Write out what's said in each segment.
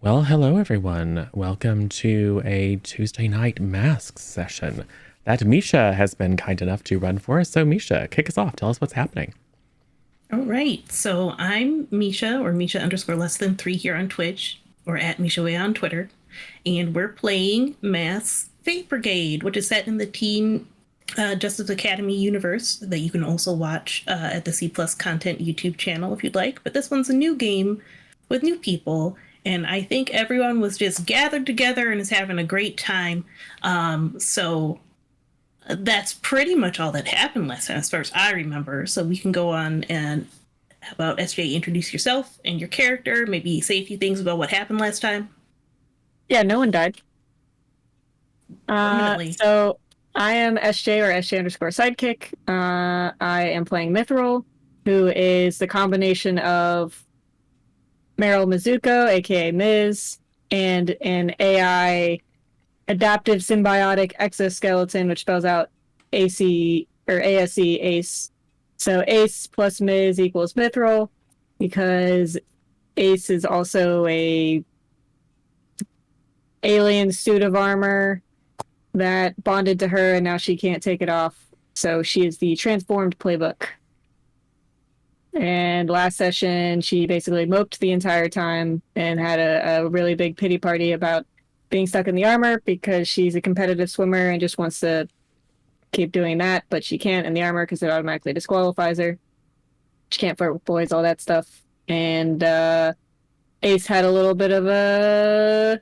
Well, hello everyone. Welcome to a Tuesday night masks session that Misha has been kind enough to run for us. So Misha, kick us off. Tell us what's happening. All right. So I'm Misha or Misha underscore less than three here on Twitch or at Misha Way on Twitter. And we're playing Mass Fate Brigade, which is set in the Teen Justice Academy universe that you can also watch at the C Plus Content YouTube channel if you'd like. But this one's a new game with new people. And I think everyone was just gathered together and is having a great time. So that's pretty much all that happened last time, as far as I remember. So we can go on and how about SJ introduce yourself and your character, maybe say a few things about what happened last time. Yeah, no one died. Permanently. So I am SJ or SJ underscore sidekick. I am playing Mithril, who is the combination of Meryl Mizuko, aka Miz, and an AI adaptive symbiotic exoskeleton, which spells out AC or ASE Ace. So Ace plus Miz equals Mithril, because Ace is also a alien suit of armor that bonded to her, and now she can't take it off. So she is the transformed playbook. And last session, she basically moped the entire time and had a really big pity party about being stuck in the armor because she's a competitive swimmer and just wants to keep doing that, but she can't in the armor because it automatically disqualifies her. She can't flirt with boys, all that stuff. And Ace had a little bit of a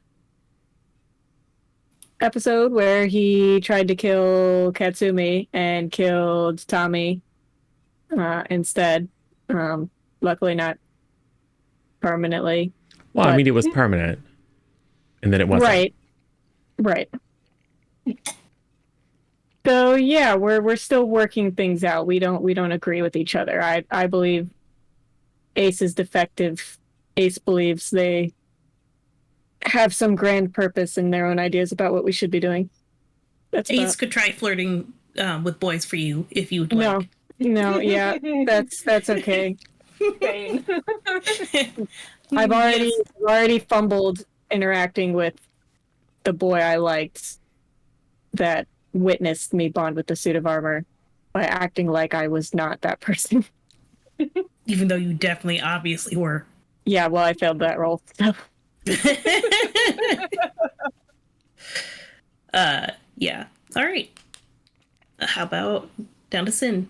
episode where he tried to kill Katsumi and killed Tommy instead. Luckily, not permanently. Well, I mean, it was permanent, and then it wasn't. Right. So yeah, we're still working things out. We don't agree with each other. I believe Ace is defective. Ace believes they have some grand purpose and their own ideas about what we should be doing. Ace could try flirting with boys for you if you would like. No, yeah, that's okay. I've already fumbled interacting with the boy I liked that witnessed me bond with the suit of armor by acting like I was not that person. Even though you definitely obviously were. Yeah, well, I failed that role. So. Yeah. All right. How about down to Sin?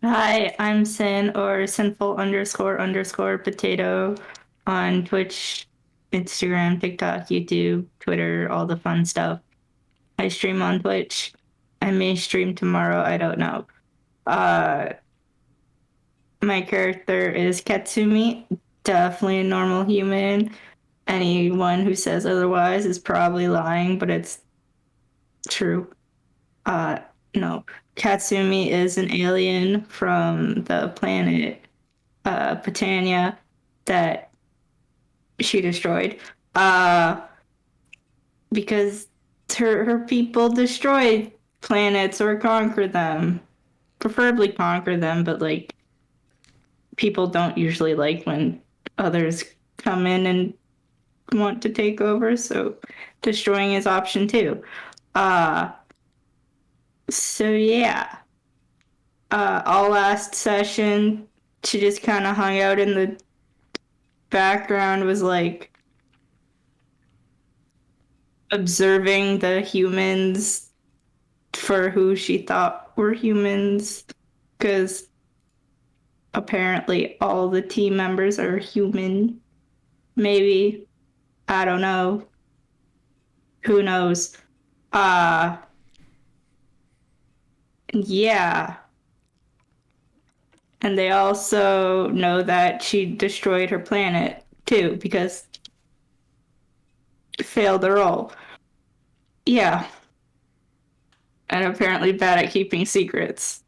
Hi, I'm Sin or sinful underscore potato on Twitch, Instagram, TikTok, YouTube, Twitter, all the fun stuff. I stream on Twitch. I may stream tomorrow, I don't know. My character is Katsumi, definitely a normal human. Anyone who says otherwise is probably lying, but it's true. No. Katsumi is an alien from the planet Britannia that she destroyed. Because her people destroy planets or conquer them. Preferably conquer them, but like people don't usually like when others come in and want to take over, so destroying is option 2. So yeah. All last session, she just kind of hung out in the background, was like observing the humans for who she thought were humans, because apparently all the team members are human. Maybe. I don't know. Who knows? Yeah. And they also know that she destroyed her planet too, because failed the role. Yeah. And apparently bad at keeping secrets.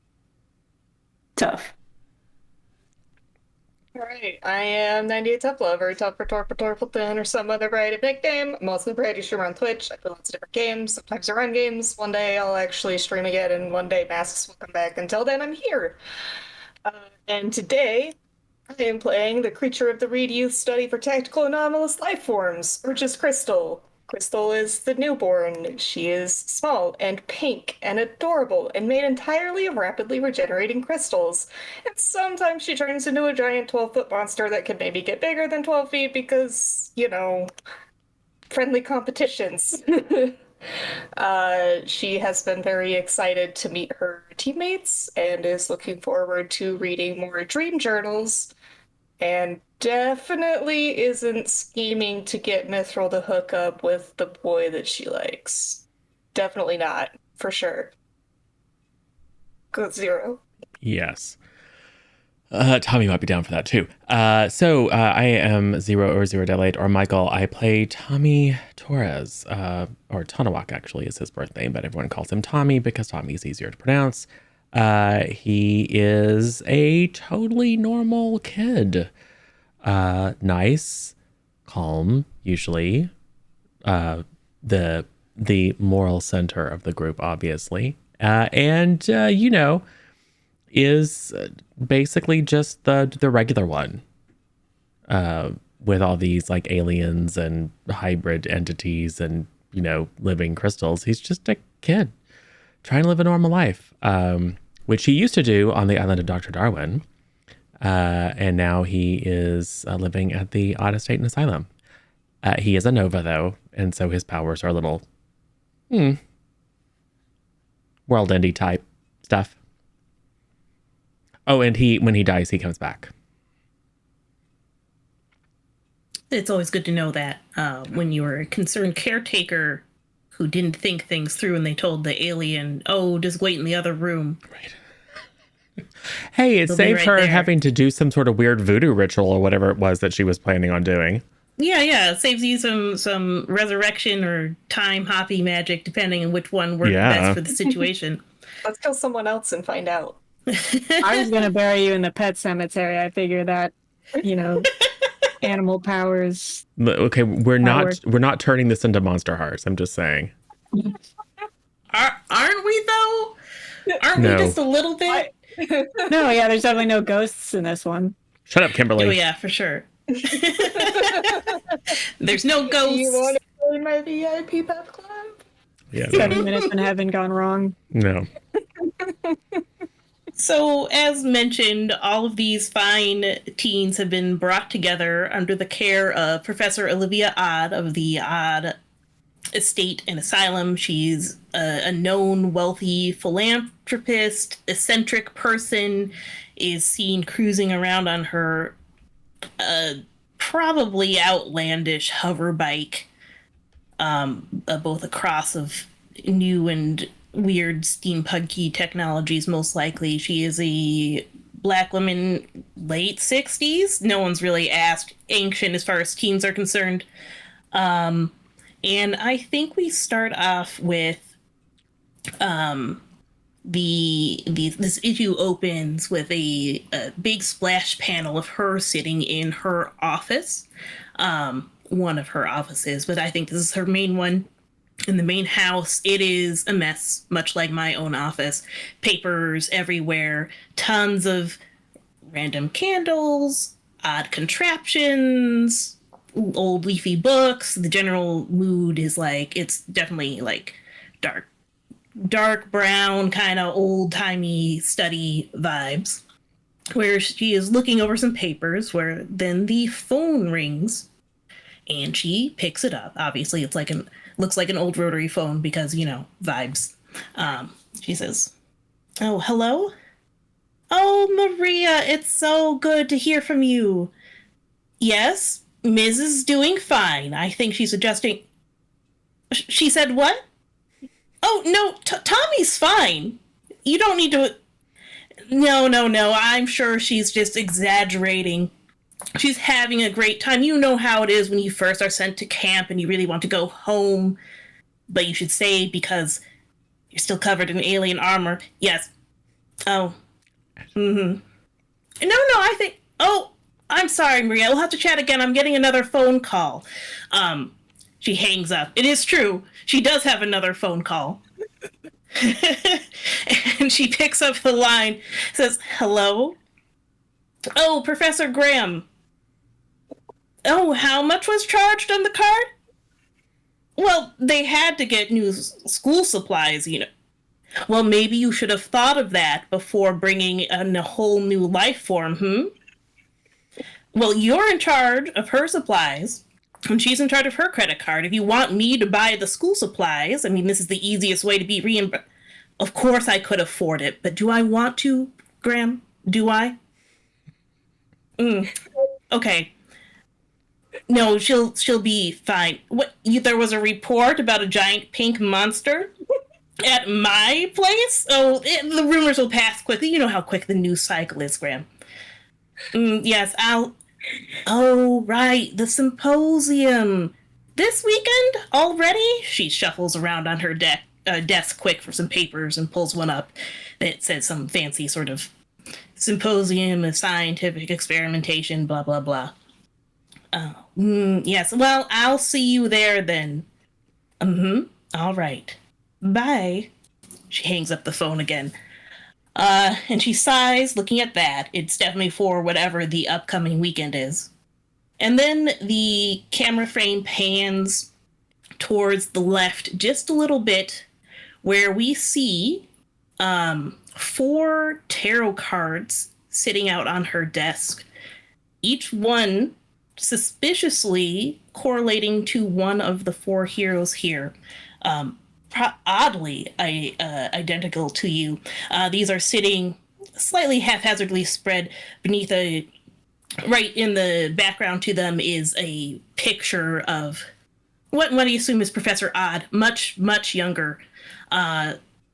Tough. Alright, I am 98 Tough Lover, Torpleton, or some other variety of nickname. I'm also a variety streamer on Twitch. I play lots of different games. Sometimes I run games. One day I'll actually stream again, and one day masks will come back. Until then, I'm here. And today, I am playing the creature of the Reed Youth Study for Tactical Anomalous Life Forms, or just Crystal. Crystal is the newborn. She is small and pink and adorable and made entirely of rapidly regenerating crystals. And sometimes she turns into a giant 12-foot monster that can maybe get bigger than 12 feet because, friendly competitions. She has been very excited to meet her teammates and is looking forward to reading more dream journals, and definitely isn't scheming to get Mithril to hook up with the boy that she likes. Definitely not, for sure. Good 0. Yes. Tommy might be down for that too. So I am Zero or Zero Day Late or Michael. I play Tommy Torres, or Tanawak actually is his birth name, but everyone calls him Tommy because Tommy is easier to pronounce. He is a totally normal kid. Nice, calm, usually. The moral center of the group, obviously. And is basically just the regular one, with all these like aliens and hybrid entities and living crystals. He's just a kid trying to live a normal life, which he used to do on the island of Dr. Darwin, and now he is living at the Odd Estate and Asylum. He is a Nova though, and so his powers are a little world ending type stuff. Oh, and when he dies, he comes back. It's always good to know that when you're a concerned caretaker who didn't think things through and they told the alien, oh, just wait in the other room. Right. Hey, it saved her having to do some sort of weird voodoo ritual or whatever it was that she was planning on doing. Yeah. It saves you some resurrection or time hoppy magic, depending on which one worked best for the situation. Let's kill someone else and find out. I was gonna bury you in the pet cemetery. I figure that, animal powers. Okay, we're not turning this into Monster Hearts. I'm just saying. Aren't we though? Aren't we just a little bit? No, yeah, there's definitely no ghosts in this one. Shut up, Kimberly. Oh yeah, for sure. There's no ghosts. You want to join my VIP pep club? Yeah. 7 minutes in heaven gone wrong. No. So, as mentioned, all of these fine teens have been brought together under the care of Professor Olivia Odd of the Odd Estate and Asylum. She's a known wealthy philanthropist, eccentric person, is seen cruising around on her probably outlandish hover bike, both a cross of new and weird steampunky technologies, most likely. She is a Black woman, late 60s. No one's really asked ancient as far as teens are concerned. And I think we start off with this issue opens with a big splash panel of her sitting in her office, one of her offices, but I think this is her main one. In the main house, it is a mess, much like my own office. Papers everywhere, tons of random candles, odd contraptions, old leafy books. The general mood is it's definitely dark brown, kind of old-timey study vibes, where she is looking over some papers, where then the phone rings, and she picks it up. Obviously, it's looks like an old rotary phone because, vibes. She says, oh, hello? Oh, Maria, it's so good to hear from you. Yes, Ms. is doing fine. I think she's adjusting. She said what? Oh, no, Tommy's fine. You don't need to... No. I'm sure she's just exaggerating. She's having a great time. You know how it is when you first are sent to camp and you really want to go home, but you should stay because you're still covered in alien armor. Yes. Oh. Mm-hmm. No, I think... Oh, I'm sorry, Maria. We'll have to chat again. I'm getting another phone call. She hangs up. It is true. She does have another phone call. And she picks up the line, says, hello? Oh, Professor Graham. Oh, how much was charged on the card? Well, they had to get new school supplies, you know. Well, maybe you should have thought of that before bringing in a whole new life form, Well, you're in charge of her supplies, and she's in charge of her credit card. If you want me to buy the school supplies, I mean, this is the easiest way to be reimbursed. Of course I could afford it, but do I want to, Graham? Do I? Okay. No, she'll be fine. What? There was a report about a giant pink monster at my place? Oh, the rumors will pass quickly. You know how quick the news cycle is, Graham. Yes, I'll. Oh, right, the symposium. This weekend already? She shuffles around on her desk quick for some papers and pulls one up that says some fancy sort of symposium of scientific experimentation, blah, blah, blah. Yes, well, I'll see you there then. All right. Bye. She hangs up the phone again. And she sighs, looking at that. It's definitely for whatever the upcoming weekend is. And then the camera frame pans towards the left just a little bit, where we see 4 tarot cards sitting out on her desk, each one suspiciously correlating to one of the 4 heroes here. Oddly identical to you. These are sitting slightly haphazardly spread beneath a. Right in the background to them is a picture of what do you assume is Professor Odd, much younger,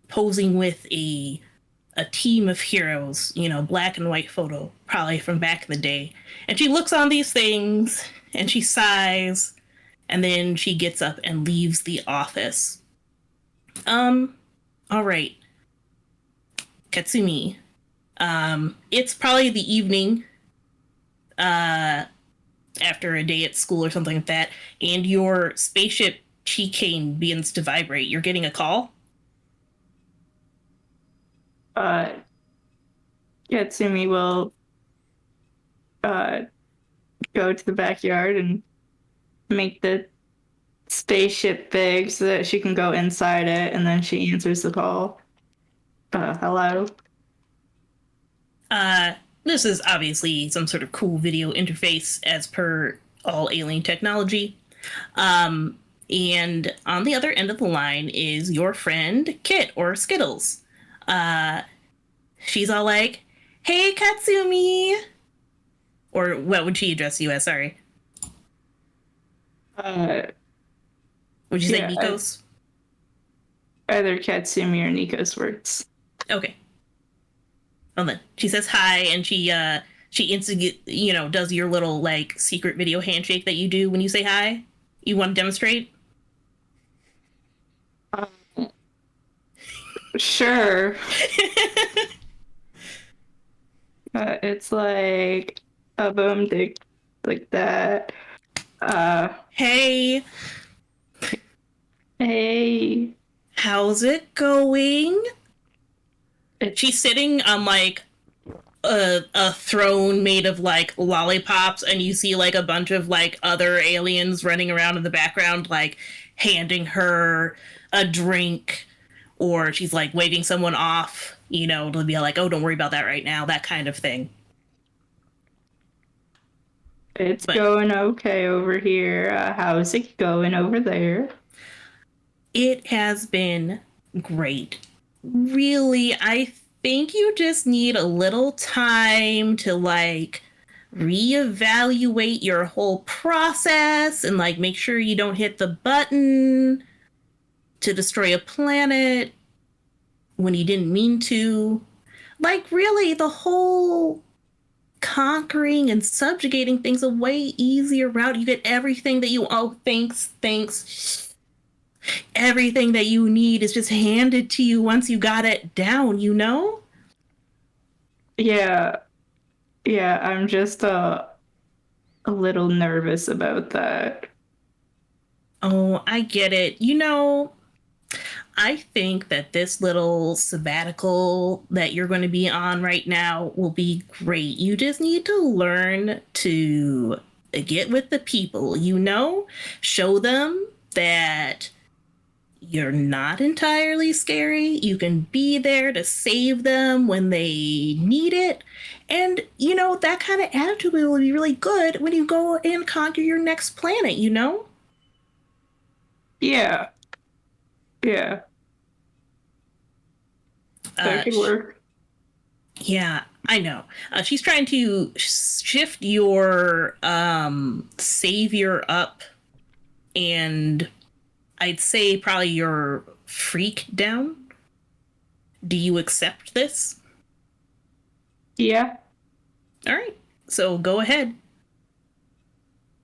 posing with a team of heroes. You know, black and white photo, probably from back in the day. And she looks on these things and she sighs, and then she gets up and leaves the office. All right. Katsumi. It's probably the evening, after a day at school or something like that, and your spaceship keychain begins to vibrate. You're getting a call? Yatsumi will go to the backyard and make the spaceship big so that she can go inside it, and then she answers the call. Hello? This is obviously some sort of cool video interface as per all alien technology. And on the other end of the line is your friend Kit, or Skittles. She's all like, "Hey, Katsumi!" Or what would she address you as? Sorry. Would you say Nikos? Either Katsumi or Nikos works. Okay. Well then, she says hi, and she instantly, does your little, like, secret video handshake that you do when you say hi. You want to demonstrate? Sure. It's like a boom dick, like that. Hey. Hey. How's it going? She's sitting on, like, a throne made of, like, lollipops, and you see, like, a bunch of, like, other aliens running around in the background, like, handing her a drink, or she's, like, waving someone off, to be like, "Oh, don't worry about that right now," that kind of thing. It's going okay over here. How's it going over there? It has been great. Really, I think you just need a little time to, like, reevaluate your whole process and, like, make sure you don't hit the button to destroy a planet when you didn't mean to. Like, really, the whole conquering and subjugating things a way easier route. You get everything that you... Oh, thanks. Everything that you need is just handed to you once you got it down, Yeah, I'm just a little nervous about that. Oh, I get it. I think that this little sabbatical that you're going to be on right now will be great. You just need to learn to get with the people, show them that you're not entirely scary. You can be there to save them when they need it. And, that kind of attitude will be really good when you go and conquer your next planet, Yeah. Yeah. That could work. Yeah, I know. She's trying to shift your savior up, and I'd say probably your freak down. Do you accept this? Yeah. All right, so go ahead.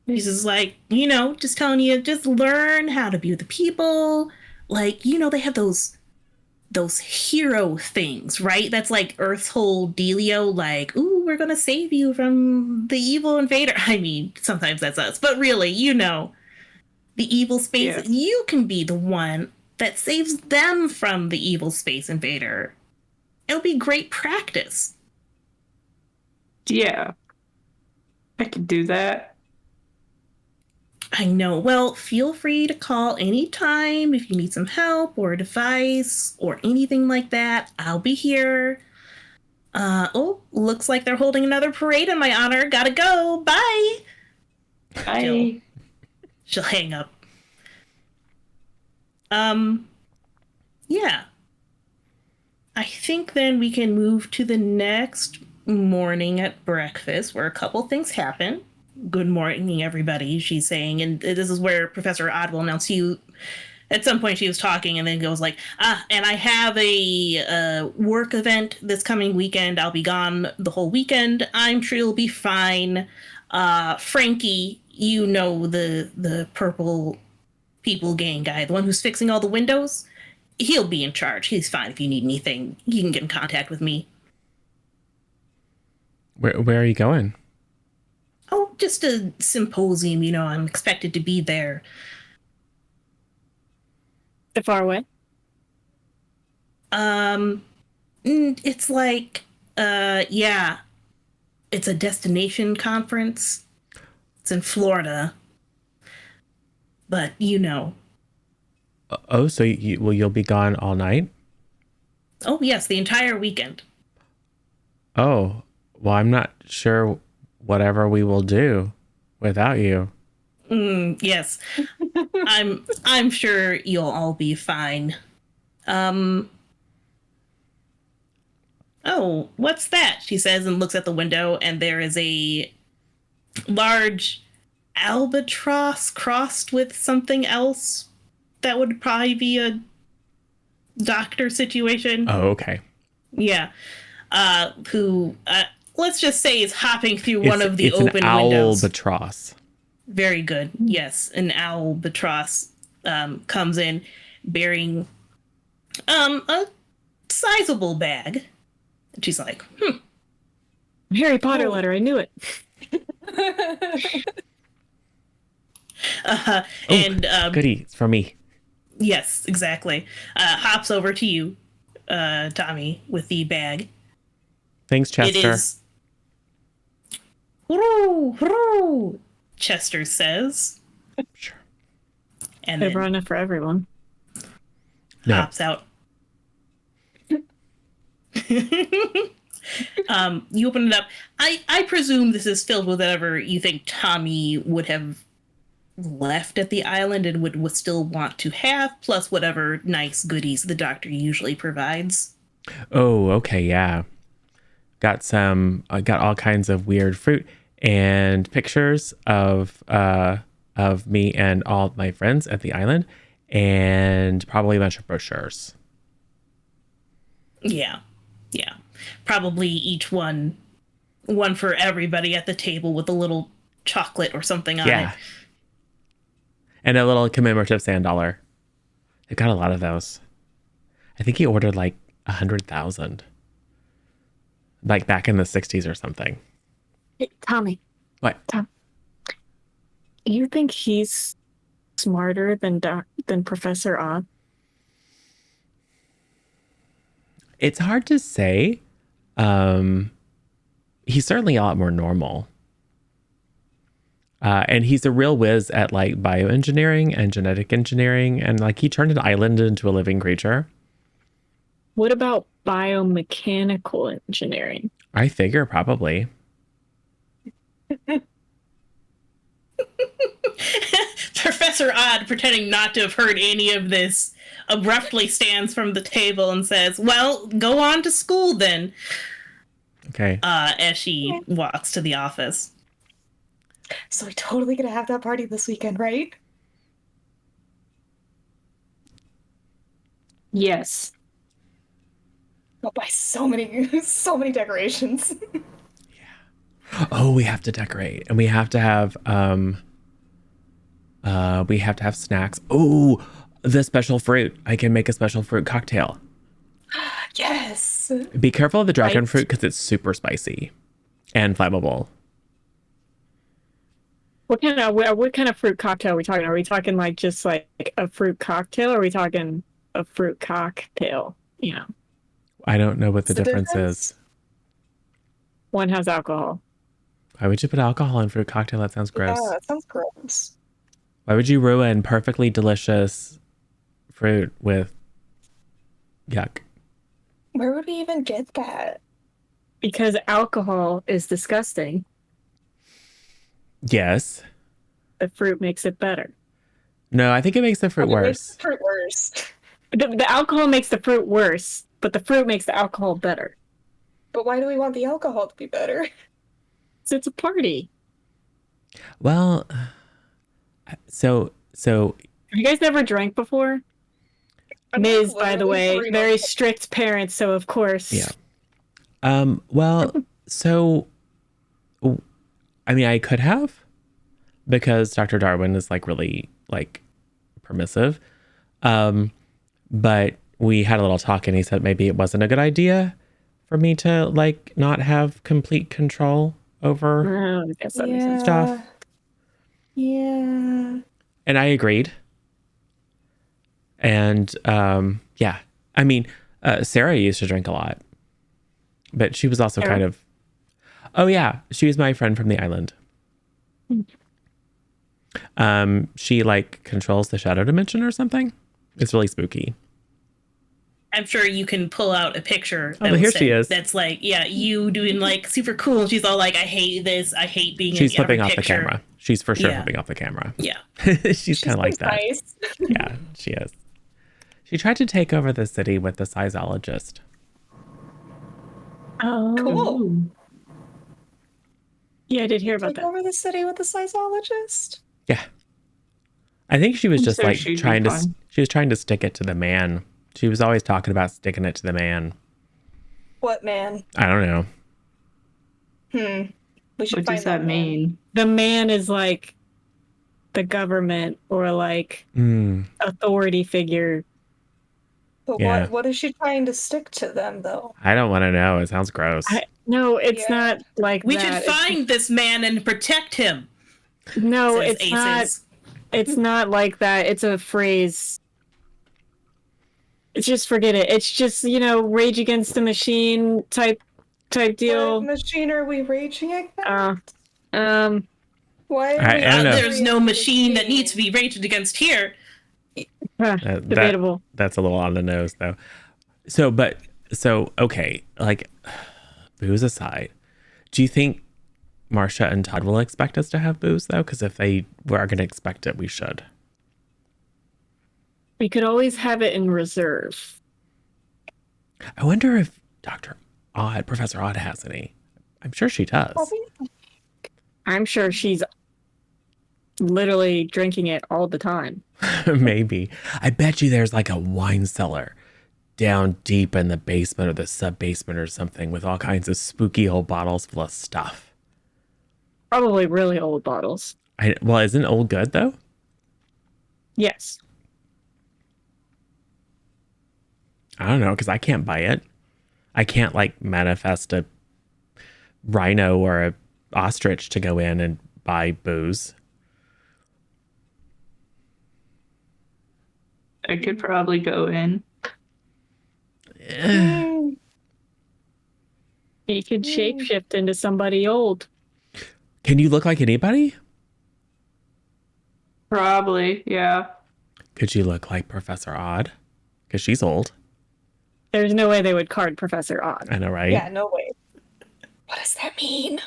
She's just like, just telling you, just learn how to be with the people. Like, they have those hero things, right? That's like Earth's whole dealio, like, ooh, we're gonna save you from the evil invader. I mean, sometimes that's us, but really, the evil space, Yeah. you can be the one that saves them from the evil space invader. It'll be great practice. Yeah. I could do that. I know. Well, feel free to call anytime if you need some help or advice or anything like that. I'll be here. Looks like they're holding another parade in my honor. Gotta go. Bye. I She'll hang up. Yeah. I think then we can move to the next morning at breakfast where a couple things happen. Good morning, everybody, she's saying. And this is where Professor Odd will announce you. At some point, she was talking and then goes like, and I have a work event this coming weekend. I'll be gone the whole weekend. I'm sure you'll be fine. Frankie, the purple people gang guy, the one who's fixing all the windows. He'll be in charge. He's fine. If you need anything, you can get in contact with me. Where are you going? Oh, just a symposium. I'm expected to be there. Far away? It's like, yeah, it's a destination conference. It's in Florida. But, Oh, so you'll be gone all night? Oh, yes, the entire weekend. Oh, well, I'm not sure whatever we will do without you. Yes. I'm sure you'll all be fine. Oh, what's that? She says and looks at the window, and there is a large albatross crossed with something else that would probably be a doctor situation. Oh, okay. Yeah. Who, let's just say, is hopping through one of the it's open an windows. albatross. Very good. Yes, an albatross comes in bearing a sizable bag. And she's like, Harry Potter letter, I knew it. Goody, it's for me. Yes, exactly. Hops over to you, Tommy, with the bag. Thanks, Chester. It is. Hurroo, hurroo, Chester says. Sure. And They then brought enough for everyone. No. hops out. You open it up. I presume this is filled with whatever you think Tommy would have left at the island and would still want to have, plus whatever nice goodies the doctor usually provides. Oh, okay, yeah. Got all kinds of weird fruit and pictures of me and all my friends at the island, and probably a bunch of brochures. Yeah. Probably each one for everybody at the table with a little chocolate or something on it. And a little commemorative sand dollar. They've got a lot of those. I think he ordered like 100,000. Like back in the 60s or something. Hey, Tommy. What? You think he's smarter than Professor Odd? It's hard to say. He's certainly a lot more normal. And he's a real whiz at like bioengineering and genetic engineering. And like he turned an island into a living creature. What about biomechanical engineering? I figure probably. Professor Odd, pretending not to have heard any of this, abruptly stands from the table and says, "Well, go on to school then." Okay. As she walks to the office. So we're totally gonna have that party this weekend, right? Yes. I'll buy so many decorations. Oh, we have to decorate, and we have to have snacks. Oh, the special fruit. I can make a special fruit cocktail. Yes. Be careful of the dragon Right. fruit because it's super spicy and flammable. What kind of fruit cocktail are we talking? Are we talking like just like a fruit cocktail, or are we talking a fruit cocktail? You know, I don't know what the What's the difference difference? is. one has alcohol. Why would you put alcohol in fruit cocktail? That sounds gross. Yeah, that sounds gross. Why would you ruin perfectly delicious fruit with yuck? Where would we even get that? Because alcohol is disgusting. Yes. The fruit makes it better. No, I think it makes the fruit What makes worse. the fruit worse. The alcohol makes the fruit worse, but the fruit makes the alcohol better. But why do we want the alcohol to be better? So it's a party. Well, so Have you guys never drank before? I'm Ms., like by the literally way, 3 very months- strict parents, so of course. yeah. Well, so I mean, I could have, because Dr. Darwin is like really like permissive. But we had a little talk and he said maybe it wasn't a good idea for me to like not have complete control over I guess that makes sense. stuff. Yeah. And I agreed. And yeah, I mean, Sarah used to drink a lot, but she was also Sarah? kind of, oh yeah, she was my friend from the island. She like controls the shadow dimension or something. It's really spooky. I'm sure you can pull out a picture. Oh, but here she is. That's like, yeah, you doing like super cool. She's all like, I hate this. I hate being She's in every flipping off the picture. camera. She's for sure Yeah. flipping off the camera. Yeah. She's kind of like that. Nice. Yeah, she is. She tried to take over the city with the sizologist. Oh. Cool. Yeah, I did hear about Take that. over the city with the sizologist. Yeah. I think she was just So like she'd be trying to, fine. she was trying to stick it to the man. She was always talking about sticking it to the man. What man? I don't know. We should What find does that man. mean? The man is like the government or like Mm, authority figure. But Yeah. what is she trying to stick to them though? I don't want to know. It sounds gross. No, it's Yeah. not like We that. should It's- find this man and protect him. No, says it's not. Aces. It's not like that. It's a phrase. It's just forget it. It's just, Rage Against the Machine type deal. What machine are we raging against? I Why are we don't know. There's no machine that needs to be raged against here. Debatable. That's a little on the nose though. So okay, like booze aside, do you think Marcia and Todd will expect us to have booze though? Because if they were going to expect it, we should. We could always have it in reserve. I wonder if Professor Odd has any. I'm sure she does. I'm sure she's literally drinking it all the time. Maybe. I bet you there's like a wine cellar down deep in the basement or the sub basement or something with all kinds of spooky old bottles full of stuff. Probably really old bottles. Well, isn't old good though? Yes. I don't know, because I can't buy it. I can't like manifest a rhino or a ostrich to go in and buy booze. I could probably go in. He could shapeshift into somebody old. Can you look like anybody? Probably, yeah. Could you look like Professor Odd? Because she's old. There's no way they would card Professor Odd. I know, right? Yeah, no way. What does that mean?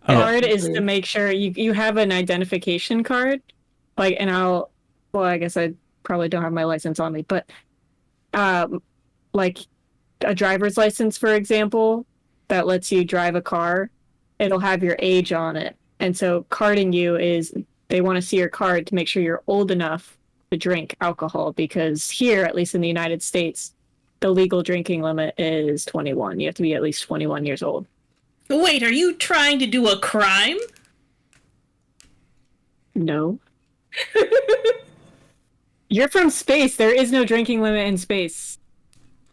Oh, Card is to make sure you have an identification card. Like, and I guess I probably don't have my license on me, but like a driver's license, for example, that lets you drive a car, it'll have your age on it. And so carding you is they want to see your card to make sure you're old enough to drink alcohol, because here, at least in the United States, the legal drinking limit is 21. You have to be at least 21 years old. Wait, are you trying to do a crime? No. You're from space. There is no drinking limit in space.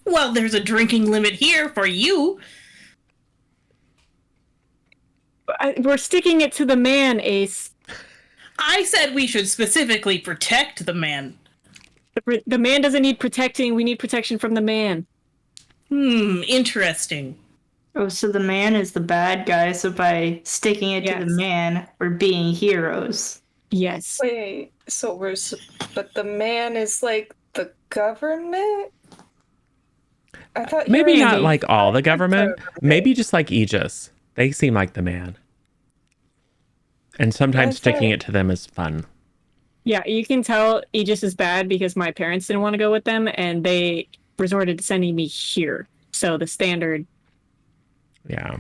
Well, there's a drinking limit here for you. We're sticking it to the man, Ace. I said we should specifically protect the man. The man doesn't need protecting. We need protection from the man. Interesting. Oh, so the man is the bad guy, so by sticking it to the man, we're being heroes. Yes. Wait, but the man is like the government? I thought you maybe were not saying- like all the government. Maybe just like Aegis. They seem like the man. And sometimes sticking it to them is fun. Yeah, you can tell Aegis is bad because my parents didn't want to go with them, and they resorted to sending me here. So the standard. Yeah.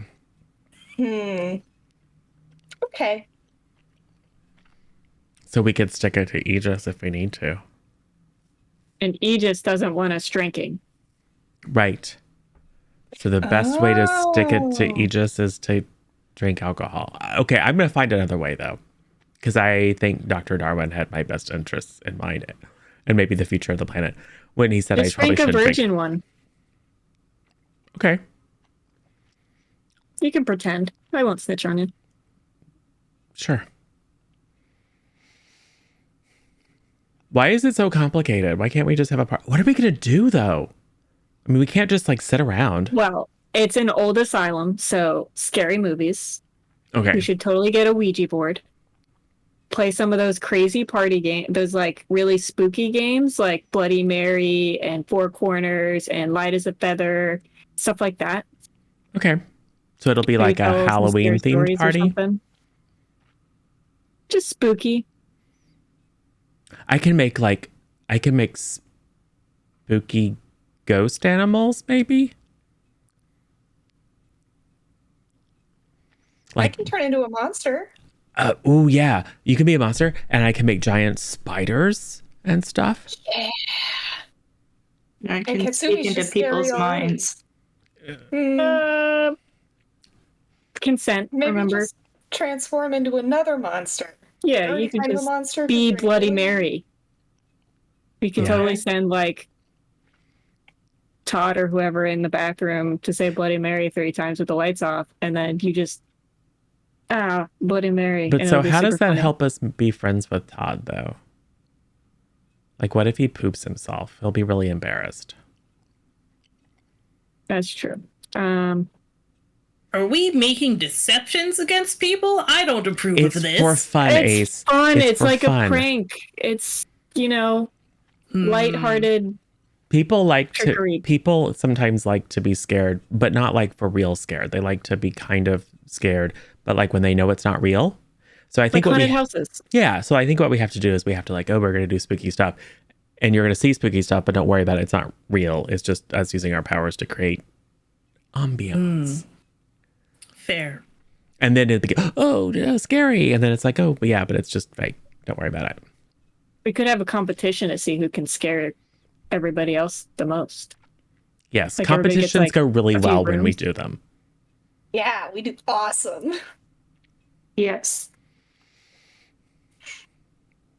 Okay. So we could stick it to Aegis if we need to. And Aegis doesn't want us drinking. Right. So the best way to stick it to Oh. Aegis is to drink alcohol. Okay, I'm going to find another way, though. Because I think Dr. Darwin had my best interests in mind. And maybe the future of the planet. When he said Just I probably drink a shouldn't virgin drink. one. Okay. You can pretend. I won't snitch on you. Sure. Why is it so complicated? Why can't we just have a part? What are we going to do, though? I mean, we can't just like sit around. Well, it's an old asylum, so scary movies. Okay. We should totally get a Ouija board. Play some of those crazy party games, those like really spooky games like Bloody Mary and Four Corners and Light as a Feather, stuff like that. Okay. So it'll be like Maybe tell a some Halloween scary themed stories or party. something. Just spooky. I can make spooky ghost animals, maybe. I Like, can turn into a monster. oh yeah, you can be a monster, and I can make giant spiders and stuff. Yeah. I can Katsumi's speak into just people's scary already. minds. Consent, Maybe remember? just transform into another monster. Yeah, Already you can kind of a just monster be for Bloody drinking. Mary. We could Yeah. totally send like Todd or whoever in the bathroom to say Bloody Mary 3 times with the lights off, and then you just Bloody Mary. But and so it'll be how does super that funny. help us be friends with Todd, though? Like, what if he poops himself? He'll be really embarrassed. That's true. Are we making deceptions against people? I don't approve It's of this. for fun, It's Ace. fun. It's for like fun. a prank. It's, lighthearted. People sometimes like to be scared, but not like for real scared. They like to be kind of scared, but like when they know it's not real. So I think Like haunted houses. yeah. So I think what we have to do is we have to like, oh, we're going to do spooky stuff, and you're going to see spooky stuff, but don't worry about it. It's not real. It's just us using our powers to create ambiance. Fair. And then it'd be, oh, scary. And then it's like, oh, but yeah, but it's just fake. Don't worry about it. We could have a competition to see who can scare everybody else the most. Yes, Like everybody gets, competitions like, go really a few well when we rooms. do them. Yeah, we do awesome. Yes.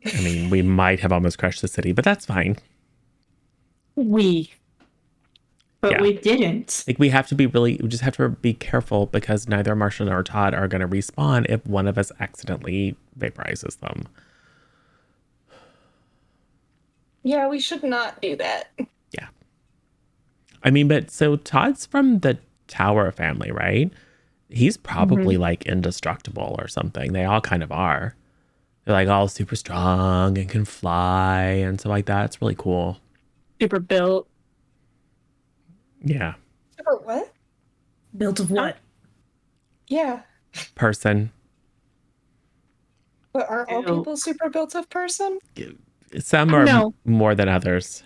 I mean, we might have almost crushed the city, but that's fine. But Yeah. we didn't. Like we just have to be careful because neither Marshall nor Todd are going to respawn if one of us accidentally vaporizes them. Yeah, we should not do that. Yeah. I mean, but so Todd's from the Tower family, right? He's probably like indestructible or something. They all kind of are. They're like all super strong and can fly and stuff like that. It's really cool. Super built. Yeah. Or what? Built of what? Yeah. Person. But aren't all Ew. people super built of person? Some are No. more than others.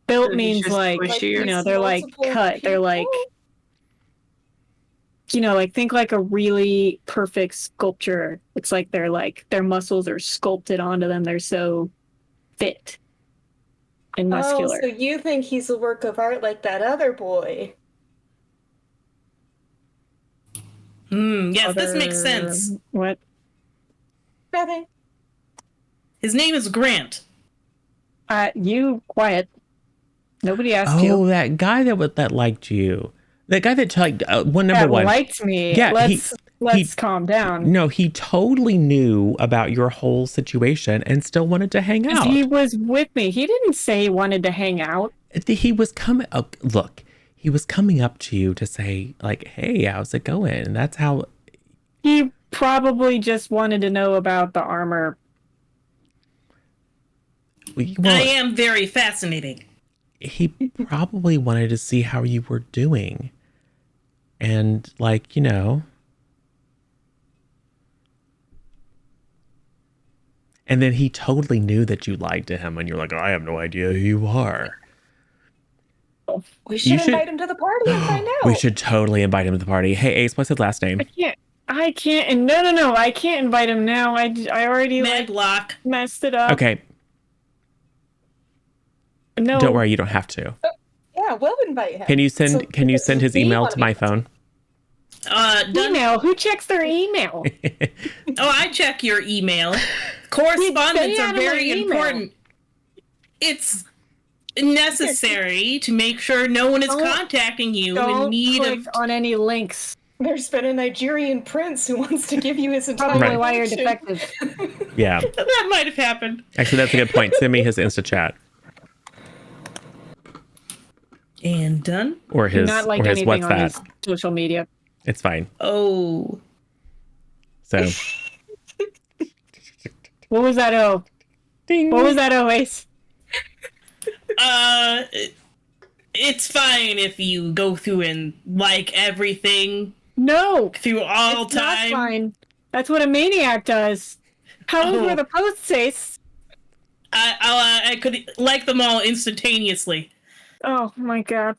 Built So he's means just like, squishier? you know, there's they're like multiple cut. They're like, people? you know, like think like a really perfect sculpture. It's like their muscles are sculpted onto them. They're so fit and muscular. Oh, so you think he's a work of art like that other boy? Yes, this makes sense. What? Nothing. His name is Grant. You quiet. Nobody asked Oh, you. that guy that liked you. That guy that liked number That one. liked me. Yeah, Let's calm down. No, he totally knew about your whole situation and still wanted to hang out. He was with me. He didn't say he wanted to hang out. He was coming up. Look, he was coming up to you to say like, "Hey, how's it going?" And that's how. He probably just wanted to know about the armor. I Well, am very fascinating. he probably wanted to see how you were doing, and like And then he totally knew that you lied to him, and you're like, "I have no idea who you are." We should should- invite him to the party and find out. We should totally invite him to the party. Hey, Ace, what's his last name? I can't. And no. I can't invite him now. I already Medlock. messed it up. Okay, No. don't worry, you don't have to. Yeah, we'll invite him. Can you send his we email wanna to be my friends. phone? Done. Email. Who checks their email? Oh, I check your email. Correspondence Stay are out of my very email. important. It's necessary to make sure no one is Don't- contacting you in Don't need click of. on any links. There's been a Nigerian prince who wants to give you his entire Probably Right. why you're collection. defective. Yeah, That might have happened. actually, that's a good point. Send me his Insta chat And done. or his Not like or his anything what's on that? his social media. It's fine. Oh. So, What was that? Oh, ding. what was that? Oh, Ace. It's fine if you go through and like everything No, through all it's not time. fine. That's what a maniac does. How Oh. were the posts, Ace? I could like them all instantaneously. Oh my god.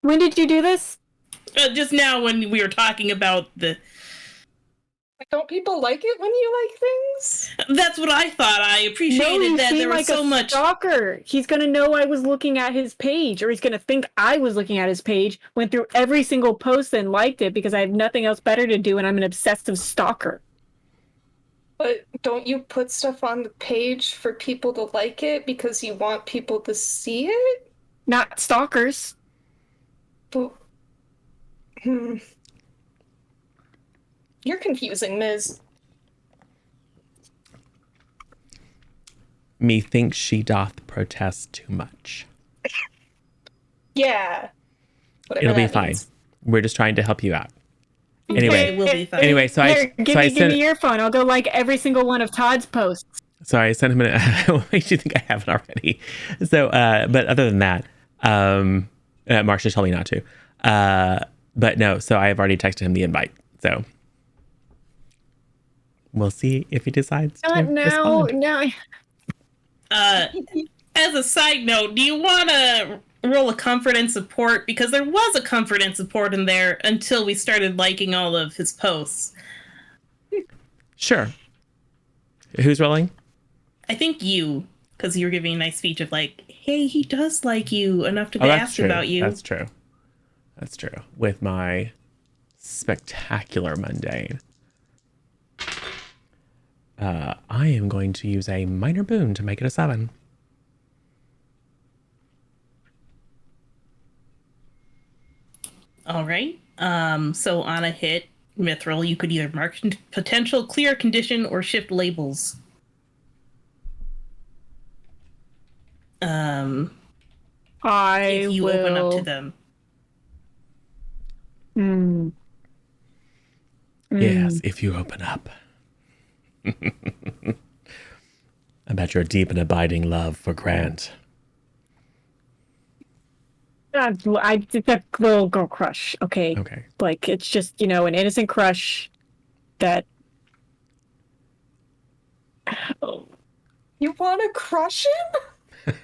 When did you do this? Just now when we were talking about the. Don't people like it when you like things? That's what I thought. I appreciated that there was like so a much. stalker. He's gonna know I was looking at his page, or he's gonna think I was looking at his page, went through every single post and liked it because I have nothing else better to do and I'm an obsessive stalker. But don't you put stuff on the page for people to like it because you want people to see it? Not stalkers. But, You're confusing, Ms. Methinks she doth protest too much. Yeah. Whatever It'll be that fine. means. We're just trying to help you out. Anyway, It will be fine. Anyway, so Here, I give so I me sent your phone. I'll go like every single one of Todd's posts. so I sent him an what makes you think I haven't already? So but other than that, Marcia told me not to. But no, so I have already texted him the invite. So we'll see if he decides to No, respond. no. As a side note, do you want to roll a comfort and support? Because there was a comfort and support in there until we started liking all of his posts. Sure. Who's rolling? I think you, because you were giving a nice speech of like, hey, he does like you enough to Oh, that's ask true. about you. That's true. That's true. With my spectacular mundane. I am going to use a minor boon to make it a 7. All right. So on a hit, Mithril, you could either mark potential clear condition or shift labels. I if you will open up to them. Hmm. Yes, if you open up. About your deep and abiding love for Grant. It's a little girl crush, okay? Okay. Like, it's just, an innocent crush that... Oh. You want to crush him?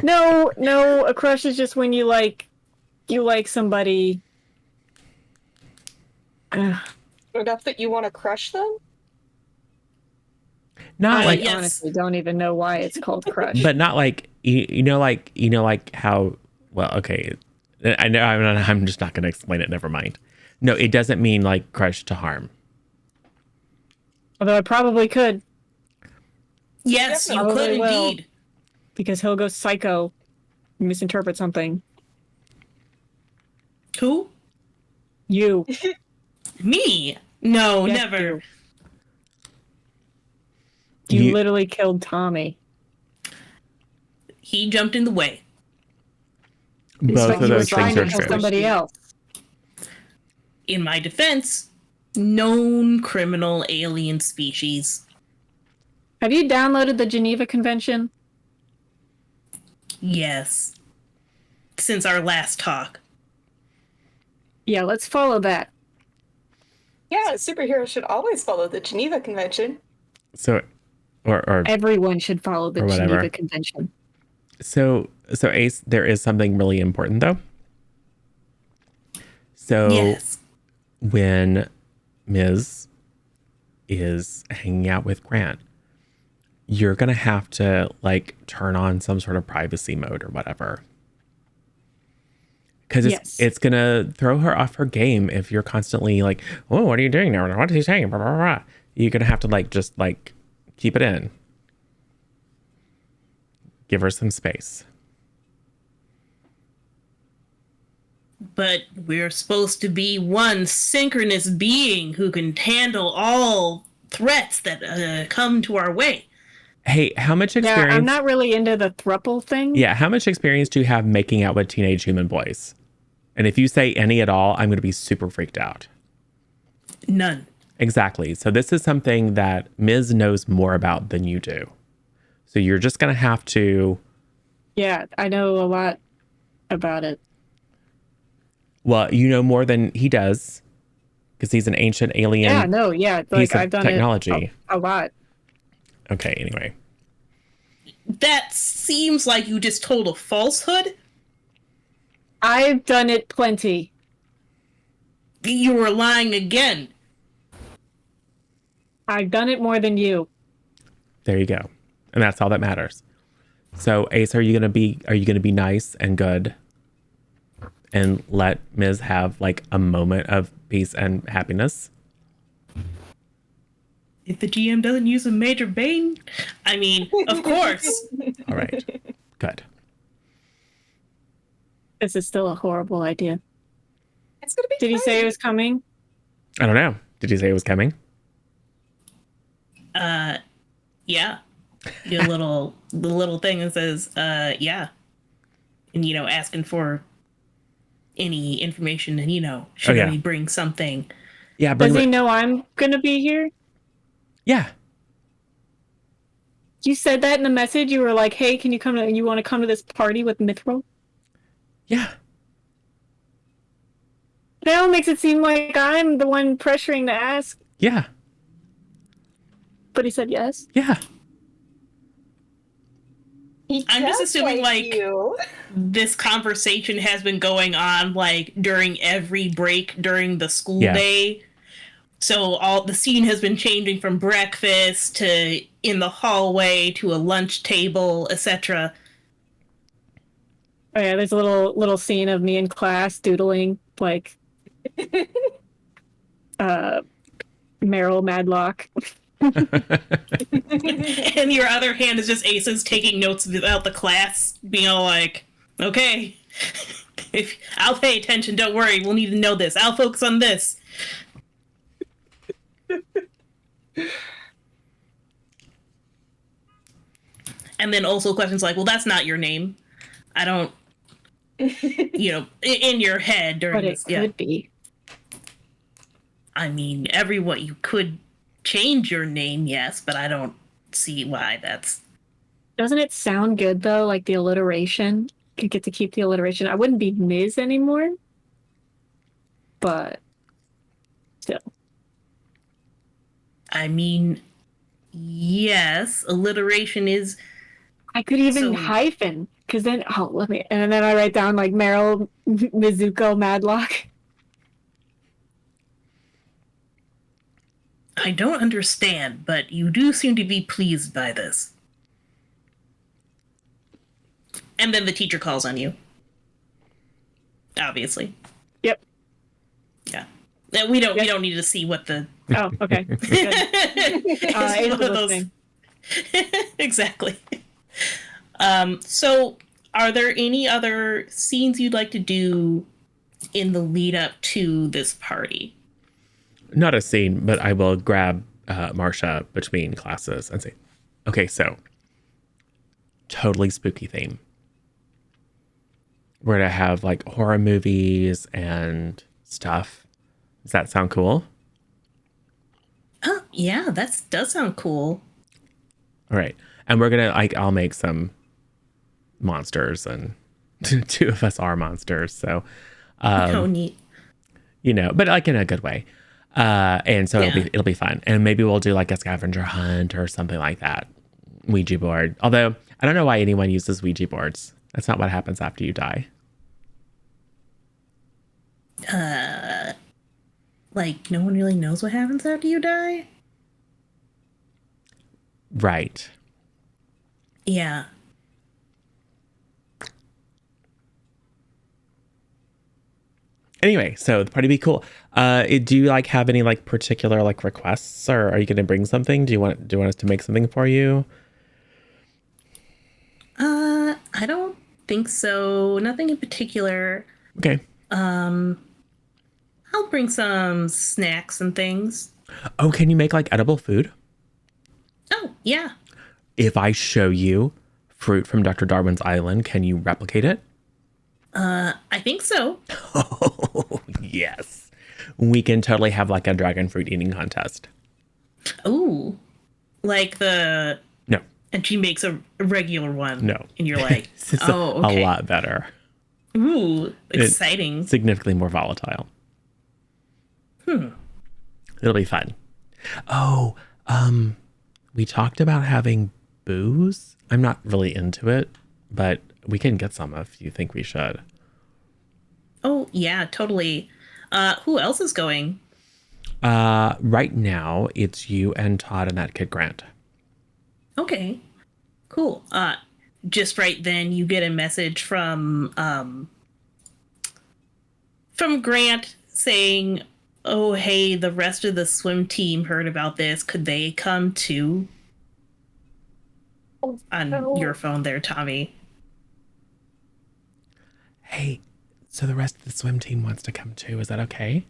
No, a crush is just when you like somebody. Enough that you want to crush them? Not like, yes. Honestly don't even know why it's called crush. but not like like how. Well, okay, I know. I'm just not going to explain it. Never mind. No, it doesn't mean like crush to harm. Although I probably could, Yes, you Definitely could will. indeed. because he'll go psycho, misinterpret something. Who? You. Me? No, Yes, never. You literally killed Tommy. He jumped in the way. Both But of you were those trying things to are kill true. somebody else. In my defense, known criminal alien species. Have you downloaded the Geneva Convention? Yes. Since our last talk. Yeah, let's follow that. Yeah, superheroes should always follow the Geneva Convention. So, or Everyone should follow the Or whatever. Geneva Convention. so Ace, there is something really important though. So Yes. when Ms. is hanging out with Grant, you're gonna have to like turn on some sort of privacy mode or whatever. Because it's gonna throw her off her game if you're constantly like, oh, what are you doing now? What is he saying? Blah, blah, blah. You're gonna have to just keep it in. Give her some space. But we're supposed to be one synchronous being who can handle all threats that come to our way. Hey, how much experience? Yeah, I'm not really into the thruple thing. Yeah, how much experience do you have making out with teenage human boys? And if you say any at all, I'm going to be super freaked out. None. Exactly. So this is something that Ms. knows more about than you do. So you're just going to have to... Yeah, I know a lot about it. Well, you know more than he does because he's an ancient alien piece of I've done technology. it a lot. Okay, anyway. That seems like you just told a falsehood. I've done it plenty. You were lying again. I've done it more than you. There you go. And that's all that matters. So Ace, are you gonna be nice and good and let Ms. have a moment of peace and happiness? If the GM doesn't use a major bane, I mean, of course. All right. Good. This is still a horrible idea. It's gonna be. Did he say it was coming? I don't know. Did he say it was coming? Yeah. The little thing that says, yeah. And, asking for any information and, should we bring something. Yeah. Does he know I'm gonna be here? Yeah. You said that in the message. You were like, "Hey, can you come to? You want to come to this party with Mithril?" Yeah. Now it makes it seem like I'm the one pressuring to ask. Yeah. But he said yes. Yeah. I'm just assuming, you. this conversation has been going on, during every break during the school day. So all the scene has been changing from breakfast to in the hallway to a lunch table, etc. Oh yeah, there's a little scene of me in class doodling Meryl Madlock. And your other hand is just Aces taking notes about the class, being all like, okay, if I'll pay attention, don't worry, we'll need to know this. I'll focus on this. And then also questions like, well, that's not your name. I don't, in your head during But it this. Yeah. could be. I mean, you could change your name, yes, but I don't see why that's. Doesn't it sound good though? Like the alliteration. You get to keep the alliteration. I wouldn't be Ms. anymore, but still. I mean, yes, alliteration is. I could even So- hyphen, because then and then I write down like Meryl Mizuko Madlock. I don't understand, but you do seem to be pleased by this. And then the teacher calls on you. Obviously. Yep. Yeah. We don't need to see what the Oh, okay. Good. it's Angel one of those- listening. Exactly. So are there any other scenes you'd like to do in the lead up to this party? Not a scene, but I will grab Marsha between classes and say, okay, so totally spooky theme. We're going to have like horror movies and stuff. Does that sound cool? Oh, yeah, that does sound cool. All right. And we're going to, I'll make some monsters, and two of us are monsters. So, Oh, neat. but like in a good way. And so Yeah. it'll be fun. And maybe we'll do like a scavenger hunt or something like that. Ouija board. Although I don't know why anyone uses Ouija boards. That's not what happens after you die. Like, no one really knows what happens after you die? Right. Yeah. Anyway, so the party be cool. Do you like have any like particular like requests, or are you going to bring something? Do you want us to make something for you? I don't think so. Nothing in particular. Okay. I'll bring some snacks and things. Oh, can you make like edible food? Oh, yeah. If I show you fruit from Dr. Darwin's island, can you replicate it? I think so. Oh, yes. We can totally have like a dragon fruit eating contest. Ooh. Like the... No, And she makes a regular one. no. And you're like, It's oh, okay. a lot better. Ooh, exciting. Significantly more volatile. It'll be fun. Oh, we talked about having booze. I'm not really into it, but we can get some if you think we should. Oh, yeah, totally. Who else is going? Right now, it's you and Todd and that kid Grant. Okay, cool. Just right then, you get a message from Grant saying, "Oh, hey, the rest of the swim team heard about this. Could they come too?" On your phone, there, Tommy. Hey, so the rest of the swim team wants to come too. Is that okay?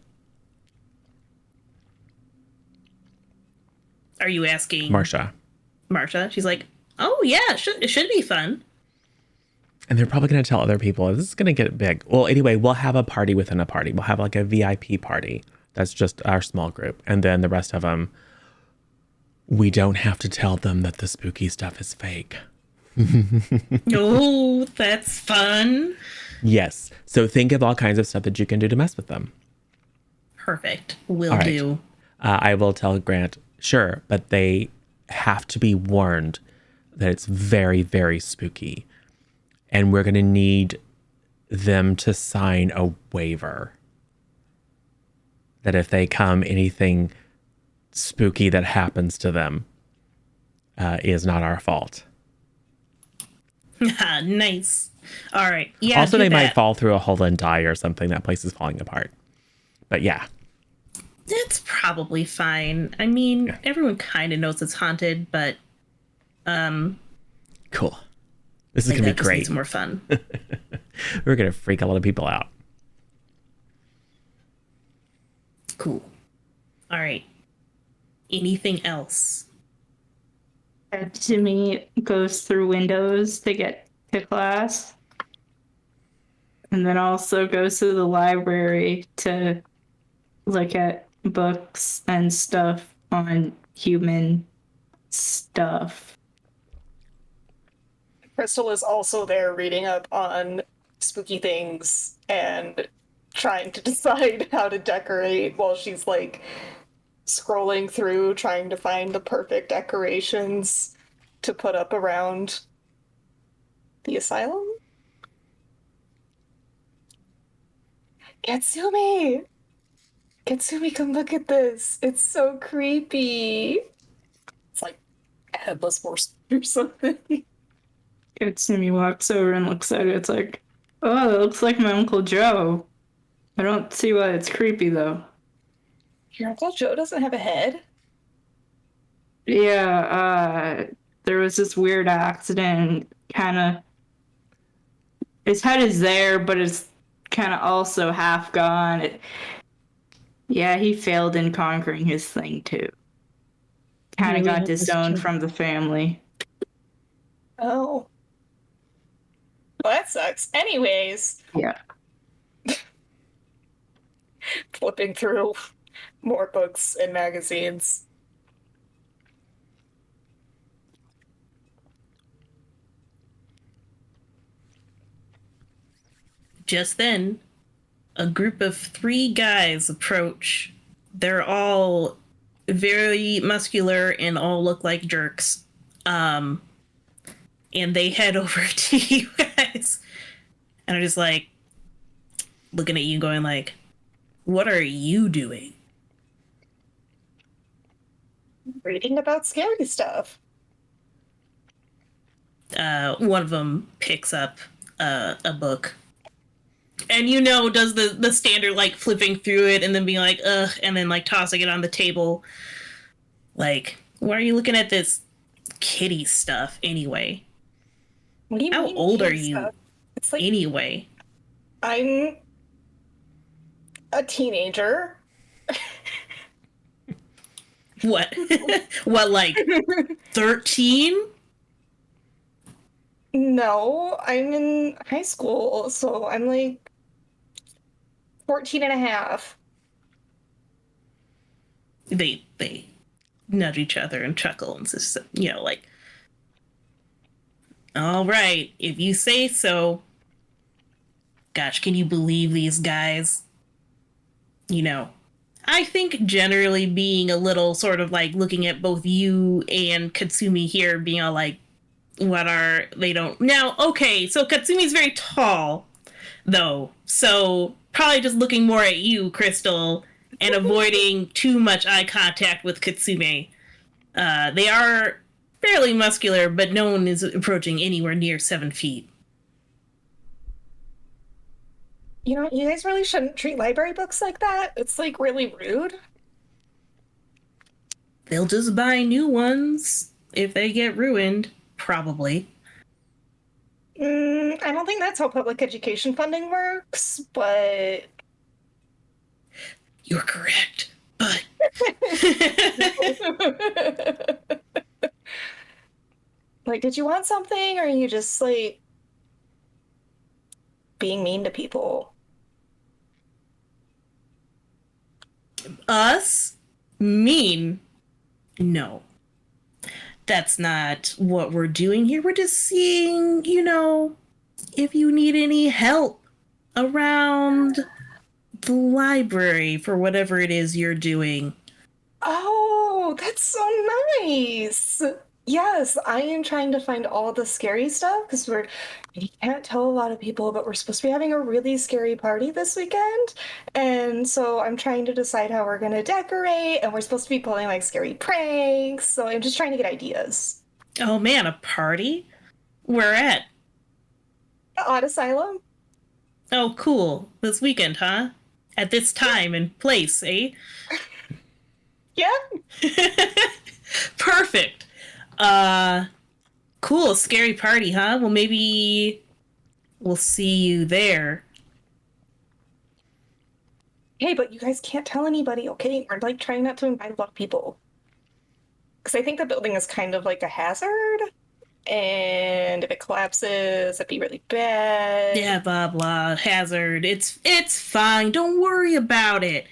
Are you asking Marsha. Marsha? She's like, "Oh yeah, it should be fun." And they're probably going to tell other people. This is going to get big. Well, anyway, we'll have a party within a party. We'll have like a VIP party. That's just our small group. And then the rest of them, we don't have to tell them that the spooky stuff is fake. Oh, that's fun. Yes. So think of all kinds of stuff that you can do to mess with them. Perfect. Will All right. do. I will tell Grant, sure, but they have to be warned that it's very, very spooky. And we're going to need them to sign a waiver that if they come, anything spooky that happens to them is not our fault. Nice. All right. Yeah. Also, do they might that. fall through a hole and die or something. That place is falling apart. But yeah. It's probably fine. I mean, everyone kind of knows it's haunted, but Cool. This is I going to think be that just great. needs more fun. We're going to freak a lot of people out. Cool. All right. Anything else? Timmy goes through windows to get to class, and then also goes to the library to look at books and stuff on human stuff. Crystal is also there reading up on spooky things and trying to decide how to decorate while she's like scrolling through trying to find the perfect decorations to put up around the asylum. Katsumi! Katsumi, come look at this. It's so creepy. It's like a headless horse or something. Timmy walks over and looks at it. It's like, oh, it looks like my Uncle Joe. I don't see why it's creepy, though. Your Uncle Joe doesn't have a head? Yeah, there was this weird accident, kind of. His head is there, but it's kind of also half gone. Yeah, he failed in conquering his thing, too. Kind of got disowned from the family. Oh. Well, that sucks. Anyways. Yeah. Flipping through more books and magazines. Just then, a group of 3 guys approach. They're all very muscular and all look like jerks. And they head over to you guys. And are just like looking at you going like, what are you doing? Reading about scary stuff. One of them picks up a book. And does the standard like flipping through it and then being like, ugh, and then like tossing it on the table. Like, why are you looking at this kitty stuff anyway? What do you How mean? old are you? Stuff? It's like Anyway. I'm a teenager. What? What, like 13? No, I'm in high school, so I'm like 14 and a half. They nudge each other and chuckle and just, like, all right, if you say so. Gosh, can you believe these guys? I think generally being a little sort of like looking at both you and Katsumi here being all like, they don't. Now, okay, so Katsumi's very tall, though, so probably just looking more at you, Crystal, and avoiding too much eye contact with Katsume. They are fairly muscular, but no one is approaching anywhere near 7 feet. You guys really shouldn't treat library books like that. It's like really rude. They'll just buy new ones if they get ruined, probably. I don't think that's how public education funding works, but... You're correct, but... Like, did you want something, or are you just, like, being mean to people? Us? Mean? No. That's not what we're doing here. We're just seeing, if you need any help around the library for whatever it is you're doing. Oh, that's so nice. Yes, I am trying to find all the scary stuff because you can't tell a lot of people, but we're supposed to be having a really scary party this weekend. And so I'm trying to decide how we're going to decorate, and we're supposed to be pulling like scary pranks. So I'm just trying to get ideas. Oh man, a party? Where at? The Odd Asylum? Oh, cool. This weekend, huh? At this time and place, eh? Yeah. Perfect. Cool, scary party, huh? Well, maybe we'll see you there. Hey, but you guys can't tell anybody, okay? We're like trying not to invite a lot of people. Because I think the building is kind of like a hazard. And if it collapses, it'd be really bad. Yeah, blah blah. Hazard. It's fine. Don't worry about it.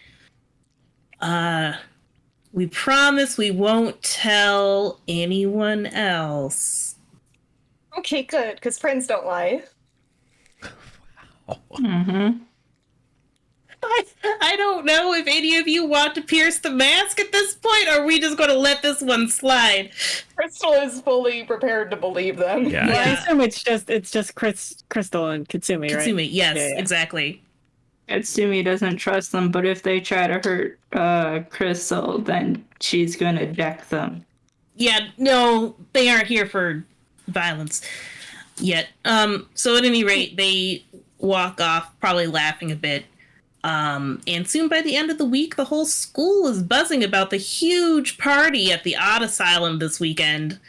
We promise we won't tell anyone else. Okay, good, because friends don't lie. Mm-hmm. I don't know if any of you want to pierce the mask at this point, or are we just going to let this one slide? Crystal is fully prepared to believe them. Yeah. Well, I Yeah. assume it's just Crystal and Katsumi, right? Katsumi, yes, Yeah. exactly. Katsumi doesn't trust them, but if they try to hurt Crystal, then she's gonna deck them. Yeah, no, they aren't here for violence yet. So at any rate, they walk off, probably laughing a bit. And soon by the end of the week, the whole school is buzzing about the huge party at the Odd Asylum this weekend.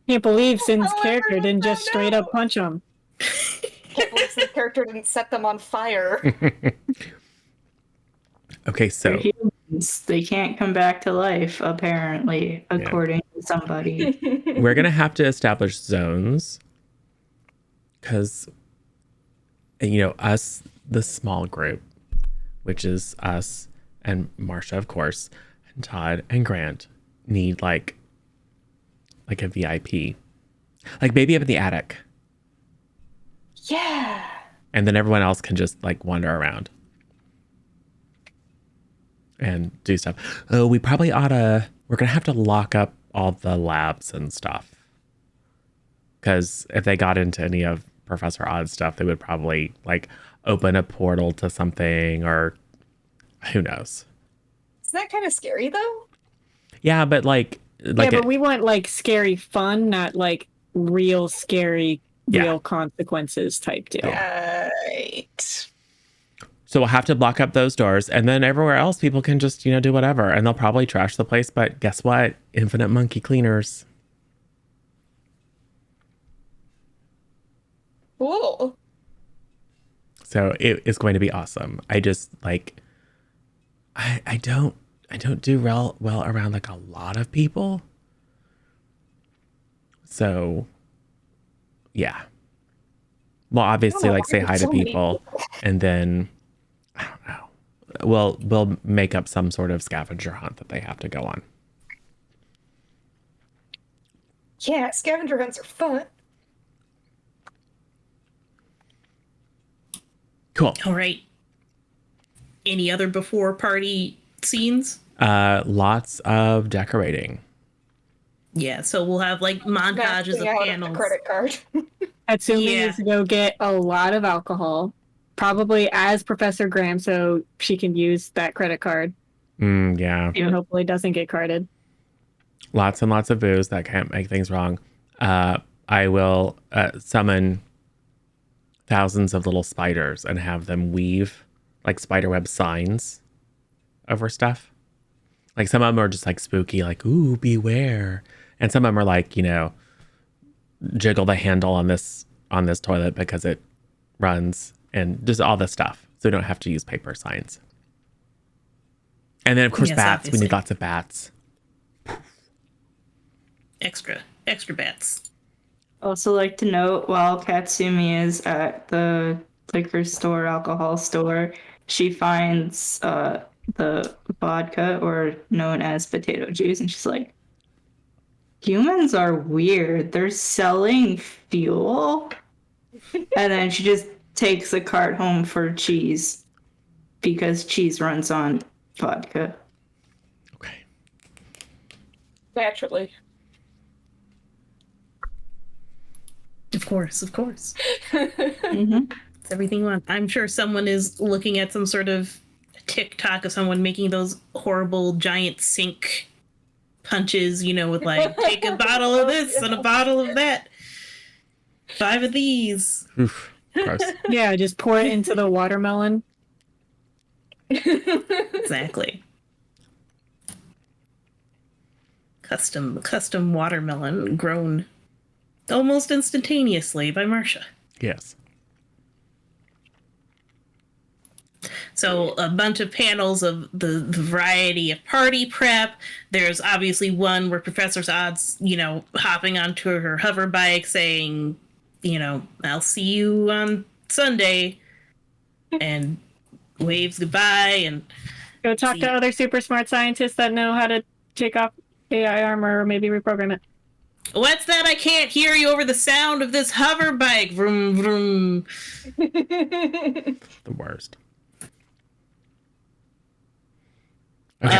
Can't believe Sin's Oh, character everyone didn't just found straight up out. punch him. Can't believe this character didn't set them on fire. Okay, They're so humans. They can't come back to life, apparently, according to somebody. we're going to have to establish zones because, us, the small group, which is us and Marsha, of course, and Todd and Grant, need like a VIP. Like maybe up in the attic. Yeah. And then everyone else can just like wander around and do stuff. Oh, we're going to have to lock up all the labs and stuff. Because if they got into any of Professor Odd's stuff, they would probably like open a portal to something or who knows. Isn't that kind of scary, though? Yeah, but But we want like scary fun, not like real scary, Yeah. real consequences type deal. Right. so we'll have to block up those doors, and then everywhere else people can just, do whatever, and they'll probably trash the place, but guess what? Infinite monkey cleaners. Cool. So it is going to be awesome. I just I don't do well around like a lot of people. So yeah. Well, obviously Oh, like say hi to so many people and then I don't know. We'll make up some sort of scavenger hunt that they have to go on. Yeah, scavenger hunts are fun. Cool. All right. Any other before party scenes? Lots of decorating. Yeah, so we'll have like montages Maxing of out panels. the credit card. Katsumi Yeah. needs to go get a lot of alcohol, probably as Professor Graham, so she can use that credit card. Yeah. And hopefully doesn't get carded. Lots and lots of booze that can't make things wrong. I will summon thousands of little spiders and have them weave like spiderweb signs over stuff. Like some of them are just like spooky, like, ooh, beware. And some of them are like, jiggle the handle on this toilet because it runs, and just all this stuff. So we don't have to use paper signs. And then of course Yes, bats. obviously. We need lots of bats. Extra bats. Also, like to note, while Katsumi is at the liquor store, alcohol store, she finds the vodka, or known as potato juice, and she's like, humans are weird. They're selling fuel. And then she just takes a cart home for cheese because cheese runs on vodka. Okay. Naturally. Of course. Mm-hmm. It's everything you want. I'm sure someone is looking at some sort of TikTok of someone making those horrible giant sink punches, with like, take a bottle of this and a bottle of that. 5 of these. Oof. Gross. Yeah, just pour it into the watermelon. Exactly. Custom watermelon grown almost instantaneously by Marsha. Yes. So a bunch of panels of the variety of party prep. There's obviously one where Professor Odd's, hopping onto her hover bike saying, I'll see you on Sunday, and waves goodbye and Go talk to other super smart scientists that know how to take off AI armor or maybe reprogram it. What's that? I can't hear you over the sound of this hover bike. Vroom, vroom. The worst. Okay.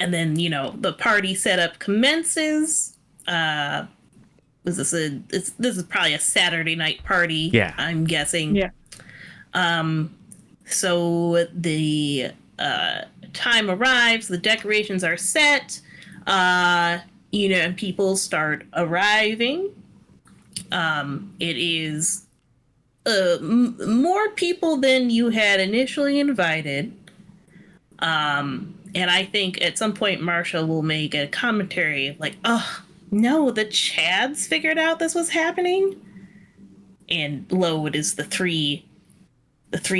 And then, the party setup commences. This is probably a Saturday night party. Yeah. I'm guessing. Yeah. So the time arrives, the decorations are set, and people start arriving. It is more people than you had initially invited. And I think at some point Marsha will make a commentary like, oh, no, the Chads figured out this was happening. And lo, it is the three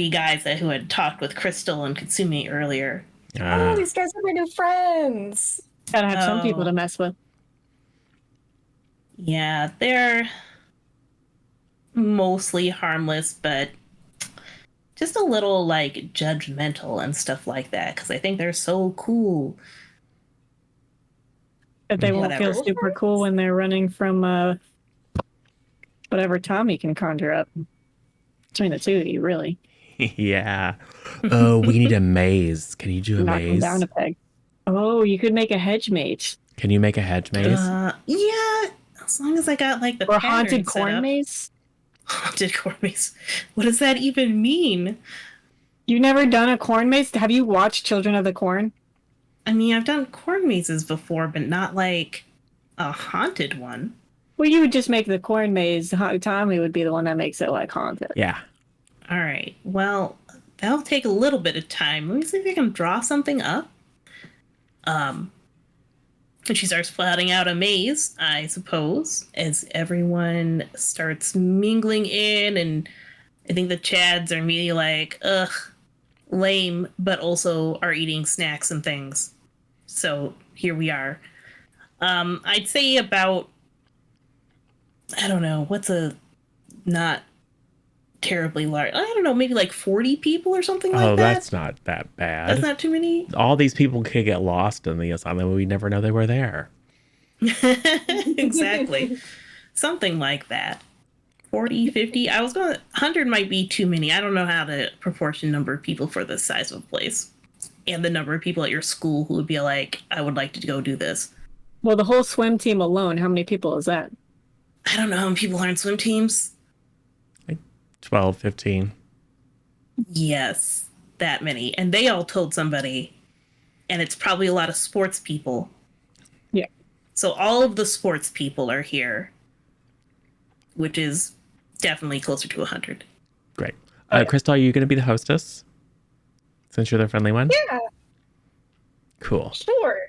guys who had talked with Crystal and Katsumi earlier. Oh, these guys are my new friends. Gotta have some people to mess with. Yeah, they're mostly harmless, but just a little judgmental and stuff like that, because I think they're so cool. But they won't Whatever. feel super cool when they're running from whatever Tommy can conjure up. Between the two of you, really. Yeah. Oh, we need a maze. Can you do a Knock them maze? down a peg. Oh, you could make a hedge maze. Can you make a hedge maze? Yeah, as long as I got the Or pattern haunted set corn up. maze. Haunted corn maze. What does that even mean? You've never done a corn maze? Have you watched Children of the Corn? I mean, I've done corn mazes before, but not a haunted one. Well, you would just make the corn maze. Tommy would be the one that makes it haunted. Yeah. All right. Well, that'll take a little bit of time. Let me see if I can draw something up. And she starts plotting out a maze, I suppose, as everyone starts mingling in, and I think the Chads are immediately like, ugh, lame, but also are eating snacks and things. So here we are. I'd say about, I don't know, what's a not terribly large, I don't know, maybe 40 people or something like that. Oh, that's not that bad. That's not too many. All these people could get lost in the asylum. We never know they were there. Exactly. Something like that. 40, 50. I was going 100 might be too many. I don't know how to proportion number of people for this size of a place. And the number of people at your school who would be like, I would like to go do this. Well, the whole swim team alone, how many people is that? I don't know how many people are in swim teams. 12, 15. Yes, that many. And they all told somebody. And it's probably a lot of sports people. Yeah. So all of the sports people are here, which is definitely closer to 100. Great. Oh, yeah. Crystal, are you going to be the hostess? Since you're the friendly one? Yeah, Cool. sure.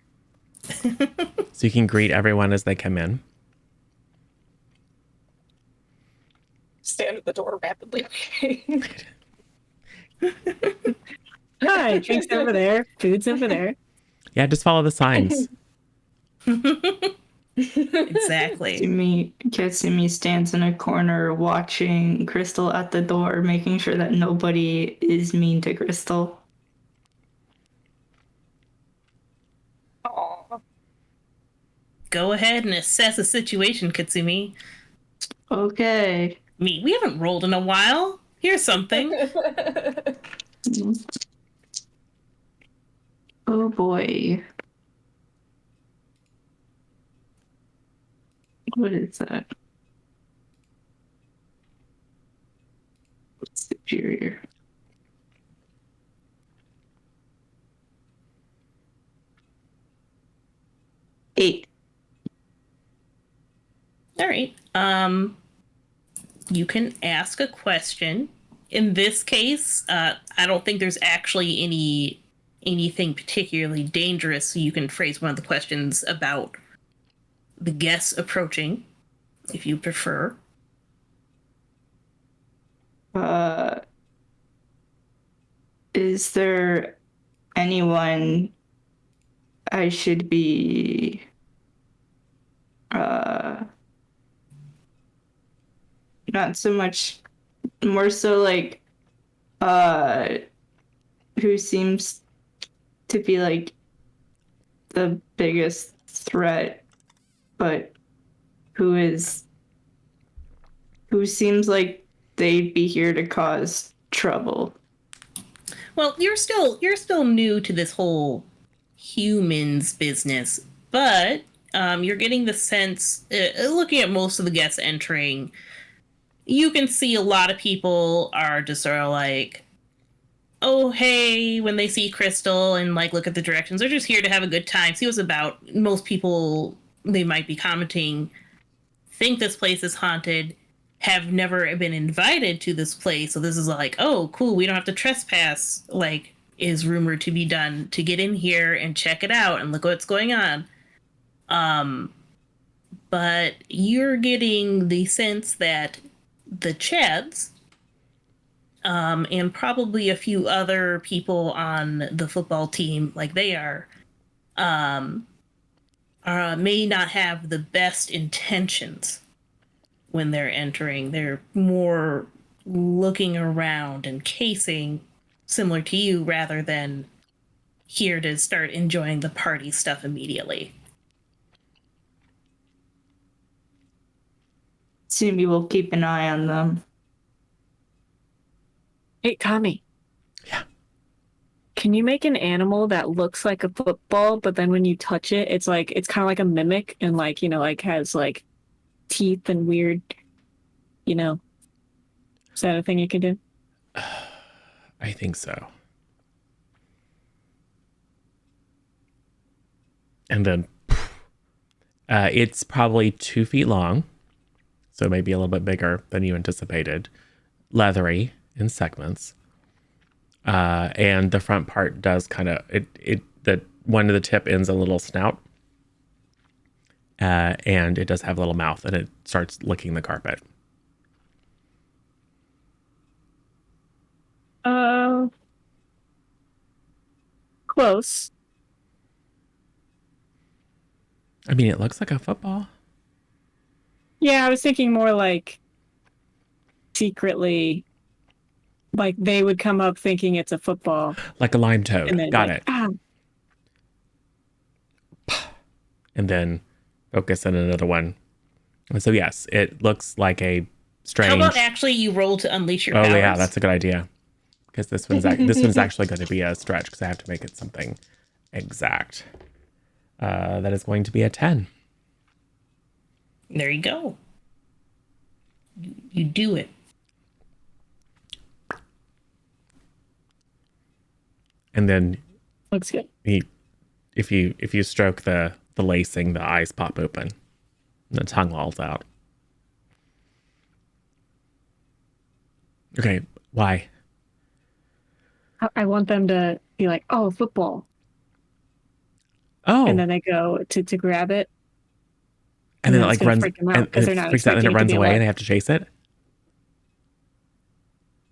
So you can greet everyone as they come in. Stand at the door rapidly. Hi, drinks over there, food's over there. Yeah, just follow the signs. Exactly. Katsumi stands in a corner watching Crystal at the door, making sure that nobody is mean to Crystal. Aw. Go ahead and assess the situation, Katsumi. Okay. We haven't rolled in a while. Here's something. Oh boy. What is that? Superior. Eight. All right. You can ask a question. In this case, I don't think there's actually anything particularly dangerous, so you can phrase one of the questions about the guests approaching, if you prefer. is there anyone I should be not so much, more so like who seems to be like the biggest threat, but who seems like they'd be here to cause trouble? Well, you're still new to this whole humans business, but you're getting the sense, looking at most of the guests entering, you can see a lot of people are just sort of like, oh hey, when they see Crystal and like look at the directions, they're just here to have a good time, see what's about. Most people, they might be commenting, think this place is haunted, have never been invited to this place, so this is like, oh cool, we don't have to trespass, like is rumored to be done, to get in here and check it out and look what's going on. But you're getting the sense that the Chads, and probably a few other people on the football team, like they may not have the best intentions when they're entering. They're more looking around and casing, similar to you, rather than here to start enjoying the party stuff immediately. Assume you will keep an eye on them. Hey, Tommy. Yeah. Can you make an animal that looks like a football, but then when you touch it, it's kind of like a mimic and like, like has like teeth and weird, is that a thing you can do? I think so. And then it's probably 2 feet long, so maybe a little bit bigger than you anticipated. Leathery in segments, and the front part does kind of the one of the tip ends a little snout, and it does have a little mouth, and it starts licking the carpet. Close. I mean, it looks like a football. Yeah, I was thinking more like secretly, like they would come up thinking it's a football. Like a lime toad. And then Got like, it. Ah. And then focus on another one. And so yes, it looks like a strange. How about actually you roll to unleash your Oh powers? yeah, that's a good idea. Because this one's actually going to be a stretch because I have to make it something exact. That is going to be a 10. There you go. You do it. And then Looks good. if you stroke the lacing, the eyes pop open, and the tongue lolls out. Okay, why? I want them to be like, oh, football. Oh, And then they go to grab it. and then it it's like gonna runs freak them out and 'cause it they're not freaks out and it expecting it to runs be away alive. and they have to chase it.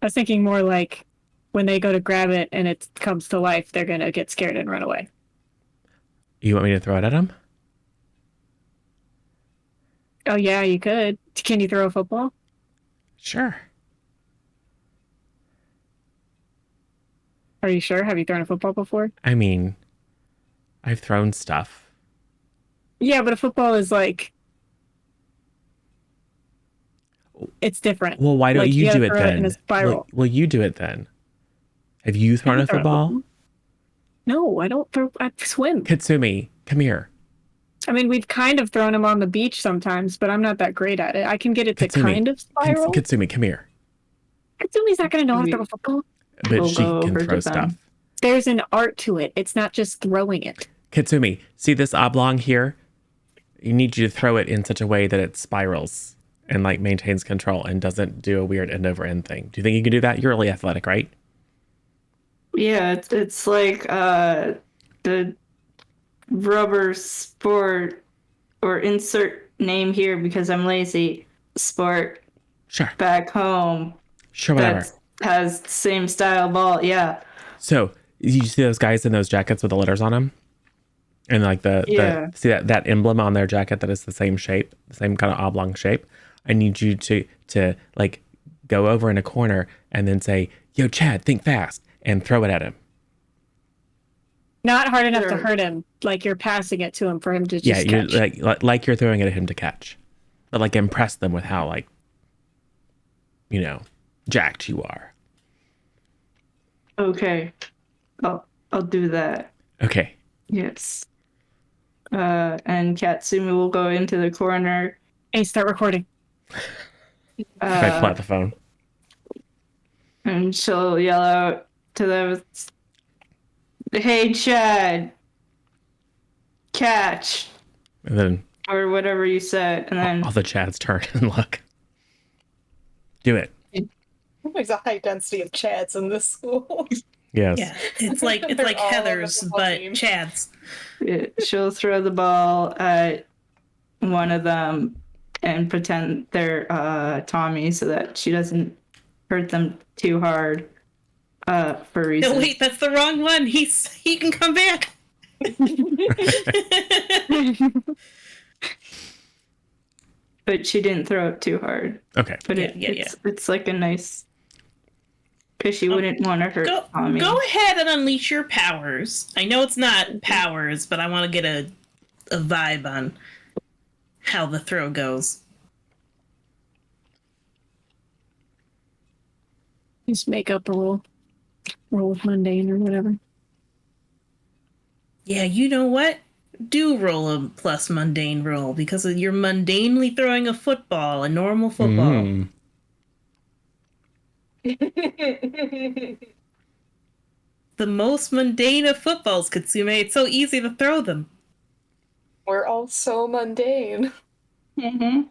I was thinking more like when they go to grab it and it comes to life, they're going to get scared and run away. You want me to throw it at him? Oh, yeah, you could. Can you throw a football? Sure. Are you sure? Have you thrown a football before? I mean, I've thrown stuff. Yeah, but a football is like, it's different. Well, why don't Like, you gotta do it throw then? in a spiral. Well, you do it then. Have you thrown a football? No, I don't throw. I swim. Katsumi, come here. I mean, we've kind of thrown them on the beach sometimes, but I'm not that great at it. I can get it to Katsumi, kind of spiral. Katsumi, come here. Katsumi's not going to know how to throw a football. But We'll she go can over throw to them. stuff. There's an art to it. It's not just throwing it. Katsumi, see this oblong here? You need you to throw it in such a way that it spirals and like maintains control and doesn't do a weird end over end thing. Do you think you can do that? You're really athletic, right? Yeah, it's like the rubber sport, or insert name here because I'm lazy, sport Sure. back home Sure, whatever. that has the same style ball. Yeah. So you see those guys in those jackets with the letters on them, and like the see that emblem on their jacket that is the same shape, the same kind of oblong shape. I need you to like go over in a corner and then say, "Yo, Chad, think fast," and throw it at him. Not hard enough to hurt him. Like you're passing it to him for him to just catch. You're like you're throwing it at him to catch, but like impress them with how like, you know, jacked you are. Okay. I'll do that. Okay. Yes. And Katsumi will go into the corner. Hey, start recording. I pull out the phone. And she'll yell out to them, "Hey, Chad, catch," And then or whatever you said, and then all the Chads turn and look. Do it. There's a high density of Chads in this school. Yes. Yeah, it's like They're all on the Heather's, football but team. Chad's. she'll throw the ball at one of them and pretend they're Tommy, so that she doesn't hurt them too hard. For reasons. No, wait, that's the wrong one. He can come back. But she didn't throw it too hard. Okay. But it's like a nice, because she wouldn't want to hurt Tommy. Go ahead and unleash your powers. I know it's not powers, but I want to get a vibe on how the throw goes. Just make up a roll with mundane or whatever. Yeah, you know what? Do roll a plus mundane roll because you're mundanely throwing a football, a normal football. The most mundane of footballs, Katsume. It's so easy to throw them. We're all so mundane. Mm-hmm.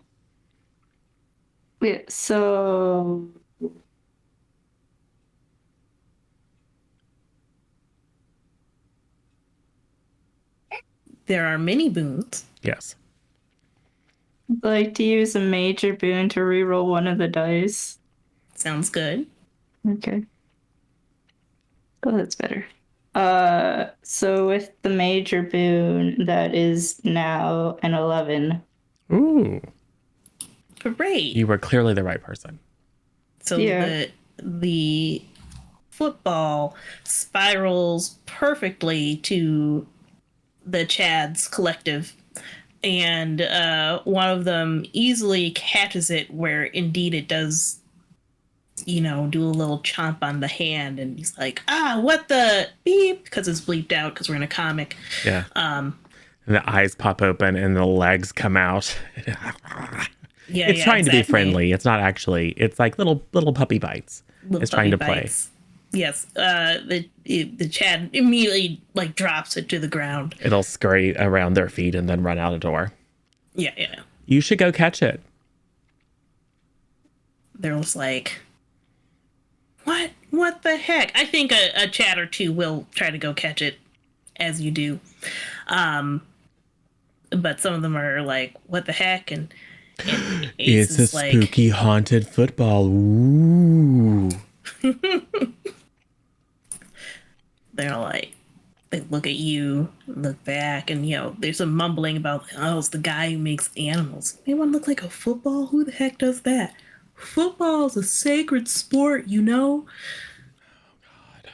Yeah, so There are many boons. Yes. I'd like to use a major boon to reroll one of the dice. Sounds good. Okay. Oh, that's better. So with the major boon, that is now an 11. Ooh. Great. You were clearly the right person. So Yeah. the football spirals perfectly to the Chads collective, and one of them easily catches it where indeed it does, do a little chomp on the hand, and he's like, what the beep, because it's bleeped out because we're in a comic. Yeah. And the eyes pop open and the legs come out. It's trying to be friendly. It's not actually. It's like little puppy bites. It's trying to play. Yes. The Chad immediately drops it to the ground. It'll scurry around their feet and then run out a door. Yeah. You should go catch it. They're just like, what the heck? I think a Chad or two will try to go catch it, as you do. But some of them are like, what the heck? And Ace It's a is spooky haunted football. Ooh. They're like, they look at you, look back, and there's some mumbling about, it's the guy who makes animals. Anyone look like a football? Who the heck does that? Football is a sacred sport, Oh God.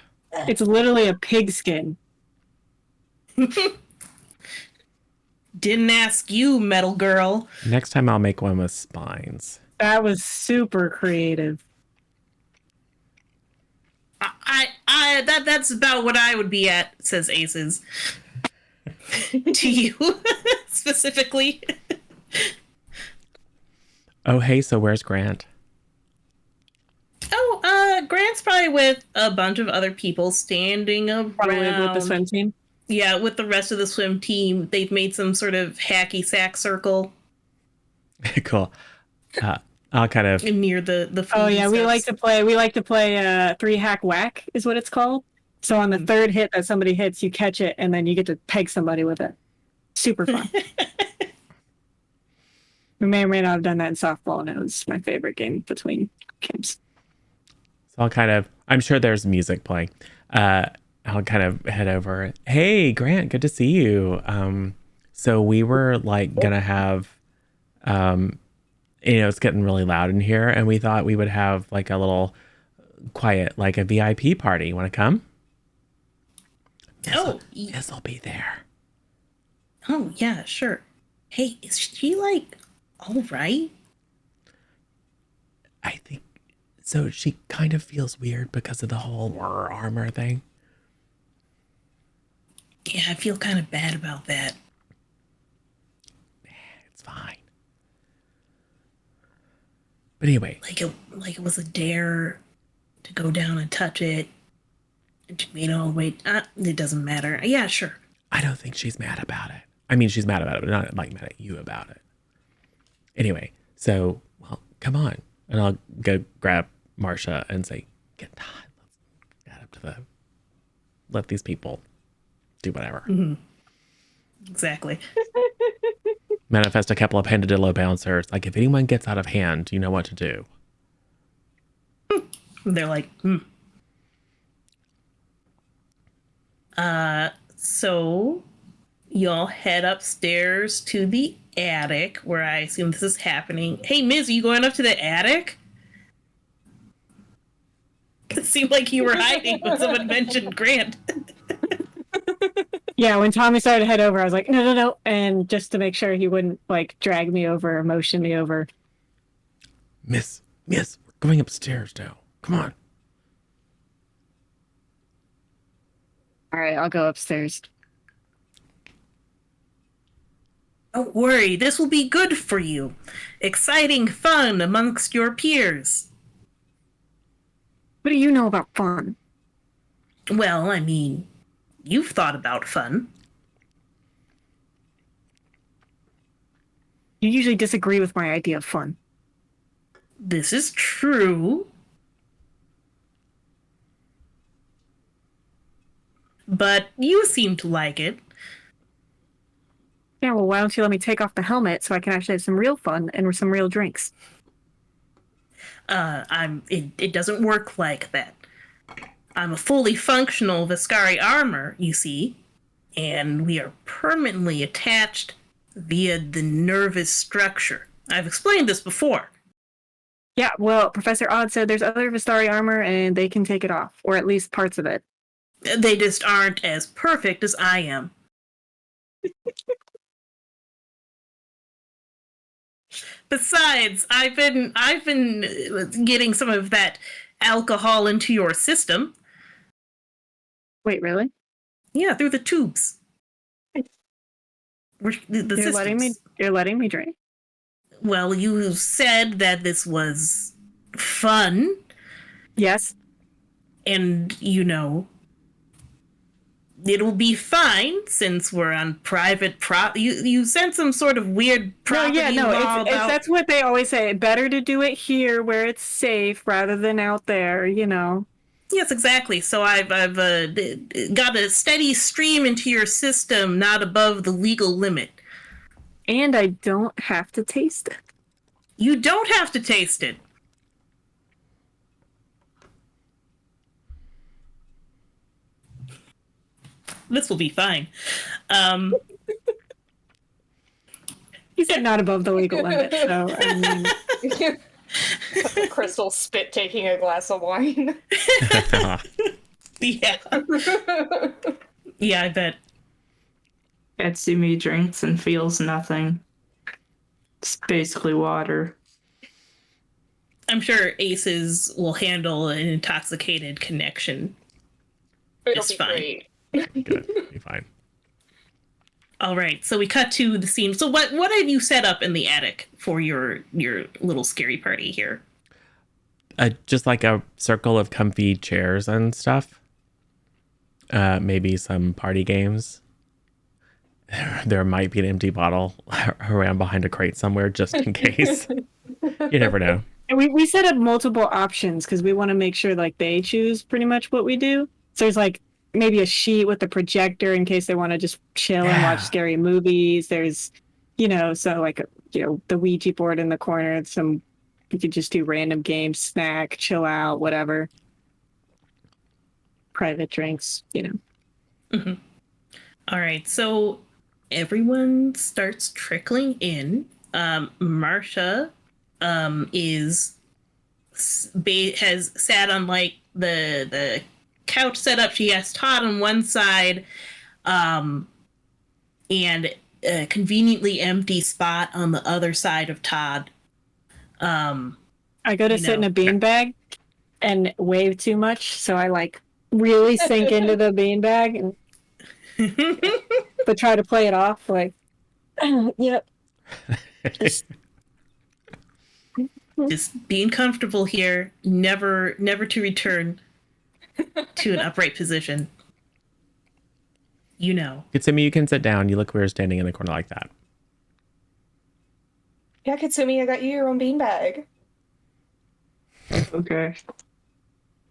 It's literally a pigskin. Didn't ask you, metal girl. Next time I'll make one with spines. That was super creative. That's about what I would be at, says Aces. To you, specifically. Oh, hey, so where's Grant? Grant's probably with a bunch of other people standing around. Probably with the swim team. Yeah, with the rest of the swim team. They've made some sort of hacky sack circle. Cool. I'll kind of. Near the food. Oh yeah, we stuff. like to play 3 hack whack is what it's called. So on the third hit that somebody hits, you catch it and then you get to peg somebody with it. Super fun. We may or may not have done that in softball, and it was my favorite game between games. So I'll kind of. I'm sure there's music playing. I'll kind of head over. Hey, Grant, good to see you. So we were like gonna have, it's getting really loud in here, and we thought we would have like a little quiet, like a VIP party. You want to come? Miss will be there. Oh, yeah, sure. Hey, is she like all right? I think so. She kind of feels weird because of the whole armor thing. Yeah, I feel kind of bad about that. It's fine. But anyway, Like it was a dare to go down and touch it. Wait, it doesn't matter. Yeah, sure. I don't think she's mad about it. I mean, she's mad about it, but not like mad at you about it. Anyway, so, well, come on. And I'll go grab Marsha and say, get on. Let's get up to let these people do whatever. Mm-hmm. Exactly. Manifest a couple of pandadillo bouncers. Like, if anyone gets out of hand, you know what to do. They're like, So y'all head upstairs to the attic where I assume this is happening. Hey, Miz, are you going up to the attic? It seemed like you were hiding when someone mentioned Grant. Yeah, when Tommy started to head over, I was like, no. And just to make sure he wouldn't like drag me over or motion me over. Miss, we're going upstairs now. Come on. All right, I'll go upstairs. Don't worry, this will be good for you. Exciting fun amongst your peers. What do you know about fun? Well, I mean, you've thought about fun. You usually disagree with my idea of fun. This is true. But you seem to like it. Yeah, well, why don't you let me take off the helmet so I can actually have some real fun and some real drinks? It doesn't work like that. I'm a fully functional Viscari armor, you see, and we are permanently attached via the nervous structure. I've explained this before. Yeah, well, Professor Odd said there's other Vistari armor and they can take it off, or at least parts of it. They just aren't as perfect as I am. Besides, I've been getting some of that alcohol into your system. Wait, really? Yeah, through the tubes. You're letting me drink? Well, you said that this was fun. Yes. And, it'll be fine since we're on private you sent some sort of weird property law about... that's what they always say. Better to do it here where it's safe rather than out there, Yes, exactly. So I've got a steady stream into your system, not above the legal limit. And I don't have to taste it. You don't have to taste it. This will be fine. He said not above the legal limit, so I mean... Crystal spit taking a glass of wine. Yeah. Yeah, I bet. Katsumi drinks and feels nothing. It's basically water. I'm sure Aces will handle an intoxicated connection. It'll be fine. Great. Good. Be fine. All right, so we cut to the scene. So what have you set up in the attic for your little scary party here? Just like a circle of comfy chairs and stuff. Maybe some party games. There might be an empty bottle around behind a crate somewhere, just in case. You never know. And we set up multiple options because we want to make sure like they choose pretty much what we do. So there's like maybe a sheet with a projector in case they want to just chill and watch scary movies. There's, so like, the Ouija board in the corner. We could just do random games, snack, chill out, whatever. private drinks, All right, so everyone starts trickling in. Marsha has sat on like the couch setup. She has Todd on one side, and a conveniently empty spot on the other side of Todd. I go to sit in a beanbag and wave too much, so I like really sink into the beanbag and but try to play it off like, yep. Just being comfortable here, never to return to an upright position. Kitsumi, you can sit down. You look weird standing in the corner like that. Yeah, Katsumi, I got you your own beanbag. Okay.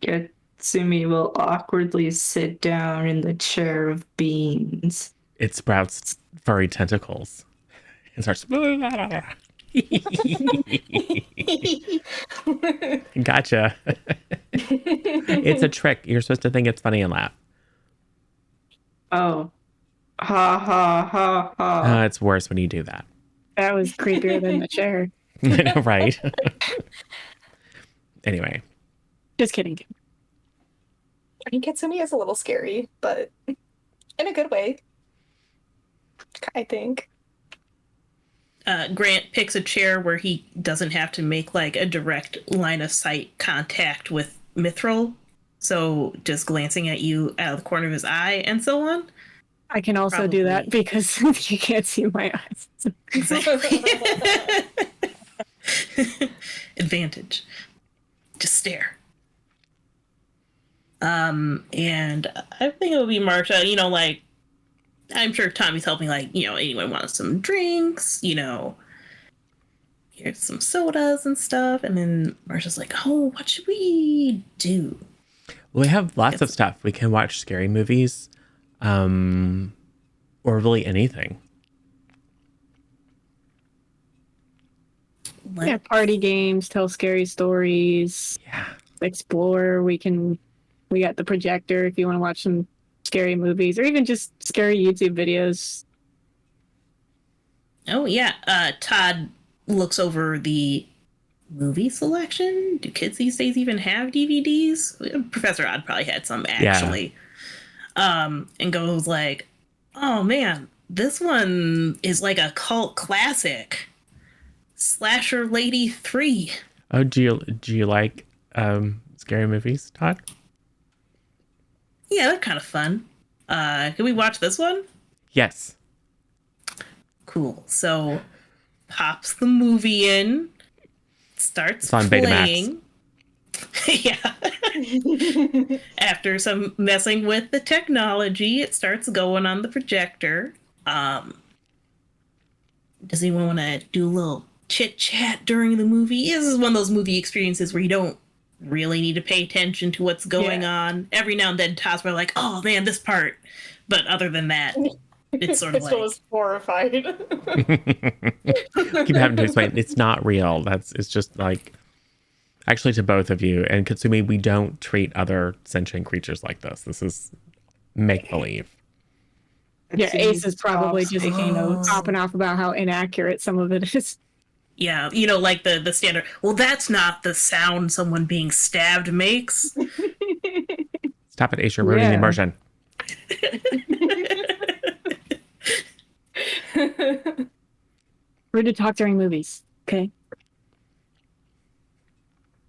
Katsumi will awkwardly sit down in the chair of beans. It sprouts furry tentacles and starts. Gotcha. It's a trick. You're supposed to think it's funny and laugh. Oh. Ha ha ha ha. It's worse when you do that. That was creepier than the chair. I know, right? Anyway. Just kidding. I mean, Katsumi is a little scary, but in a good way, I think. Grant picks a chair where he doesn't have to make like a direct line of sight contact with Mithril. So just glancing at you out of the corner of his eye and so on. I can also do that because you can't see my eyes. Exactly. Advantage. Just stare. And I think it would be Marsha, like, I'm sure Tommy's helping, like, anyone wants some drinks, here's some sodas and stuff. And then Marsha's like, oh, what should we do? Well, we have lots of stuff. We can watch scary movies, or really anything. Yeah, party games, tell scary stories. Yeah. Explore. We got the projector if you want to watch some scary movies or even just scary YouTube videos. Oh, yeah. Todd looks over the movie selection. Do kids these days even have DVDs? Professor Odd probably had some, actually. Yeah. And goes like, oh, man, this one is like a cult classic. Slasher Lady 3. Oh, do you like scary movies, Todd? Yeah, they're kind of fun. Can we watch this one? Yes. Cool. So pops the movie in, starts it's on playing. Yeah. After some messing with the technology, it starts going on the projector. Does anyone want to do a little chit chat during the movie? This is one of those movie experiences where you don't really need to pay attention to what's going on. Every now and then Todd's like, oh man, this part. But other than that, it's sort of like... was horrified. Keep having to explain, it's not real. It's just like... Actually, to both of you, and Katsumi, we don't treat other sentient creatures like this. This is make-believe. Yeah, Ace is probably just popping off about how inaccurate some of it is. Yeah, like the standard, well, that's not the sound someone being stabbed makes. Stop it, Ace, you're ruining the immersion. We're to talk during movies, okay?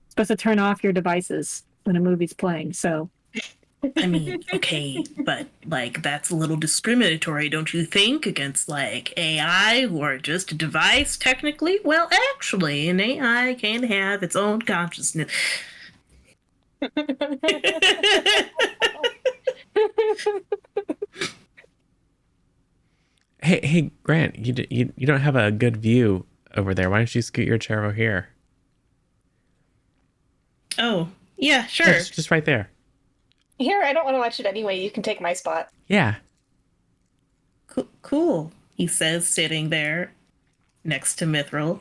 Supposed to turn off your devices when a movie's playing, so... I mean, okay, but, like, that's a little discriminatory, don't you think, against, like, AI, who are just a device, technically? Well, actually, an AI can have its own consciousness. Hey, Grant, you don't have a good view over there. Why don't you scoot your chair over here? Oh, yeah, sure. Yeah, just right there. Here, I don't want to watch it anyway. You can take my spot. Yeah. Cool, he says, sitting there next to Mithril.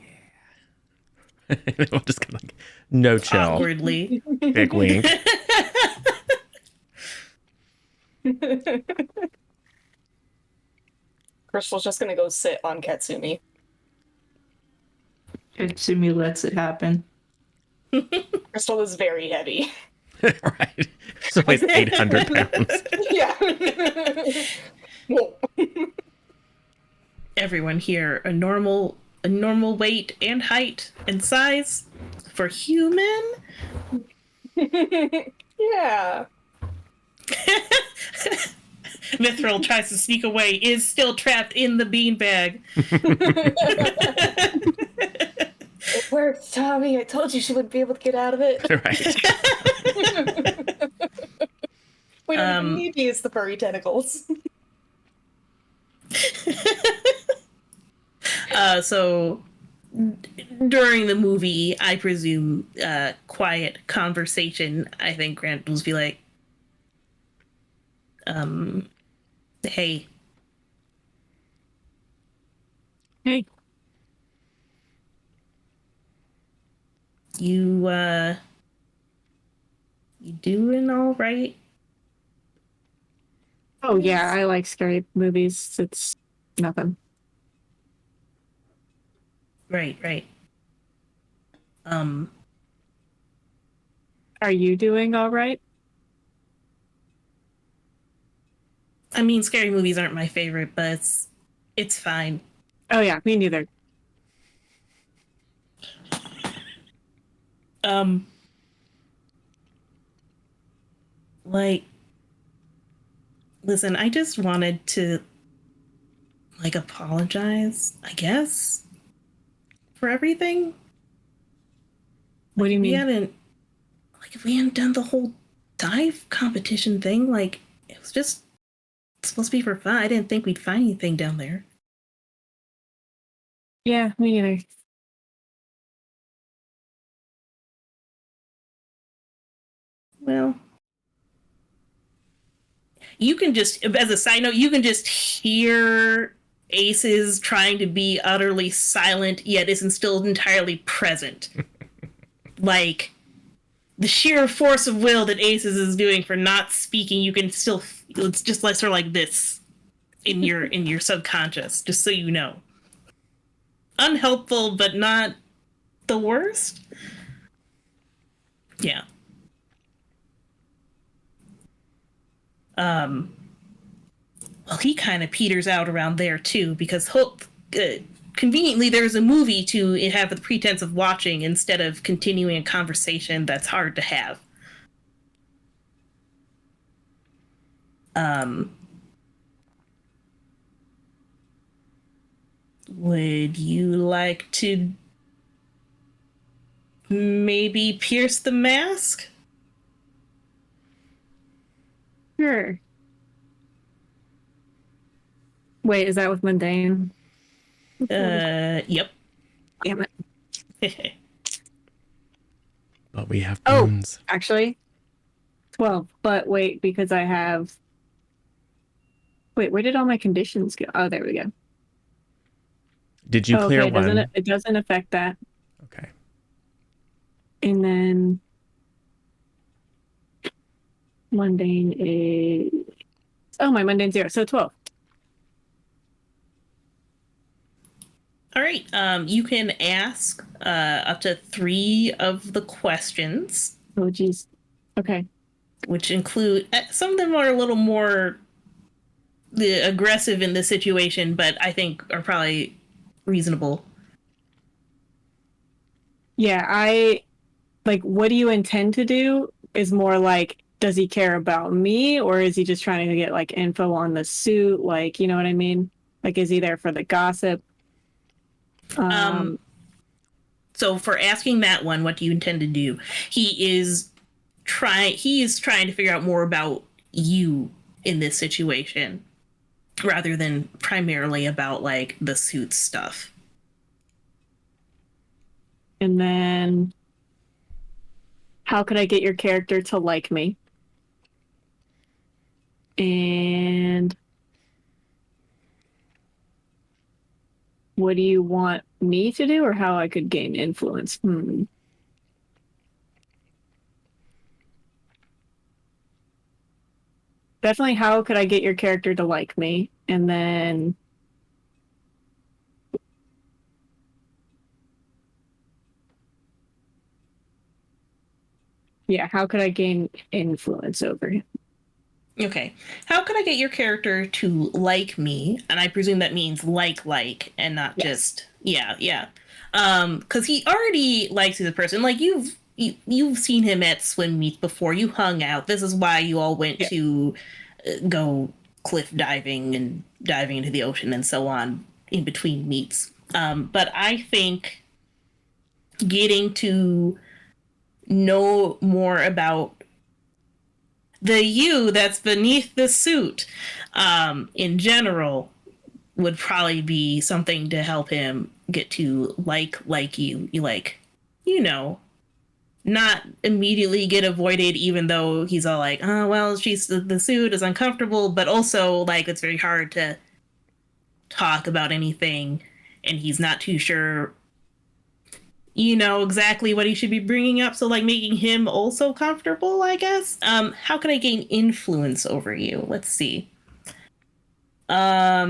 We'll just kind of like, no chill. Awkwardly. Big wink. Crystal's just gonna go sit on Katsumi. Katsumi lets it happen. Crystal is very heavy. Right. So weighs 800 pounds. Yeah. Whoa. Everyone here a normal weight and height and size for human. Yeah. Mithril tries to sneak away, is still trapped in the beanbag. It worked, Tommy. I told you she wouldn't be able to get out of it. Right. We don't even need to use the furry tentacles. So during the movie, I presume quiet conversation, I think Grant will be like, hey. Hey. You doing all right? Oh yeah, I like scary movies. It's nothing. Right. Are you doing all right? I mean, scary movies aren't my favorite, but it's fine. Oh yeah, me neither. Like, listen, I just wanted to, like, apologize, I guess, for everything. What do you mean? If we hadn't done the whole dive competition thing, like, it was just supposed to be for fun. I didn't think we'd find anything down there. Yeah, me neither. Well, you can just, as a side note, you can just hear Aces trying to be utterly silent, yet isn't still entirely present. Like, the sheer force of will that Aces is doing for not speaking, you can still, it's just like sort of like this in your subconscious, just so you know. Unhelpful, but not the worst. Yeah. Well, he kind of peters out around there too, because conveniently there's a movie to have the pretense of watching instead of continuing a conversation that's hard to have. Would you like to maybe pierce the mask? Sure. Wait, is that with mundane? Yep. Damn it. But we have Oh. boons. Actually, 12. But wait, because I have. Wait, where did all my conditions go? Oh, there we go. Did you clear okay, one? It doesn't affect that. Okay. And then mundane is. Oh, my mundane 0. So 12. All right. You can ask up to 3 of the questions. Oh, geez. Okay. Which include some of them are a little more aggressive in this situation, but I think are probably reasonable. Yeah, I like what do you intend to do is more like, does he care about me or is he just trying to get like info on the suit? Like, you know what I mean? Like, is he there for the gossip? So for asking that one, what do you intend to do? He is trying to figure out more about you in this situation rather than primarily about like the suit stuff. And then how could I get your character to like me? And what do you want me to do or how I could gain influence? definitely how could I get your character to like me? And then yeah, how could I gain influence over him? Okay. How could I get your character to like me? And I presume that means like, and not Yes. just yeah. Because he already likes you as a person. Like you've seen him at swim meets before. You hung out. This is why you all went Yeah. to go cliff diving and diving into the ocean and so on in between meets. But I think getting to know more about the you that's beneath the suit in general would probably be something to help him get to like you like, you know, not immediately get avoided, even though he's all like, oh well, she's the suit is uncomfortable, but also like it's very hard to talk about anything and he's not too sure, you know, exactly what he should be bringing up. So like making him also comfortable, I guess. How can I gain influence over you? Let's see. Let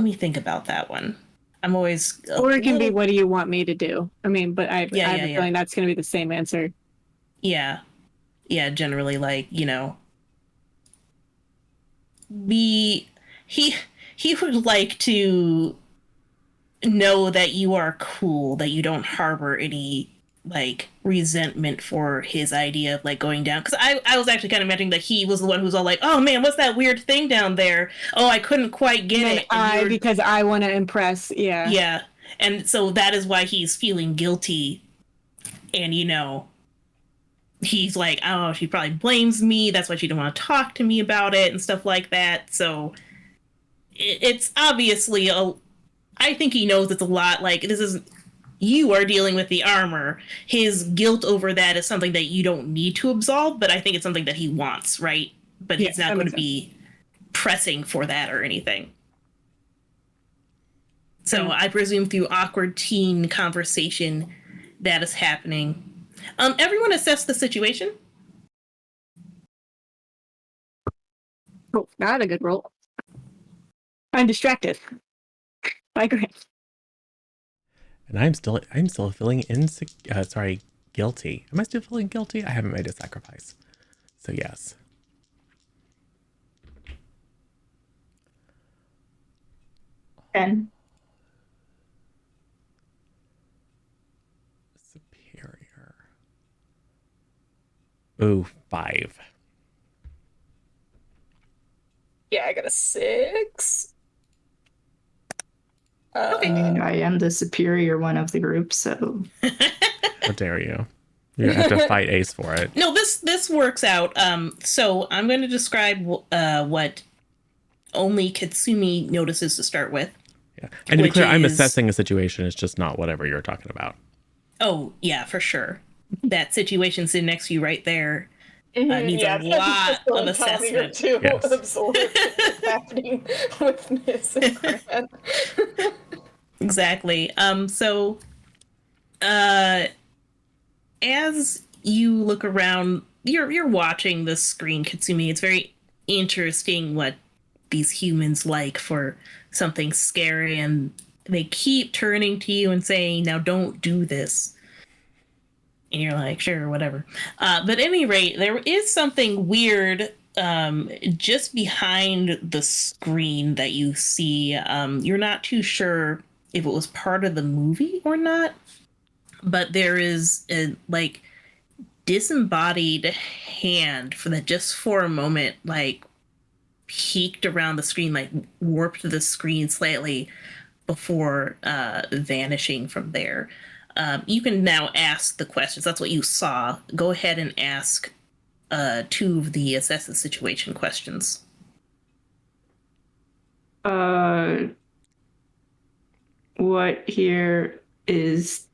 me think about that one. I'm always Or it can be, what do you want me to do? I mean, but I have a yeah. feeling that's going to be the same answer. Yeah. Generally, like, you know, be he would like to know that you are cool, that you don't harbor any like resentment for his idea of like going down. Because I was actually kind of imagining that he was the one who's all like, oh man, what's that weird thing down there? Oh, I couldn't quite get it. Because I want to impress. Yeah. Yeah. And so that is why he's feeling guilty. And, you know, he's like, oh, she probably blames me. That's why she didn't want to talk to me about it and stuff like that. So it's obviously I think he knows it's a lot. Like, this is, you are dealing with the armor. His guilt over that is something that you don't need to absolve, but I think it's something that he wants, right? But he's not going to be pressing for that or anything. So I presume through awkward teen conversation that is happening. Everyone assess the situation. Oh, not a good roll. I'm distracted. I agree. And I'm still feeling guilty. Am I still feeling guilty? I haven't made a sacrifice. So yes. And Superior. Ooh, 5. Yeah, I got a 6. I mean, I am the superior one of the group, so How dare you? You're gonna have to fight Ace for it. No, this works out. So I'm going to describe what only Katsumi notices to start with. Yeah. And to be Which clear, I'm is- assessing a situation. It's just not whatever you're talking about. Oh, yeah, for sure. That situation sitting next to you right there needs a lot of assessment. To Yes. absorb what's happening with Miss and Gran. Exactly. So as you look around, you're watching the screen, Katsumi. It's very interesting what these humans like for something scary, and they keep turning to you and saying, now don't do this. And you're like, sure, whatever. But at any rate, there is something weird just behind the screen that you see. You're not too sure if it was part of the movie or not, but there is a like disembodied hand for that just for a moment, like peeked around the screen, like warped the screen slightly before vanishing from there. You can now ask the questions. That's what you saw. Go ahead and ask 2 of the assess the situation questions. what here is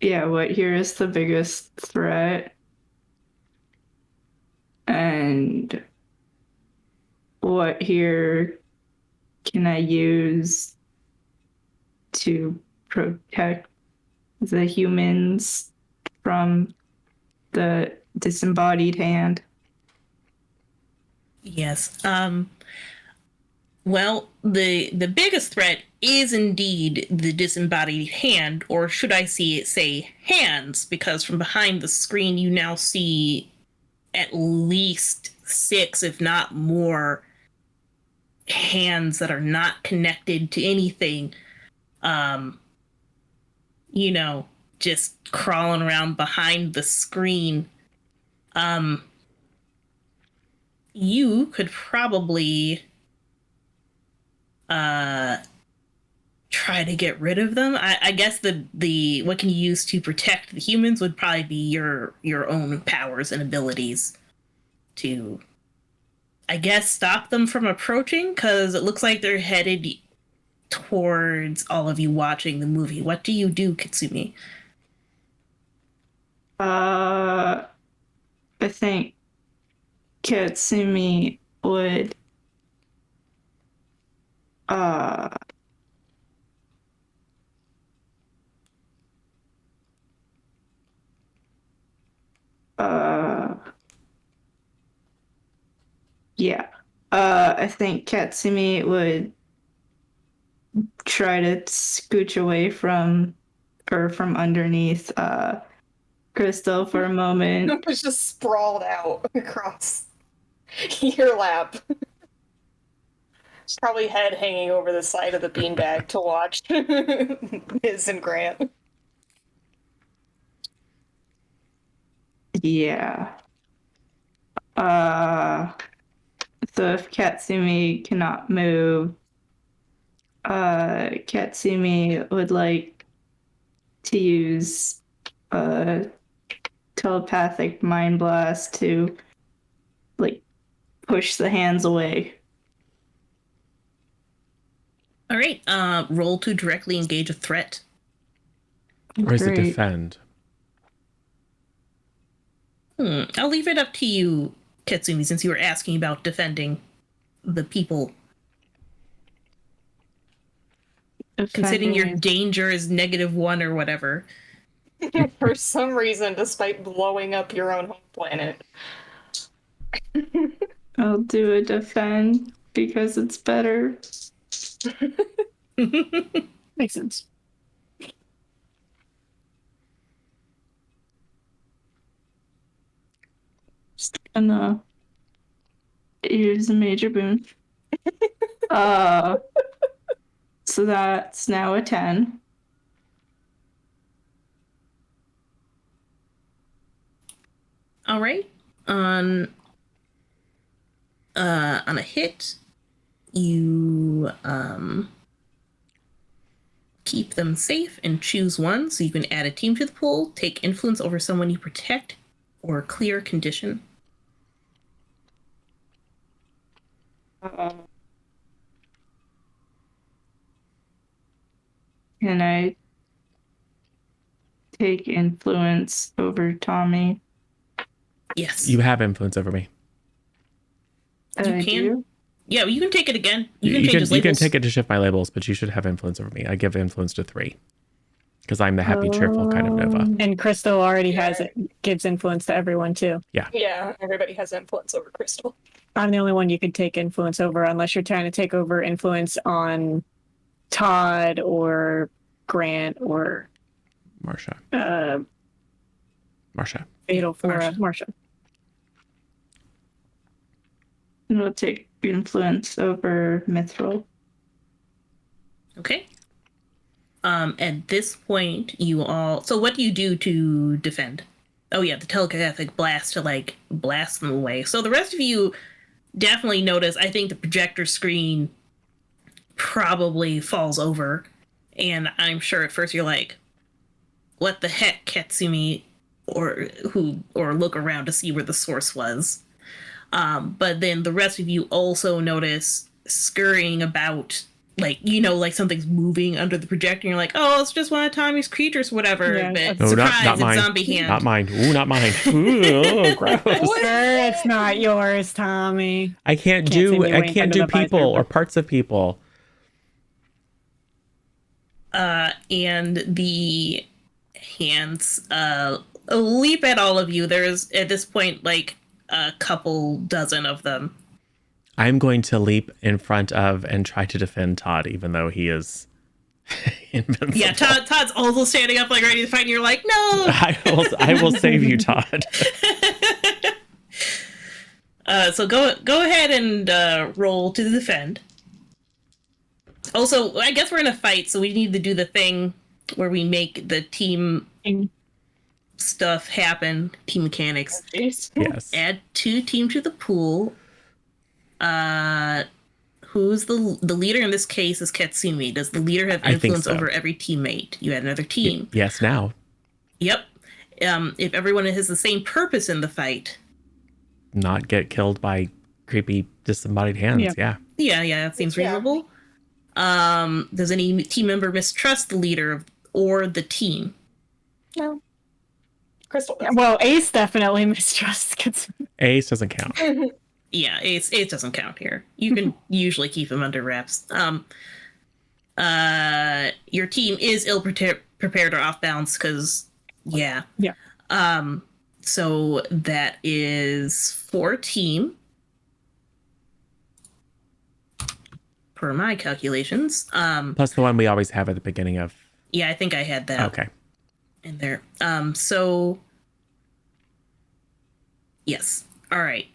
what here is the biggest threat? And what here can I use to protect the humans from the disembodied hand. Yes. Well, the biggest threat is indeed the disembodied hand, or should I say hands, because from behind the screen you now see at least 6, if not more, hands that are not connected to anything. You know, just crawling around behind the screen. You could probably try to get rid of them. I guess the what can you use to protect the humans would probably be your own powers and abilities to, I guess, stop them from approaching, because it looks like they're headed towards all of you watching the movie. What do you do, Kitsumi? I think Katsumi would yeah. I think Katsumi would try to scooch away from underneath Crystal for a moment. Was just sprawled out across your lap. Probably head hanging over the side of the beanbag to watch Miz and Grant. Yeah. So if Katsumi cannot move, Katsumi would like to use telepathic mind blast to like push the hands away. All right, roll to directly engage a threat. Or is it Great. defend? I'll leave it up to you, Kitsumi, since you were asking about defending the people. Considering your danger is -1 or whatever. For some reason, despite blowing up your own home planet. I'll do a defend because it's better. Makes sense. Just gonna use a major boon. So that's now a 10. All right. On a hit, you keep them safe and choose one, so you can add a team to the pool, take influence over someone you protect, or clear a condition. Can I take influence over Tommy? Yes. You have influence over me. You I can. do? Yeah, you can take it again. You can You change can, his you can labels. take it to shift my labels, but you should have influence over me. I give influence to 3. Because I'm the happy, cheerful kind of Nova. And Crystal already has it, gives influence to everyone too. Yeah, everybody has influence over Crystal. I'm the only one you could take influence over, unless you're trying to take over influence on Todd or Grant or Marsha. Fatal Flora. Marsha. And we'll take influence over Mithril. Okay. At this point, you all. So, what do you do to defend? Oh yeah, the telepathic blast to like blast them away. So the rest of you definitely notice. I think the projector screen probably falls over, and I'm sure at first you're like, "What the heck, Katsumi?" or look around to see where the source was. But then the rest of you also notice scurrying about, like, like something's moving under the projector. And you're like, oh, it's just one of Tommy's creatures, whatever. Yeah, but No, surprise, not it's mine. zombie hand. Not mine. Ooh, not mine. Ooh, oh, gross. Sure, it's not yours, Tommy. I can't see me do wink under the people visor. or parts of people. and the hands leap at all of you. There's at this point like a couple dozen of them. I'm going to leap in front of and try to defend Todd, even though he is invincible. Yeah, Todd's also standing up, like ready to fight, and you're like, no. I will save you, Todd. So go ahead and roll to defend. Also, I guess we're in a fight, so we need to do the thing where we make the team stuff happen, team mechanics. Jeez. Yes. Add 2 team to the pool. Who's the leader in this case is Katsumi. Does the leader have I think influence so. over every teammate? You add another team. Yes, now. Yep. If everyone has the same purpose in the fight. Not get killed by creepy disembodied hands. Yeah. Yeah, that seems Yeah. reasonable. Does any team member mistrust the leader or the team? No. Crystal. Yeah, well, Ace definitely mistrusts Katsumi. Ace doesn't count. Yeah, it doesn't count here. You can usually keep him under wraps. Your team is ill prepared or off balance because, yeah. Yeah. So that is 4 team. Per my calculations. Plus the one we always have at the beginning of. Yeah, I think I had that Okay. in there. So yes. All right.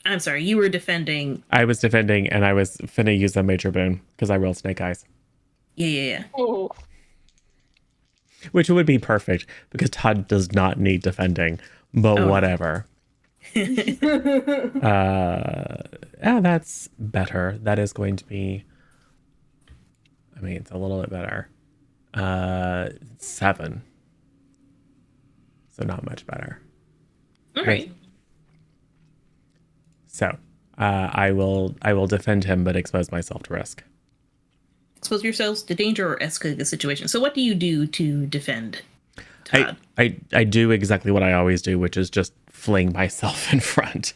I'm sorry, you were defending. I was defending and I was finna use a major boon because I rolled snake eyes. Yeah. Oh. Which would be perfect because Todd does not need defending, but whatever. That's better. That is going to be, I mean, it's a little bit better. 7. So not much better. All right. So I will defend him, but expose myself to risk. Expose yourselves to danger or escalate the situation. So what do you do to defend, Todd? I do exactly what I always do, which is just fling myself in front.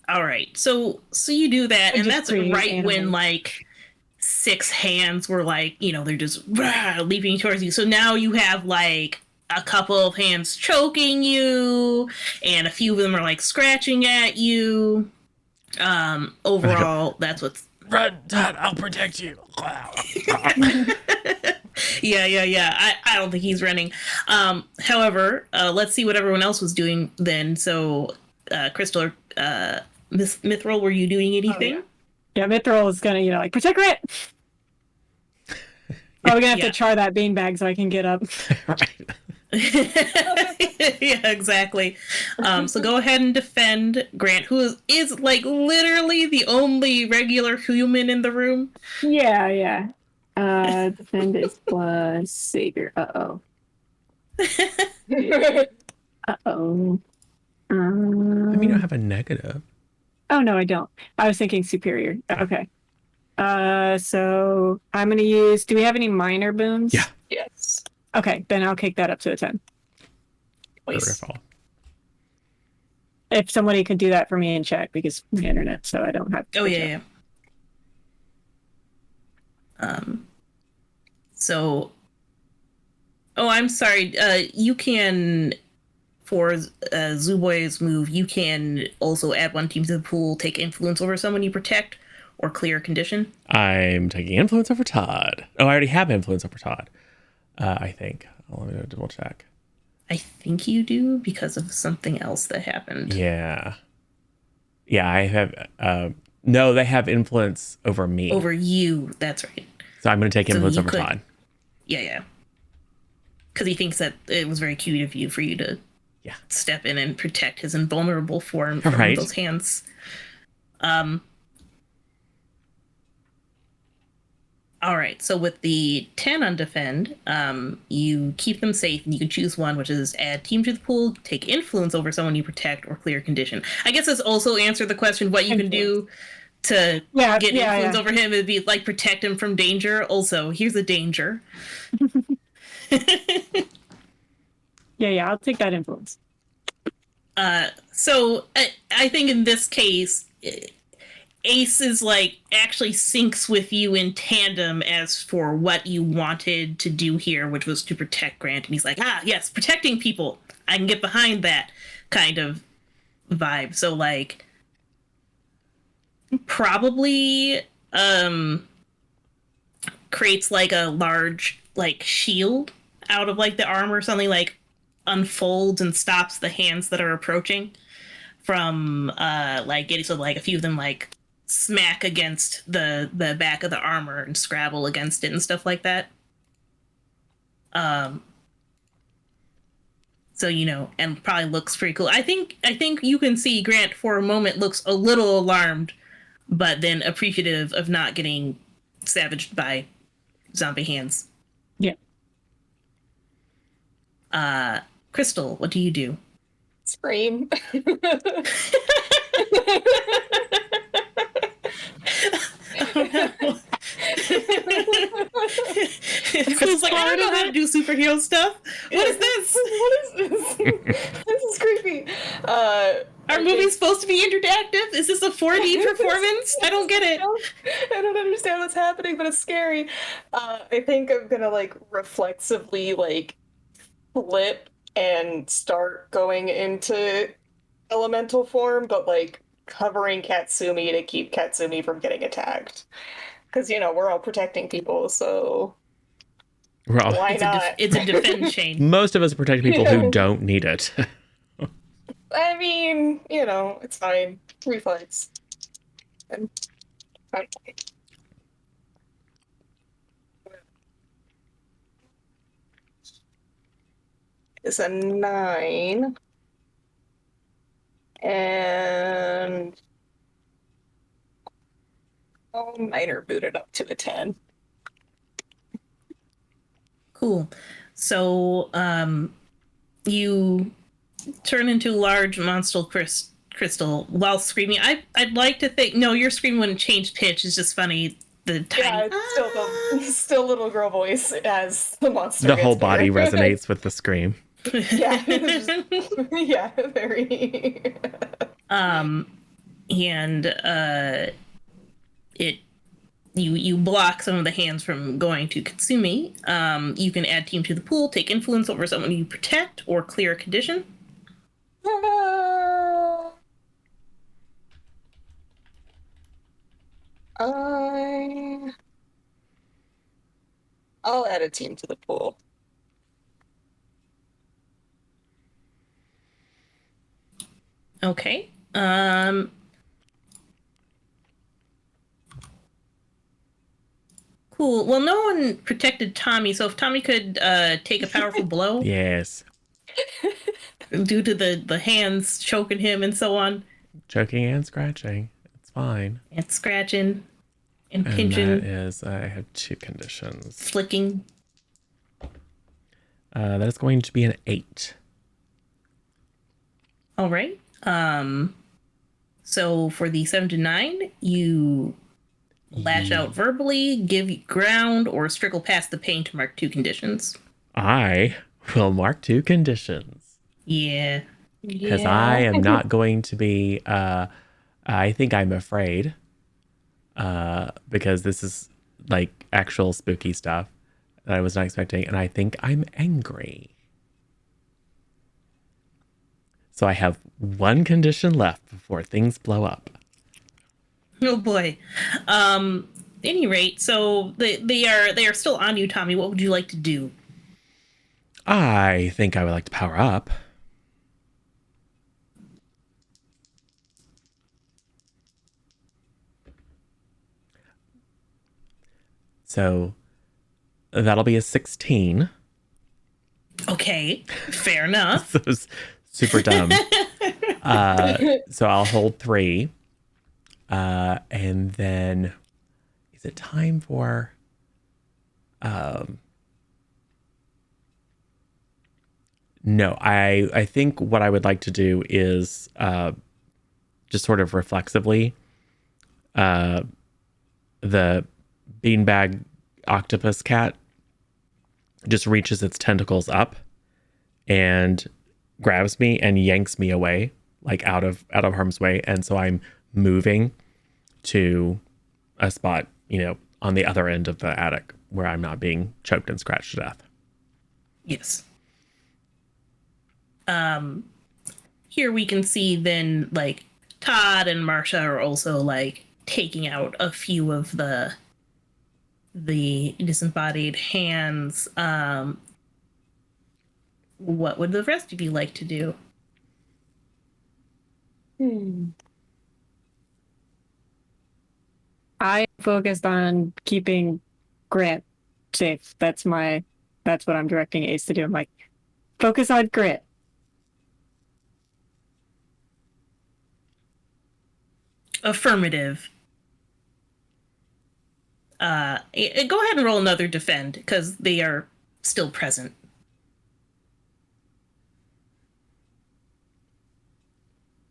All right. So you do that, and just that's create right animals. when like 6 hands were like, they're just leaping towards you. So now you have like a couple of hands choking you, and a few of them are like scratching at you. Overall, that's what's Run, Todd, I'll protect you. Yeah. I don't think he's running. However, let's see what everyone else was doing then. So, Crystal, Miss Mithril, were you doing anything? Yeah, Mithril is gonna, like, protect Grant! Oh, we're gonna have Yeah. to char that beanbag so I can get up. Right. Yeah, exactly. So go ahead and defend Grant, who is like literally the only regular human in the room. Yeah. Defend is plus Savior. Uh-oh. Uh-oh. I mean, you don't have a negative. Oh, no, I don't. I was thinking Superior. Okay. So I'm gonna use... Do we have any minor boons? Yeah. Yes. Okay, then I'll kick that up to a 10. Beautiful. If somebody could do that for me in chat, because my internet, so I don't have to. Oh yeah. So. Oh, I'm sorry. You can, for Zuboy's move, you can also add 1 team to the pool, take influence over someone you protect, or clear a condition. I'm taking influence over Todd. Oh, I already have influence over Todd. I think. Let me double check. I think you do because of something else that happened. Yeah, I have. No, they have influence over me. Over you. That's right. So I'm going to take So influence you over could- Todd. Yeah. Because he thinks that it was very cute of you for you to step in and protect his invulnerable form from Right. those hands. All right. So with the 10 on defend, you keep them safe, and you can choose one, which is add team to the pool, take influence over someone you protect, or clear condition. I guess this also answered the question what you can do to get influence over him. It'd be like protect him from danger. Also, here's a danger. Yeah, I'll take that influence. So I think in this case, Ace is like actually syncs with you in tandem as for what you wanted to do here, which was to protect Grant. And he's like, yes, protecting people. I can get behind that kind of vibe. So like probably creates like a large like shield out of like the armor or something, like unfolds and stops the hands that are approaching from like getting, so like a few of them like smack against the back of the armor and scrabble against it and stuff like that. So and probably looks pretty cool. I think you can see Grant for a moment looks a little alarmed, but then appreciative of not getting savaged by zombie hands. Yeah. Crystal, what do you do? Scream. Crystal's like, I don't know how to do superhero stuff. What is this? What is this? This is creepy. Our movie's supposed to be interactive? Is this a 4D performance? I don't get it. I don't understand what's happening, but it's scary. I think I'm gonna like reflexively like flip and start going into elemental form, but like covering Katsumi to keep Katsumi from getting attacked. Because we're all protecting people, so why not? It's a defense chain. Most of us protect people who don't need it. I mean, it's fine. Reflex. And fine. It's a 9. And minor booted up to a 10. Cool. So, you turn into a large monster crystal while screaming. I'd like to think, no, your scream wouldn't change pitch. It's just funny. The tiny, it's still little girl voice as the monster. The whole gets body bigger. resonates with the scream. Yeah. Yeah, very. You block some of the hands from going to Katsumi. You can add team to the pool, take influence over someone you protect, or clear a condition. I'll add a team to the pool. Okay. Cool. Well, no one protected Tommy, so if Tommy could take a powerful blow Yes. due to the hands choking him and so on, Choking and scratching. It's fine. and scratching and And pinching, that is, I have 2 conditions. flicking. That is going to be an 8. All right. So for the 7 to 9, you lash out verbally, give ground, or struggle past the pain to mark 2 conditions. I will mark 2 conditions. Yeah. Because I am not going to be, I think I'm afraid, because this is like actual spooky stuff that I was not expecting. And I think I'm angry. So I have 1 condition left before things blow up. Oh boy. Any rate, so they are still on you, Tommy. What would you like to do? I think I would like to power up. So that'll be a 16. Okay, fair enough. That was super dumb. So I'll hold 3. And then is it time for no, I think what I would like to do is just sort of reflexively the beanbag octopus cat just reaches its tentacles up and grabs me and yanks me away, like out of harm's way. And so I'm moving to a spot, on the other end of the attic where I'm not being choked and scratched to death. Yes. Here we can see then, like, Todd and Marsha are also, like, taking out a few of the disembodied hands. What would the rest of you like to do? I focused on keeping Grant safe. That's what I'm directing Ace to do. I'm like, focus on Grant. Affirmative. Go ahead and roll another defend, because they are still present.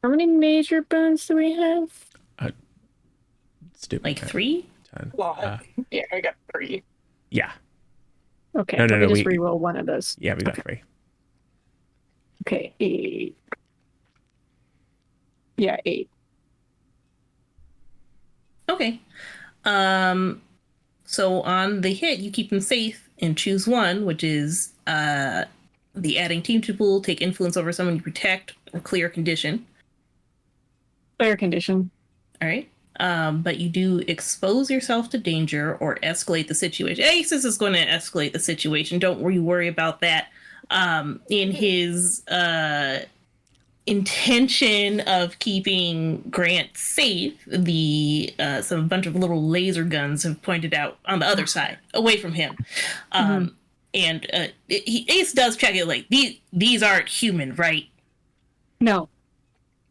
How many major boons do we have? Stupid. Like 3? 10. Lot. Yeah, I got 3. Yeah. Okay, No, let me just re-roll one of those. Yeah, we got 3. Okay, 8. Yeah, 8. Okay. So on the hit, you keep them safe and choose one, which is the adding team to pool, take influence over someone you protect, or clear condition. Clear condition. All right. But you do expose yourself to danger or escalate the situation. Aces is going to escalate the situation. Don't worry about that. In his intention of keeping Grant safe, a bunch of little laser guns have pointed out on the other side, away from him. And Ace does check it, like, these aren't human, right? No.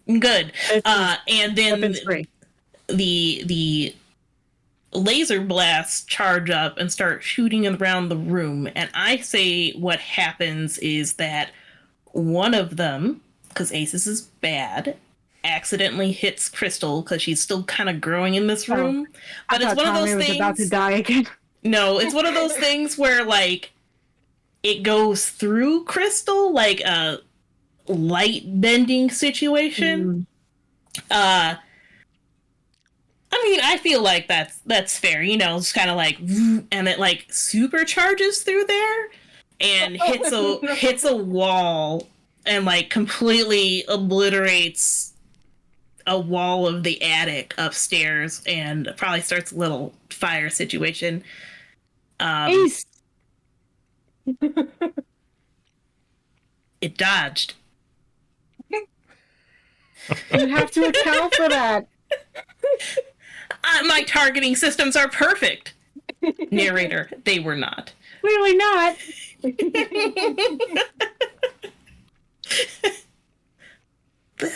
Good. And then free. The laser blasts charge up and start shooting around the room. And I say what happens is that one of them, because Aces is bad, accidentally hits Crystal because she's still kind of growing in this room. But it's one of those things. Was about to die again. No, it's one of those things where, like, it goes through Crystal, like a light bending situation. I mean, I feel like that's fair. It's kind of like, and it like supercharges through there and hits a wall and like completely obliterates a wall of the attic upstairs and probably starts a little fire situation. Ace. It dodged. You have to account for that. My targeting systems are perfect. Narrator, they were not. Clearly not.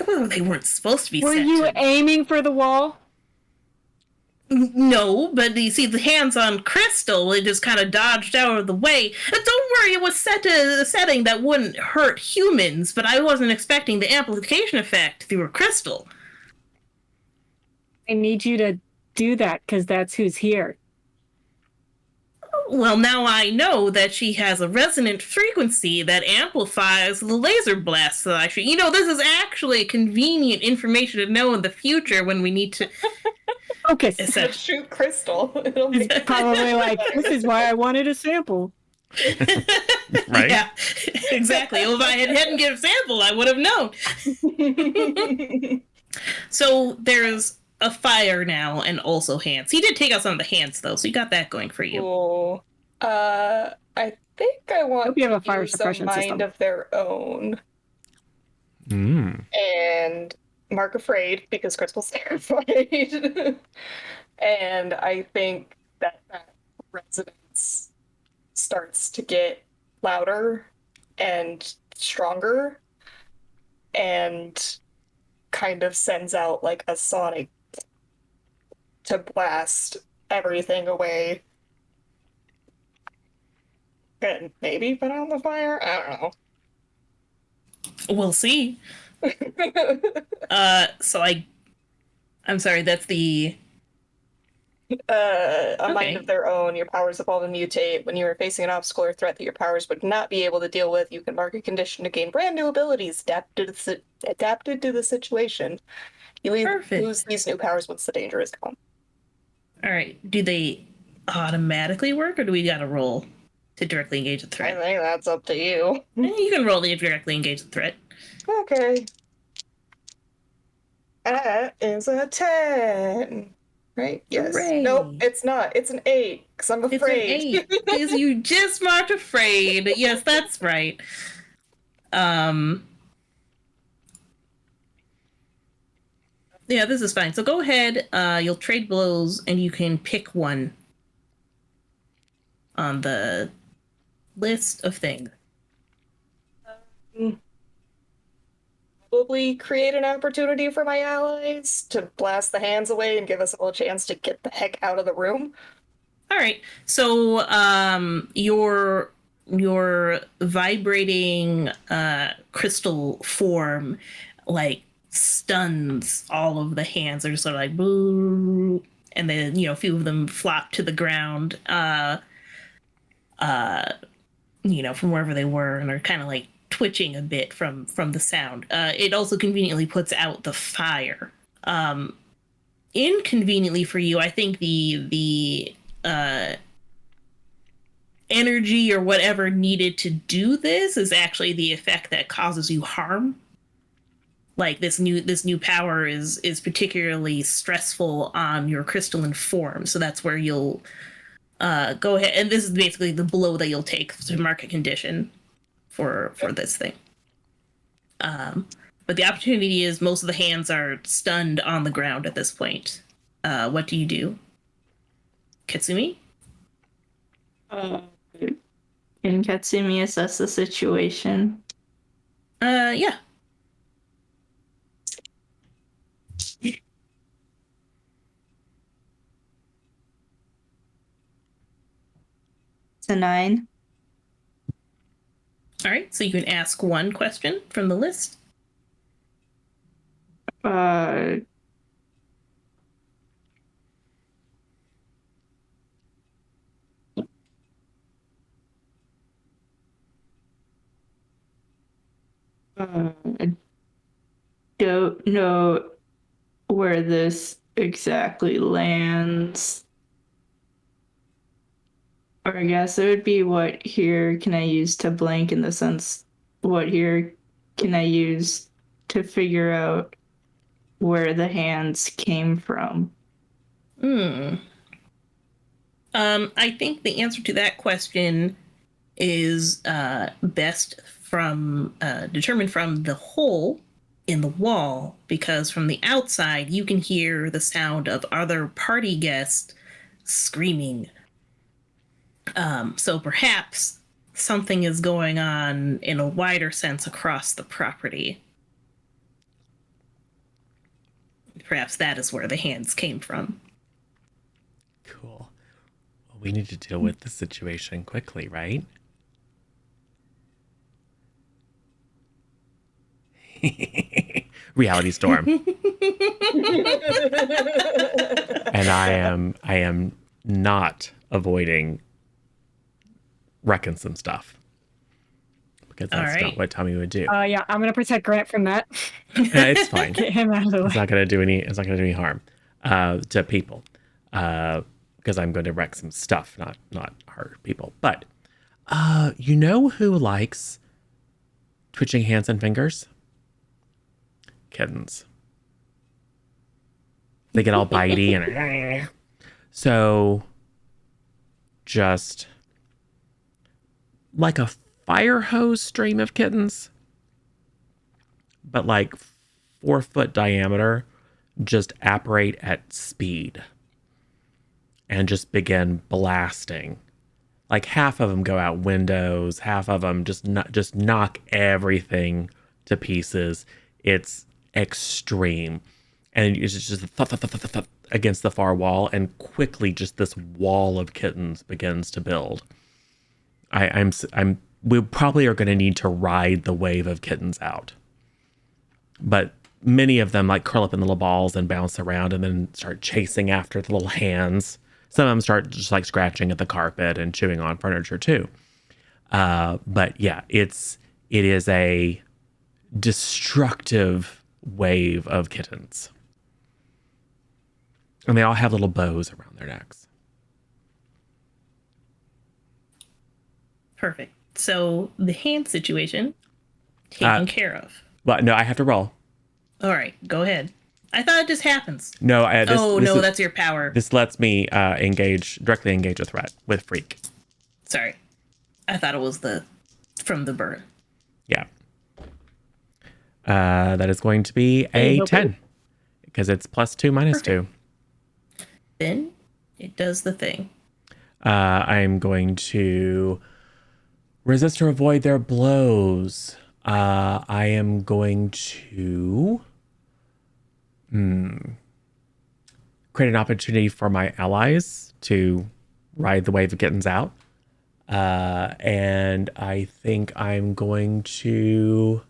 Well, they weren't supposed to be. Were you aiming for the wall? No, but you see the hands on Crystal, it just kind of dodged out of the way. Don't worry, it was set to a setting that wouldn't hurt humans, but I wasn't expecting the amplification effect through a crystal. I need you to do that because that's who's here. Well, now I know that she has a resonant frequency that amplifies the laser blasts that I shoot. This is actually convenient information to know in the future when we need to focus. Shoot Crystal. It'll be probably like, this is why I wanted a sample. Right? Yeah, exactly. Well, if I hadn't given a sample, I would have known. So there's a fire now and also hands. He did take out some of the hands though, so you got that going for you. Cool. I think I want you have a to fire use a suppression mind system of their own. And mark afraid because Crystal's terrified. And I think that resonance starts to get louder and stronger and kind of sends out like a sonic to blast everything away. And maybe put out the fire? I don't know. We'll see. I'm sorry, that's the... Mind of their own. Your powers evolve and mutate. When you are facing an obstacle or threat that your powers would not be able to deal with, you can mark a condition to gain brand new abilities adapted to the situation. You Perfect. lose these new powers once the danger is gone. All right. Do they automatically work, or do we got to roll to directly engage the I threat? think that's up to you. You can roll to directly engage the threat. Okay. That is a 10. Right? Yes. Hooray. Nope, it's not. It's an 8, because I'm It's an afraid. 8 because you just marked afraid. Yes, that's right. Yeah, this is fine. So go ahead. You'll trade blows, and you can pick one on the list of things. Probably create an opportunity for my allies to blast the hands away and give us all a chance to get the heck out of the room. All right. So your vibrating crystal form like stuns all of the hands. They're just sort of like boo, and then a few of them flop to the ground. From wherever they were, and are kind of like twitching a bit from the sound. It also conveniently puts out the fire. Inconveniently for you, I think the energy or whatever needed to do this is actually the effect that causes you harm. Like this new power is particularly stressful on your crystalline form, so that's where you'll go ahead, and this is basically the blow that you'll take to mark a condition for this thing. But the opportunity is most of the hands are stunned on the ground at this point. What do you do, Katsumi? Can Katsumi assess the situation? Yeah. It's a 9. All right, so you can ask one question from the list. I don't know where this exactly lands. Or I guess it would be what here can I use to blank, in the sense, what here can I use to figure out where the hands came from? I think the answer to that question is best determined from the hole in the wall, because from the outside you can hear the sound of other party guests screaming. So perhaps something is going on in a wider sense across the property. Perhaps that is where the hands came from. Cool. Well, we need to deal with the situation quickly, right? Reality storm. And I am not avoiding wrecking some stuff, because that's not what Tommy would do. Yeah, I'm gonna protect Grant from that. It's fine. Get him out of the way. It's not going to do any harm to people, because I'm going to wreck some stuff, not hurt people. But you know who likes twitching hands and fingers? Kittens. They get all bitey and so just like a fire hose stream of kittens, but like 4-foot diameter, just apparate at speed and just begin blasting. Like half of them go out windows, half of them just knock everything to pieces. It's extreme, and it's just thud against the far wall, and quickly just this wall of kittens begins to build. We probably are going to need to ride the wave of kittens out, but many of them like curl up in little balls and bounce around and then start chasing after the little hands. Some of them start just like scratching at the carpet and chewing on furniture too. But yeah, it is a destructive wave of kittens. And they all have little bows around their necks. Perfect. So the hand situation taken care of. Well, no, I have to roll. All right, go ahead. I thought it just happens. No, That's your power. This lets me directly engage a threat with freak. Sorry, I thought it was from the burn. Yeah. That is going to be a 10 because it's +2 -2. Then it does the thing. I'm going to resist or avoid their blows. I am going to create an opportunity for my allies to ride the wave of kittens out. And I think I'm going to...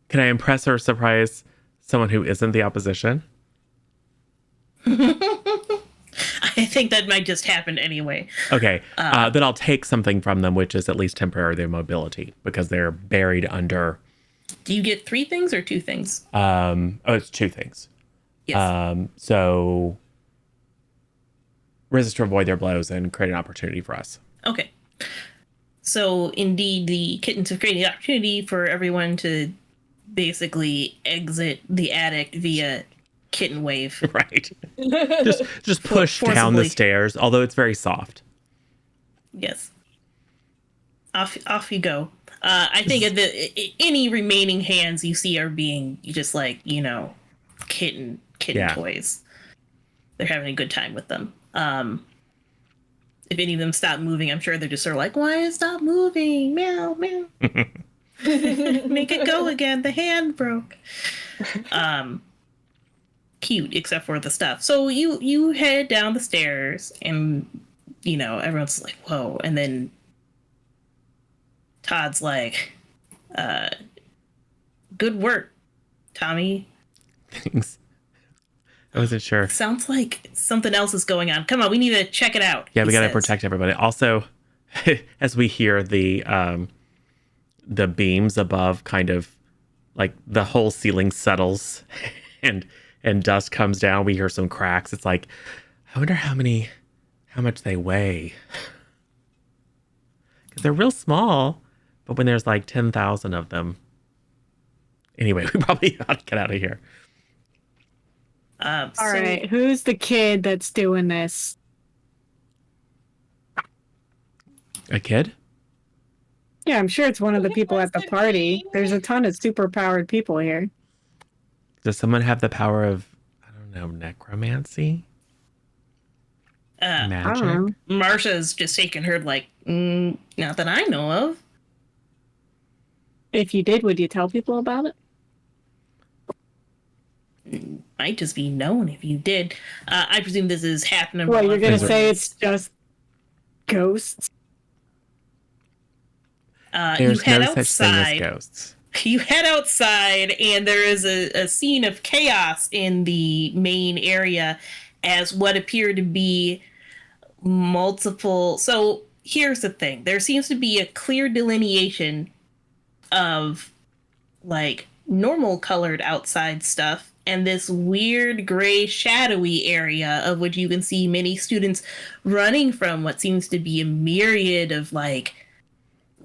Can I impress or surprise someone who isn't the opposition? I think that might just happen anyway. Okay, then I'll take something from them, which is at least temporary their mobility, because they're buried under... Do you get 3 things or 2 things? It's 2 things. Yes. So resist or avoid their blows and create an opportunity for us. Okay. So indeed, the kittens have created the opportunity for everyone to basically exit the attic via kitten wave. Right. just push down the stairs, although it's very soft. Yes. Off you go. I think any remaining hands you see are being just like, kitten toys. They're having a good time with them. If any of them stop moving, I'm sure they're just sort of like, why stop moving? Meow, meow. Make it go again. The hand broke. Cute, except for the stuff. So you head down the stairs and, everyone's like, whoa. And then Todd's like, good work, Tommy. Thanks. I wasn't sure. Sounds like something else is going on. Come on, we need to check it out. Yeah, we got to protect everybody. Also, as we hear the beams above, kind of like the whole ceiling settles and dust comes down, we hear some cracks. It's like, I wonder how much they weigh. Because they're real small, but when there's like 10,000 of them. Anyway, we probably ought to get out of here. All right, who's the kid that's doing this? A kid? Yeah, I'm sure it's one of the people at the party. There's a ton of super-powered people here. Does someone have the power of, I don't know, necromancy? Magic? I don't know. Marsha's just shaking her like, not that I know of. If you did, would you tell people about it? Might just be known if you did. I presume this is happening. Well, you're going to say it's just ghosts? There's no such thing as ghosts. You head outside, and there is a scene of chaos in the main area as what appear to be multiple. So here's the thing. There seems to be a clear delineation of like normal colored outside stuff and this weird gray shadowy area of which you can see many students running from what seems to be a myriad of like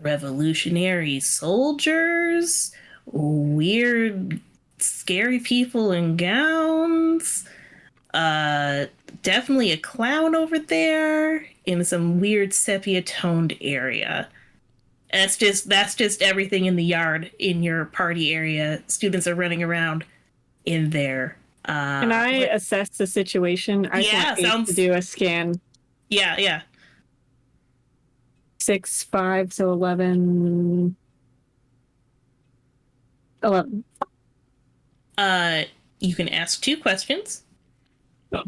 revolutionary soldiers, weird scary people in gowns, definitely a clown over there in some weird sepia toned area. That's just everything in the yard in your party area. Students are running around in there. Can I assess the situation? I want to do a scan. Yeah. 6, 5, so 11. 11. You can ask 2 questions. I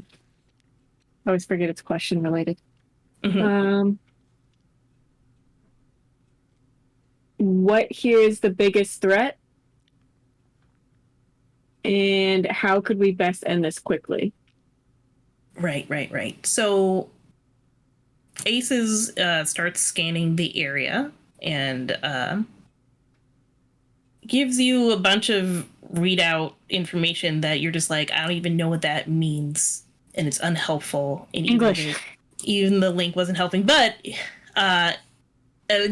always forget it's question related. Mm-hmm. What here is the biggest threat? And how could we best end this quickly? Right. So Aces starts scanning the area and gives you a bunch of readout information that you're just like, I don't even know what that means, and it's unhelpful. And English. even the link wasn't helping, but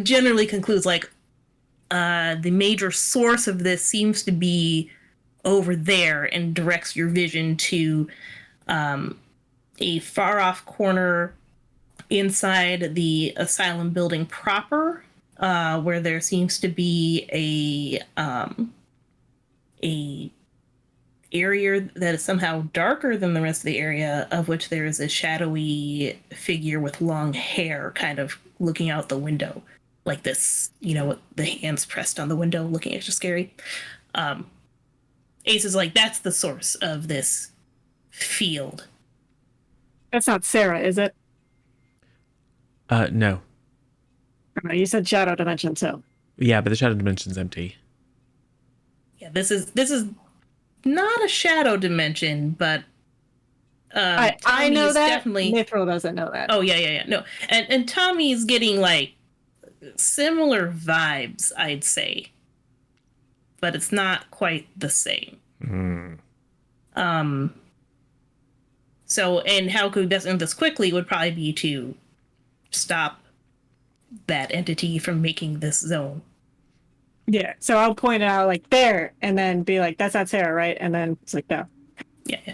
generally concludes like the major source of this seems to be over there, and directs your vision to a far off corner inside the asylum building proper, where there seems to be a area that is somehow darker than the rest of the area, of which there is a shadowy figure with long hair kind of looking out the window like this, with the hands pressed on the window, looking extra scary. Ace is like, that's the source of this field. That's not Sarah, is it? No. Oh, you said shadow dimension, so. Yeah, but the shadow dimension's empty. Yeah, this is not a shadow dimension, but I know that. Definitely. Mithril doesn't know that. Oh yeah. No, and Tommy's getting like similar vibes, I'd say, but it's not quite the same. So, and how could we best end this quickly would probably be to stop that entity from making this zone. Yeah, so I'll point it out like there, and then be like, "That's not Sarah, right?" And then it's like, "No." Yeah.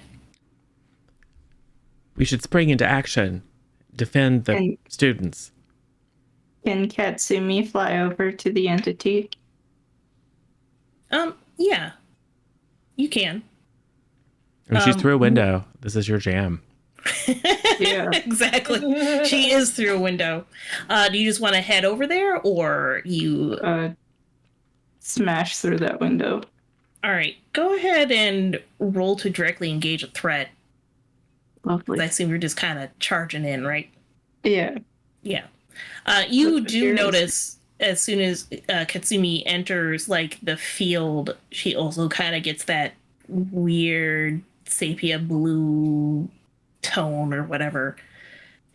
We should spring into action, defend the students. Can Katsumi fly over to the entity? Yeah, you can. I mean, she's through a window. This is your jam. Yeah. Exactly. She is through a window. Do you just want to head over there, or you smash through that window? All right, go ahead and roll to directly engage a threat. Lovely. I assume you're just kind of charging in, right? Yeah. Yeah. You do notice as soon as Katsumi enters like the field, she also kind of gets that weird sepia blue tone or whatever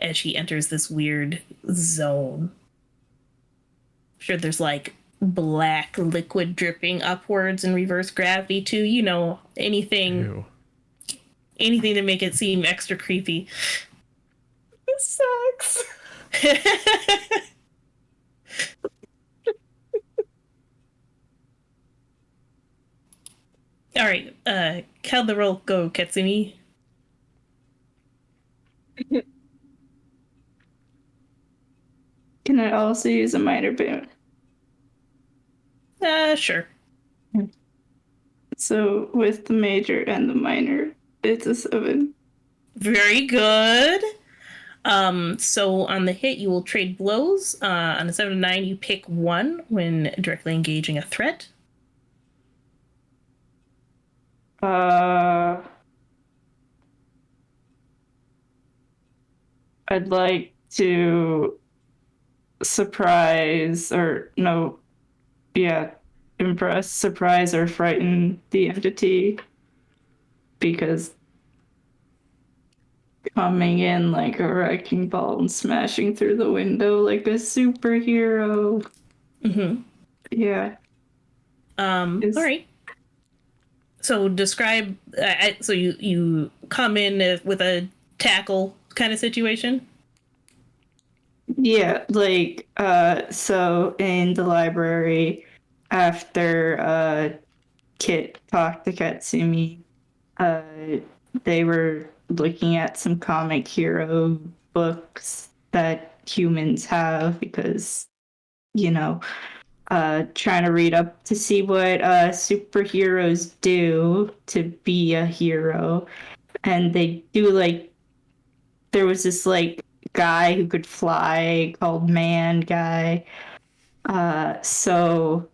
as she enters this weird zone. I'm sure there's like black liquid dripping upwards in reverse gravity too. Anything Ew. anything to make it seem extra creepy. This sucks. All right, how'd the roll go, Katsumi? Can I also use a minor boon? Sure. So with the major and the minor, it's a 7. Very good. So on the hit, you will trade blows. On a 7 to 9, you pick one when directly engaging a threat. I'd like to impress, surprise, or frighten the entity, because coming in like a wrecking ball and smashing through the window like a superhero. Mm-hmm. Yeah. All right. So describe. So you come in with a tackle kind of situation. Yeah, like so in the library, after Kit talked to Katsumi, they were looking at some comic hero books that humans have, because trying to read up to see what superheroes do to be a hero. And they do, like, there was this like guy who could fly called Man Guy. So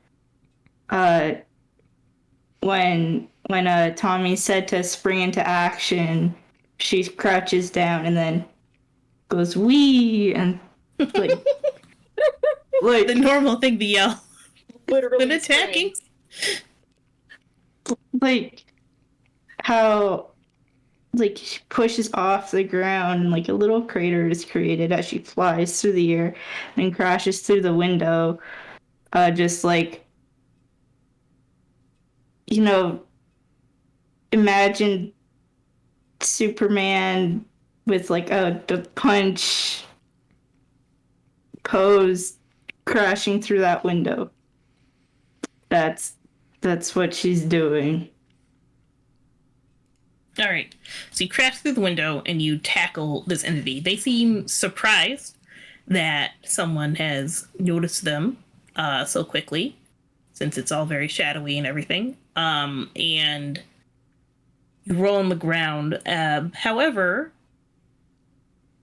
when Tommy said to spring into action, she crouches down and then goes wee, and like The normal thing to yell Literally when attacking. like how like she pushes off the ground, and like a little crater is created as she flies through the air, and then crashes through the window, just like imagine Superman with like the punch pose crashing through that window. That's what she's doing. All right. So you crash through the window and you tackle this entity. They seem surprised that someone has noticed them so quickly, since it's all very shadowy and everything. And you roll on the ground. However,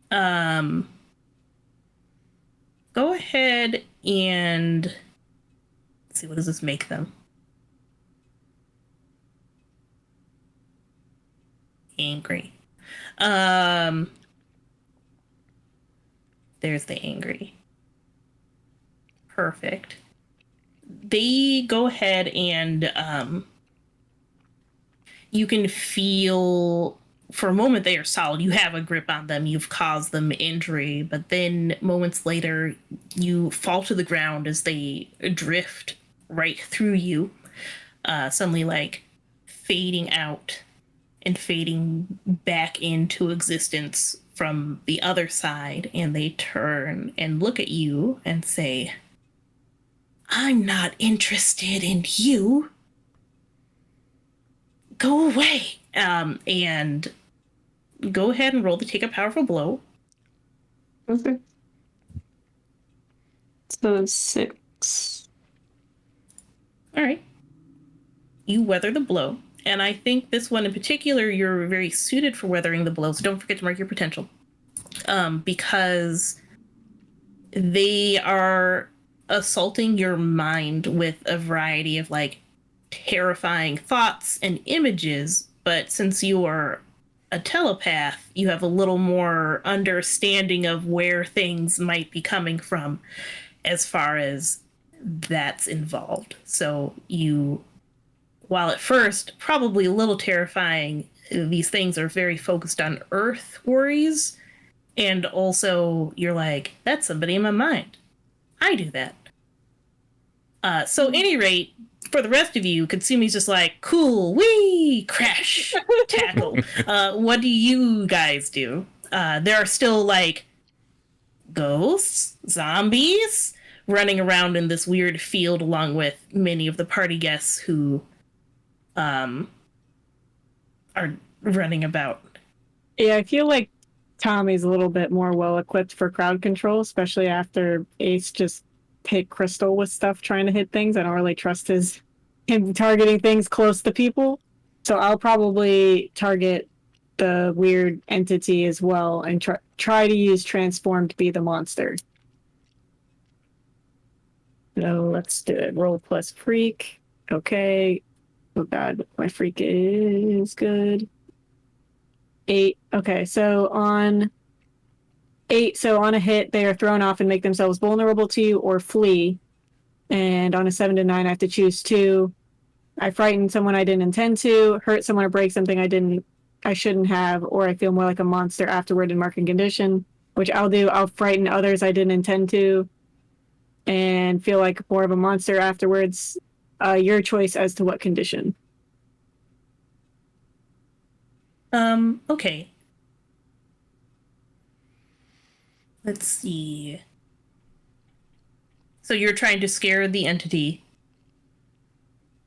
go ahead and let's see, what does this make them? Angry. There's the angry. Perfect. They go ahead and you can feel for a moment they are solid. You have a grip on them. You've caused them injury, but then moments later you fall to the ground as they drift right through you, suddenly like fading out and fading back into existence from the other side, and they turn and look at you and say, "I'm not interested in you. Go away." And go ahead and roll to take a powerful blow. Okay. So 6. All right. You weather the blow. And I think this one in particular, you're very suited for weathering the blow. So don't forget to mark your potential. Because they are assaulting your mind with a variety of like terrifying thoughts and images. But since you are a telepath, you have a little more understanding of where things might be coming from as far as that's involved. So you, while at first probably a little terrifying, these things are very focused on Earth worries. And also you're like, that's somebody in my mind. I do that. So at any rate, for the rest of you, Katsumi's just like, cool, wee, crash, tackle. What do you guys do? There are still like ghosts, zombies running around in this weird field along with many of the party guests who are running about. Yeah, I feel like Tommy's a little bit more well equipped for crowd control, especially after Ace just hit Crystal with stuff trying to hit things. I don't really trust him targeting things close to people. So I'll probably target the weird entity as well and try to use transform to be the monster. So let's do it. Roll plus freak. Okay. Oh god, my freak is good. 8. Okay, so on 8, so on a hit, they are thrown off and make themselves vulnerable to you or flee. And on a 7 to 9, I have to choose 2. I frighten someone I didn't intend to, hurt someone or break something I shouldn't have, or I feel more like a monster afterward in marking condition, which I'll do. I'll frighten others I didn't intend to, and feel like more of a monster afterwards. Your choice as to what condition. Okay. Let's see. So you're trying to scare the entity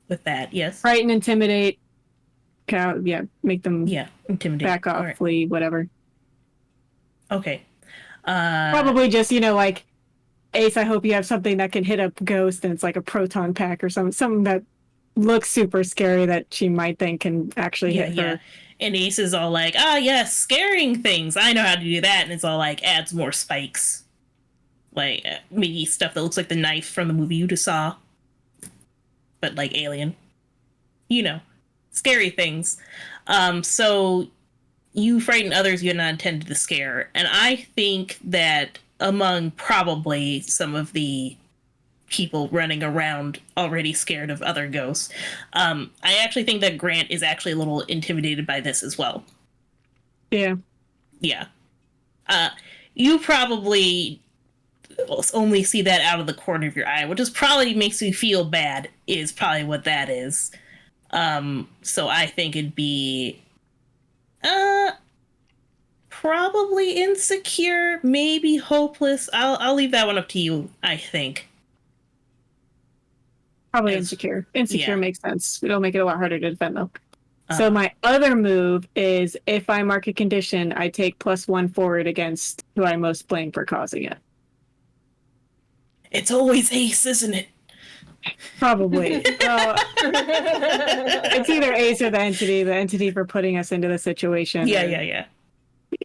with that, yes? Frighten, intimidate, make them intimidate. back off, right. Flee, whatever. Okay. Probably just, like, Ace, I hope you have something that can hit a ghost and it's like a proton pack or something that looks super scary that she might think can actually hit her. And Ace is all like, yes, scaring things. I know how to do that. And it's all like, adds more spikes. Like, maybe stuff that looks like the knife from the movie you just saw. But like alien. Scary things. So you frighten others you're not intended to scare. And I think that among probably some of the people running around already scared of other ghosts, I actually think that Grant is actually a little intimidated by this as well. Yeah. Yeah. You probably only see that out of the corner of your eye, which is probably makes you feel bad, is probably what that is. So I think it'd be probably insecure, maybe hopeless. I'll leave that one up to you, I think. Probably Yes. insecure. Insecure Yeah. makes sense. It'll make it a lot harder to defend though. So my other move is if I mark a condition, I take +1 forward against who I most blame for causing it. It's always Ace, isn't it? Probably. It's either Ace or the entity for putting us into the situation. Yeah.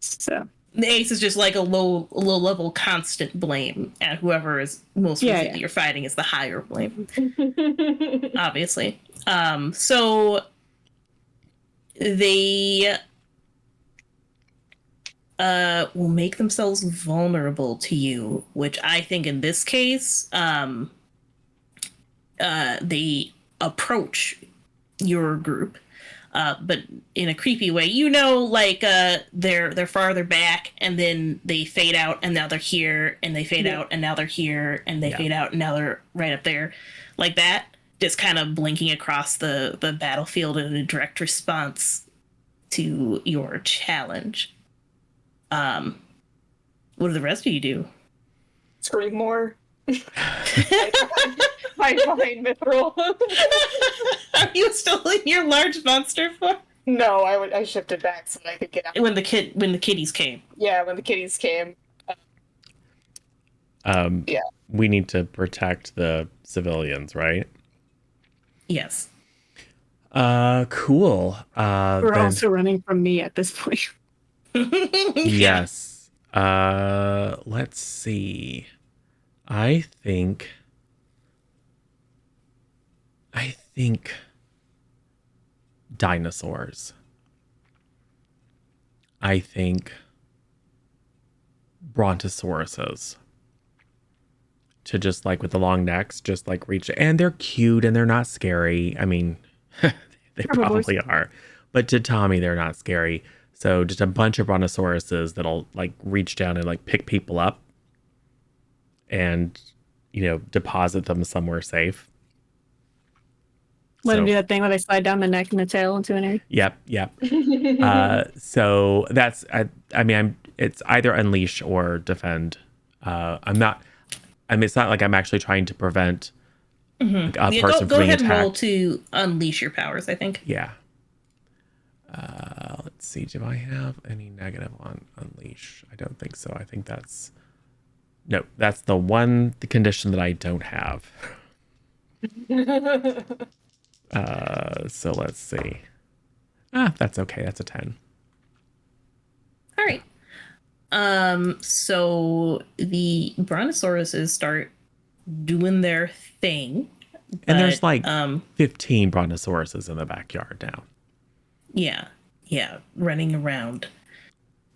So The Ace is just like a low level constant blame, and whoever is most recently you're fighting is the higher blame. Obviously. So they will make themselves vulnerable to you, which I think in this case, they approach your group, but in a creepy way. Like they're farther back, and then they fade out, and now they're here, and they fade out, and now they're here, and they fade out, and now they're right up there, like that. Just kind of blinking across the battlefield in a direct response to your challenge. What do the rest of you do? Scream more. I find Mithril. Are you still in your large monster form? No, I shifted back so that I could get out. When the kitties came. Yeah, when the kitties came. Yeah. We need to protect the civilians, right? Yes. Cool. we're also running from me at this point. Yes. Let's see. I think dinosaurs. I think brontosauruses. To just like with the long necks, just like reach, and they're cute and they're not scary. I mean, they probably are, but to Tommy, they're not scary. So just a bunch of brontosauruses that'll like reach down and like pick people up and, deposit them somewhere safe. Let him do that thing where they slide down the neck and the tail into an area. Yep. So that's, it's either unleash or defend. It's not like I'm actually trying to prevent like, a person go from being ahead and roll attacked. to unleash your powers, I think. Yeah. Let's see. Do I have any negative on unleash? I don't think so. I think that's the condition that I don't have. So let's see. That's okay. That's a 10. All right. So the brontosauruses start doing their thing. And there's like 15 brontosauruses in the backyard now. Yeah, running around.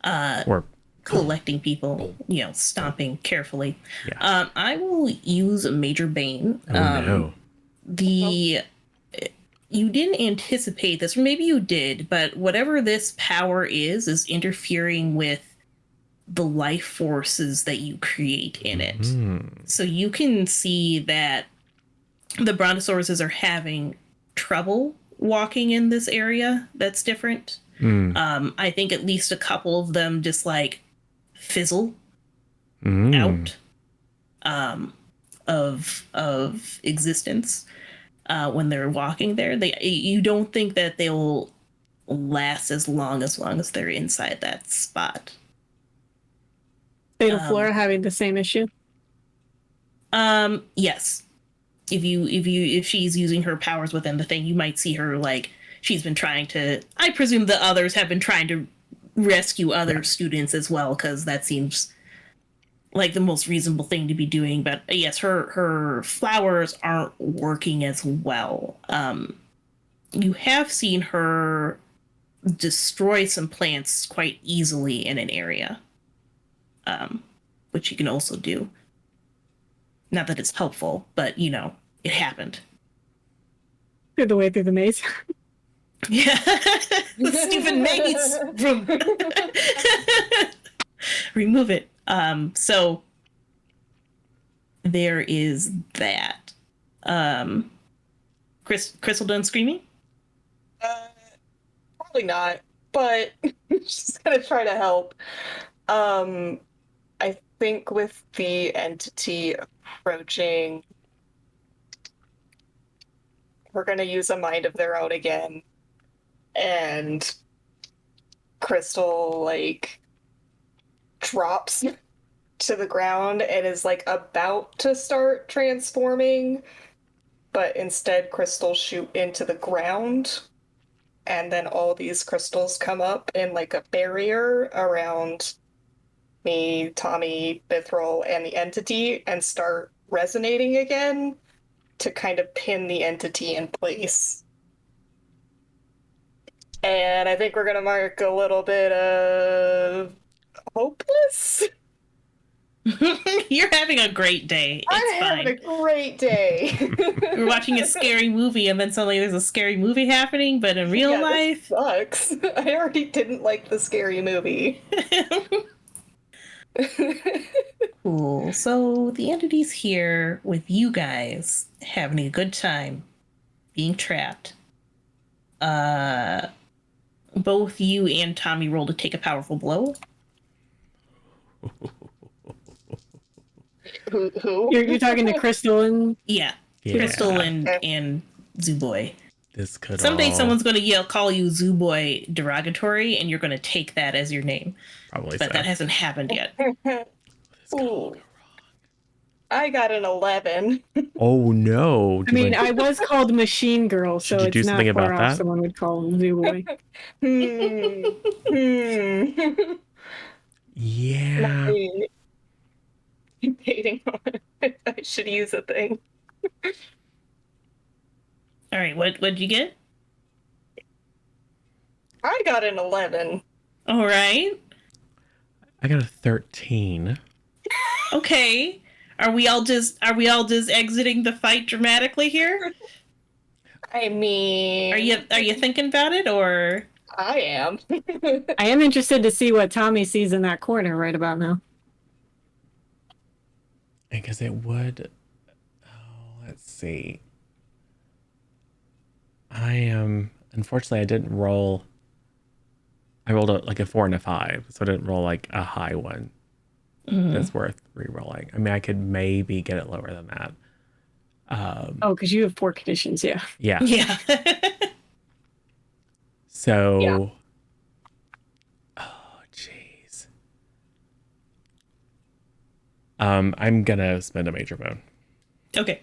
Or collecting people, stomping carefully. Yeah. I will use a Major Bane. No. You didn't anticipate this, or maybe you did, but whatever this power is interfering with the life forces that you create in it. So you can see that the brontosauruses are having trouble walking in this area that's different. I think at least a couple of them just like fizzle out of existence when they're walking there. You don't think that they'll last as long as they're inside that spot. Fatal Flora having the same issue? Yes. If she's using her powers within the thing, you might see her like she's been trying to. I presume the others have been trying to rescue other students as well, because that seems like the most reasonable thing to be doing. But yes, her flowers aren't working as well. You have seen her destroy some plants quite easily in an area, which you can also do. Not that it's helpful, but it happened. Through the way through the maze. Yeah, the stupid maze room. Remove it. So there is that. Crystal done screaming? Probably not, but she's gonna try to help. I think with the entity approaching, we're gonna use a mind of their own again, and Crystal like drops to the ground and is like about to start transforming, but instead crystals shoot into the ground, and then all these crystals come up in like a barrier around me, Tommy, Bithril, and the entity and start resonating again to kind of pin the entity in place. And I think we're gonna mark a little bit of hopeless. You're having a great day. It's I'm fine. having a great day. We're watching a scary movie, and then suddenly there's a scary movie happening, but in real life. Sucks. I already didn't like the scary movie. Cool. So the entity's here with you guys, having a good time, being trapped. Both you and Tommy roll to take a powerful blow. Who? You're talking to Crystal and Yeah. Yeah. Crystal and Zooboy. This could Someday all someone's going to call you Zooboy derogatory, and you're going to take that as your name. probably But so. that hasn't happened yet. This could all go I got an 11. wrong. Oh no! I mean, I was called Machine Girl, so Should you it's do not something far about off that? someone would call him Zoo Boy. Yeah. Dating on it. I should use a thing. All right, what'd you get? I got an 11. All right. I got a 13. Okay. Are we all just exiting the fight dramatically here? I mean, Are you thinking about it, or I am. I am interested to see what Tommy sees in that corner right about now. Because it would. Oh, let's see. Unfortunately, I didn't roll. I rolled like a 4 and a 5, so I didn't roll like a high one. That's worth re-rolling. I mean, I could maybe get it lower than that. Oh, because you have 4 conditions, yeah. Yeah. yeah? So. Yeah. Oh, jeez. I'm gonna spend a major bone. Okay.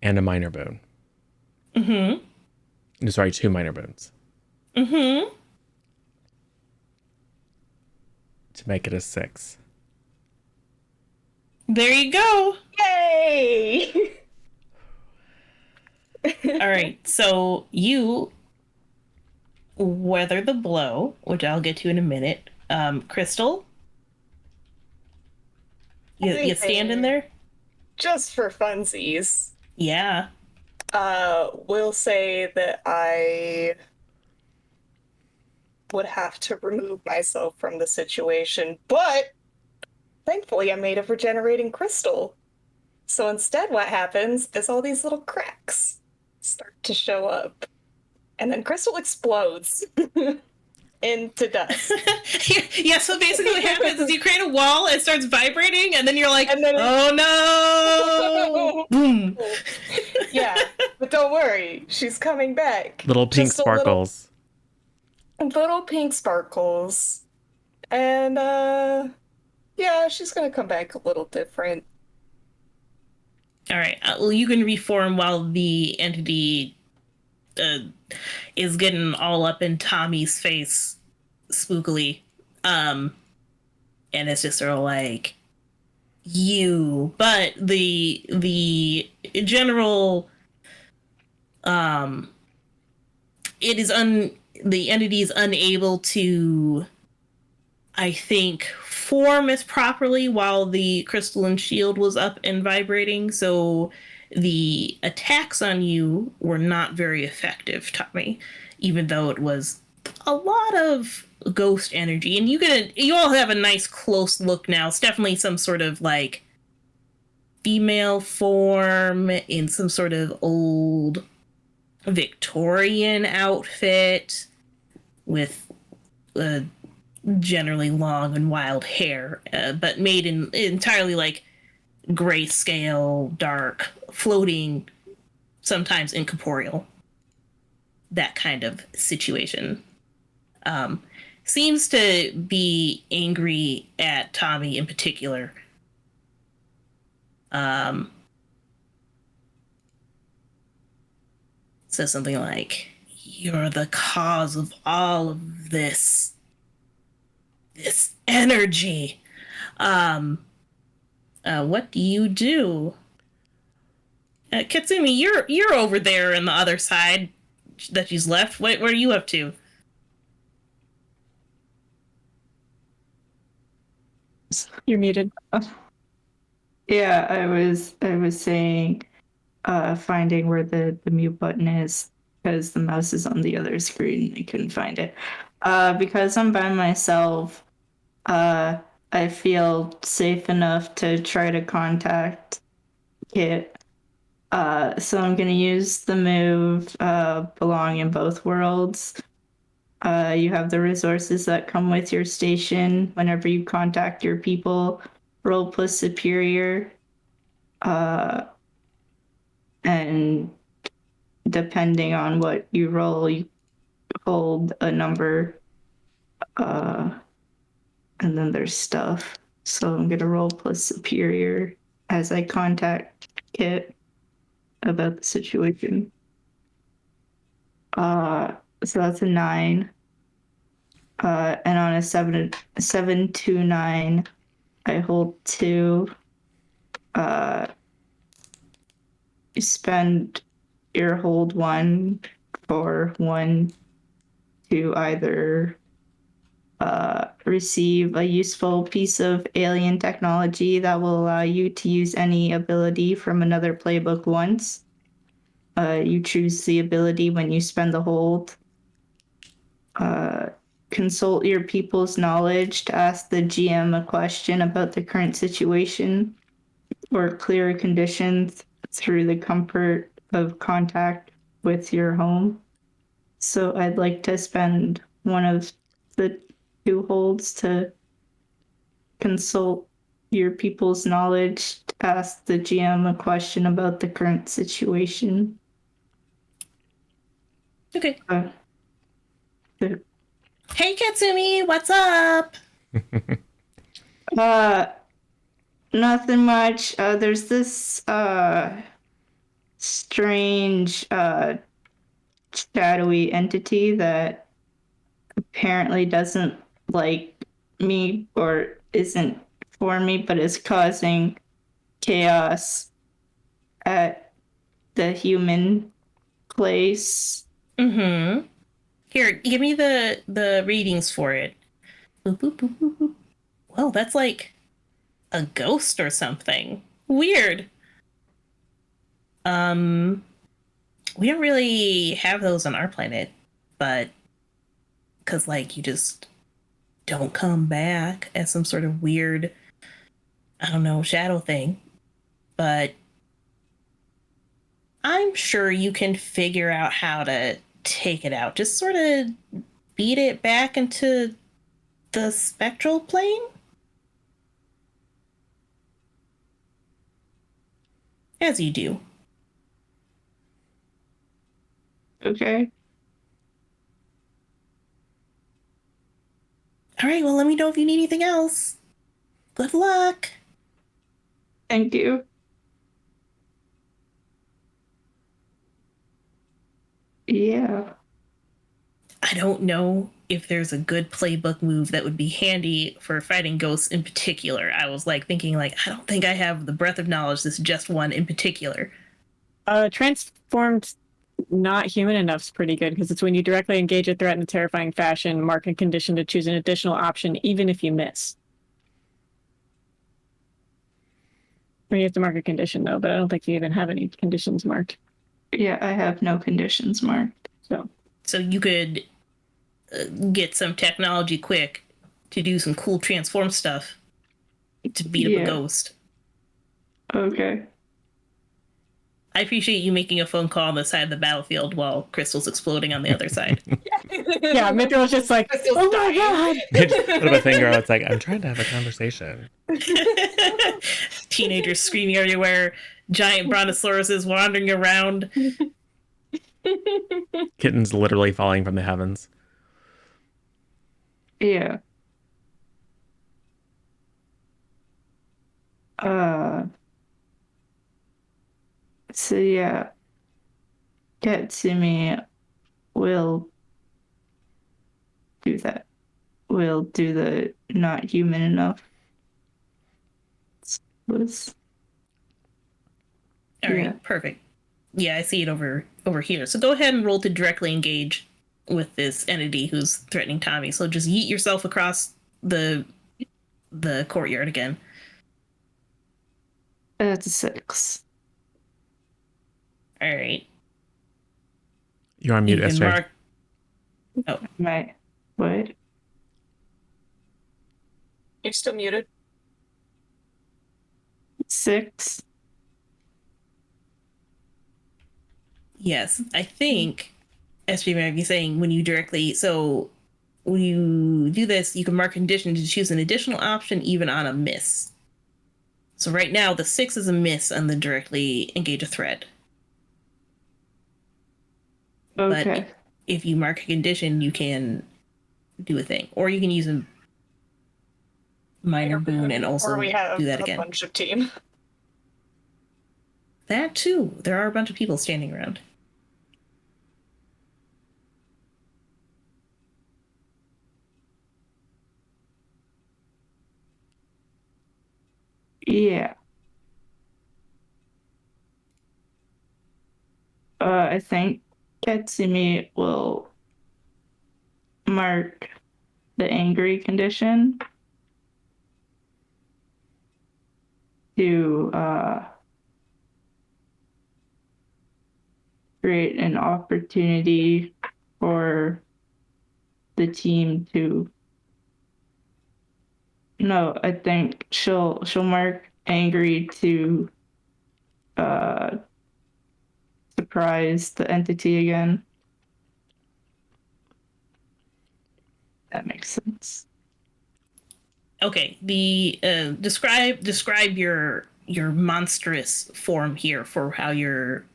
And a minor bone. No, sorry, 2 minor bones. To make it a 6. There you go. Yay! All right. So you weather the blow, which I'll get to in a minute. Crystal, you standing there? Just for funsies, Yeah. will say that I would have to remove myself from the situation, but thankfully I'm made of regenerating crystal. So instead what happens is all these little cracks start to show up. And then crystal explodes into dust. Yeah, so basically what happens is you create a wall, it starts vibrating, and then you're like, And then oh no! Boom. Yeah, but don't worry, she's coming back. Little pink Just a little- sparkles. Little pink sparkles. And yeah, she's gonna come back a little different. All right. Well, you can reform while the entity is getting all up in Tommy's face spookily. And it's just sort of like you, but the general the entity is unable to, I think, form as properly while the crystalline shield was up and vibrating. So the attacks on you were not very effective, Tommy, even though it was a lot of ghost energy, and you all have a nice close look now. It's definitely some sort of like female form in some sort of old Victorian outfit with generally long and wild hair, but made in entirely like grayscale, dark, floating, sometimes incorporeal. That kind of situation. Seems to be angry at Tommy in particular. Says something like, "You're the cause of all of this energy. What do you do?" Katsumi, you're over there on the other side that she's left. What are you up to? You're muted. Yeah, I was saying finding where the mute button is because the mouse is on the other screen. I couldn't find it. Because I'm by myself, I feel safe enough to try to contact Kit. So I'm gonna use the move belong in both worlds. You have the resources that come with your station whenever you contact your people. Roll plus superior. And depending on what you roll, you hold a number. And then there's stuff. So I'm gonna roll plus superior as I contact Kit about the situation. So that's a 9. And on a 7 to 9, I hold 2. You spend your hold 1 for 1 to either receive a useful piece of alien technology that will allow you to use any ability from another playbook once. You choose the ability when you spend the hold. Consult your people's knowledge to ask the GM a question about the current situation or clear conditions through the comfort of contact with your home. So I'd like to spend one of the 2 holds to consult your people's knowledge to ask the GM a question about the current situation. Okay. The Hey, Katsumi, what's up? Nothing much. There's this strange shadowy entity that apparently doesn't like me or isn't for me, but is causing chaos at the human place. Mm-hmm. Here, give me the readings for it. Boop, boop, boop, boop, boop. Well, that's like a ghost or something. Weird. We don't really have those on our planet, but because like you just don't come back as some sort of weird, I don't know, shadow thing. But I'm sure you can figure out how to take it out. Just sort of beat it back into the spectral plane? As you do. Okay. All right, well, let me know if you need anything else. Good luck. Thank you. Yeah. I don't know if there's a good playbook move that would be handy for fighting ghosts in particular. I was like thinking like, I don't think I have the breadth of knowledge. This is just one in particular. Transformed not human enough is pretty good because it's when you directly engage a threat in a terrifying fashion, mark a condition to choose an additional option, even if you miss. Or you have to mark a condition though, but I don't think you even have any conditions marked. Yeah, I have no conditions marked. So you could get some technology quick to do some cool transform stuff to beat up a ghost. Okay. I appreciate you making a phone call on the side of the battlefield while Crystal's exploding on the other side. Yeah, Mithril's just like, Crystal's oh my dying. god. Put up a finger. It's like, I'm trying to have a conversation. Teenagers screaming everywhere, giant brontosauruses wandering around. Kittens literally falling from the heavens. Yeah. So yeah, Katsumi will do that. Will do the not human enough. Was All right, Yeah. perfect. Yeah, I see it over here. So go ahead and roll to directly engage with this entity who's threatening Tommy. So just yeet yourself across the courtyard again. That's a 6. All right. You're on mute, You can SJ. mark. Oh, My what? You're still muted. 6. yes. I think SJ might be saying when you directly. So when you do this, you can mark a condition to choose an additional option even on a miss. So right now, the 6 is a miss on the directly engage a threat. Okay. But if you mark a condition, you can do a thing. Or you can use a minor boon and also Or we have do that a again. bunch of team. That too. There are a bunch of people standing around. Yeah. I think Katsumi will mark the angry condition to create an opportunity for the team to. No, I think she'll mark angry to surprise the entity again. That makes sense. Okay. The describe your monstrous form here for how you're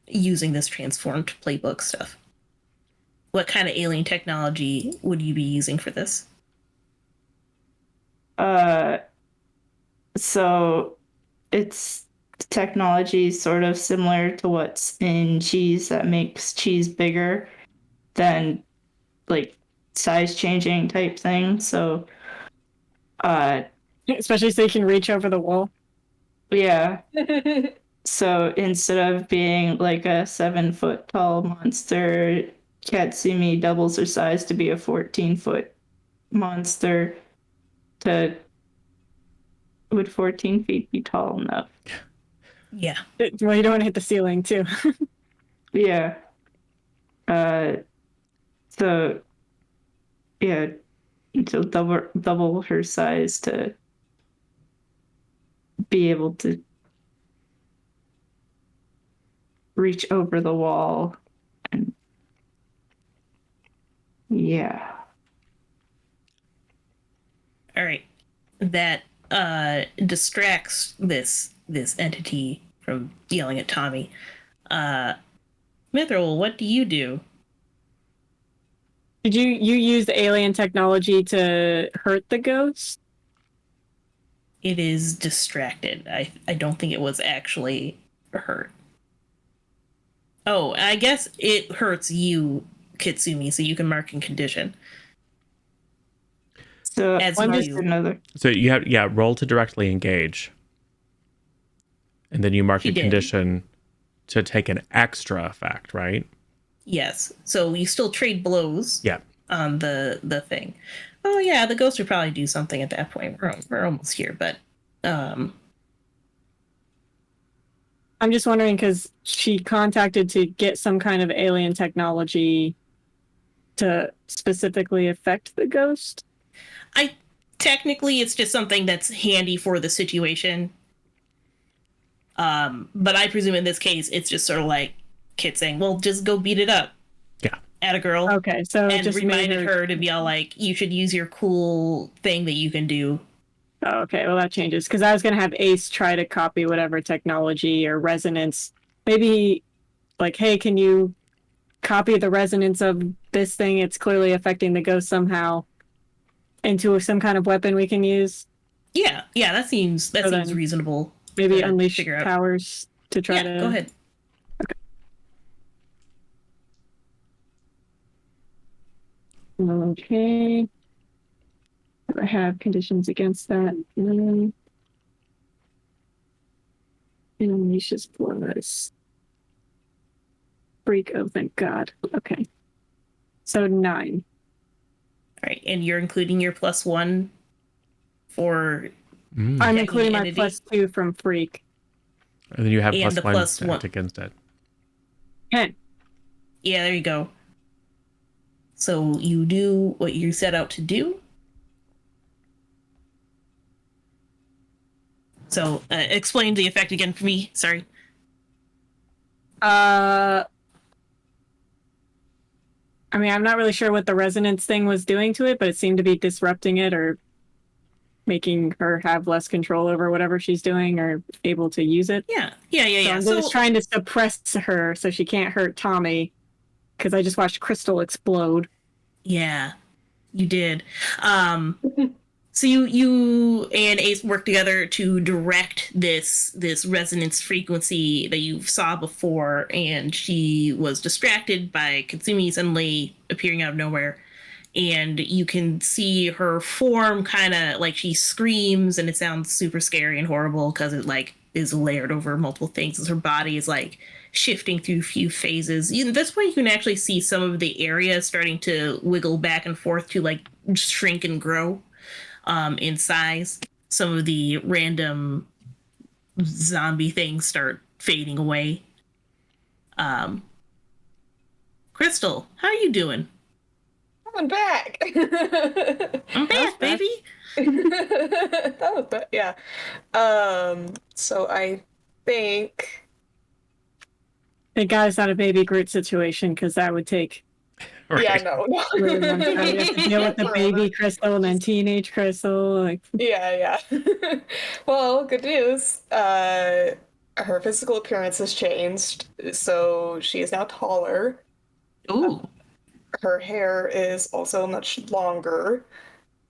using this transformed playbook stuff. What kind of alien technology would you be using for this? So it's technology sort of similar to what's in cheese that makes cheese bigger than like size changing type thing. So Especially so you can reach over the wall. yeah. So instead of being like a 7-foot tall monster, Katsumi doubles her size to be a 14-foot monster. Would 14 feet be tall enough? Yeah. Well, you don't want to hit the ceiling too. Yeah. So yeah, she'll double her size to be able to reach over the wall. And yeah. All right. That distracts this entity from yelling at Tommy. Mithril, what do you do? Did you use the alien technology to hurt the ghost? It is distracted. I don't think it was actually hurt. Oh, I guess it hurts you, Kitsumi, so you can mark in condition. So As I'm you just do. another. So you have, roll to directly engage. And then you mark He a did. condition to take an extra effect, right? Yes. So you still trade blows. Yeah. On the thing. Oh yeah, the ghost would probably do something at that point. We're almost here, but I'm just wondering because she contacted to get some kind of alien technology to specifically affect the ghost? Technically, it's just something that's handy for the situation. But I presume in this case, it's just sort of like Kit saying, well, just go beat it up. Yeah. At a girl. Okay, so And just reminded her to be all like, you should use your cool thing that you can do. Oh, okay, well that changes because I was gonna have Ace try to copy whatever technology or resonance. Maybe like, hey, can you copy the resonance of this thing? It's clearly affecting the ghost somehow into some kind of weapon we can use. Yeah, that seems reasonable. Maybe to unleash figure out. powers to try Yeah, to. go ahead. Okay. Do I have conditions against that? Unleashes plus. Freak, oh thank God. Okay. So 9. All right, and you're including your +1 for. Mm. I'm Attacking including the my entity? +2 from Freak. And then you have And the +1 plus to one. act against it. 10. Yeah, there you go. So you do what you set out to do. So explain the effect again for me. Sorry. I mean, I'm not really sure what the resonance thing was doing to it, but it seemed to be disrupting it or making her have less control over whatever she's doing or able to use it. Yeah. So I'm just trying to suppress her so she can't hurt Tommy because I just watched Crystal explode. Yeah, you did. So you and Ace worked together to direct this resonance frequency that you saw before, and she was distracted by Katsumi suddenly appearing out of nowhere. And you can see her form kind of like she screams, and it sounds super scary and horrible because it like is layered over multiple things as her body is like shifting through a few phases. At this point, you can actually see some of the area starting to wiggle back and forth to like shrink and grow in size. Some of the random zombie things start fading away. Crystal, how are you doing? I'm back. I'm back, baby. That was bad. Yeah. So I think. Thank God it's not a baby Groot situation because that would take Right. Yeah, no. really long time. We have to deal with the baby Crystal and then teenage Crystal. Like, Yeah. Well, good news. Her physical appearance has changed, so she is now taller. Ooh. Her hair is also much longer,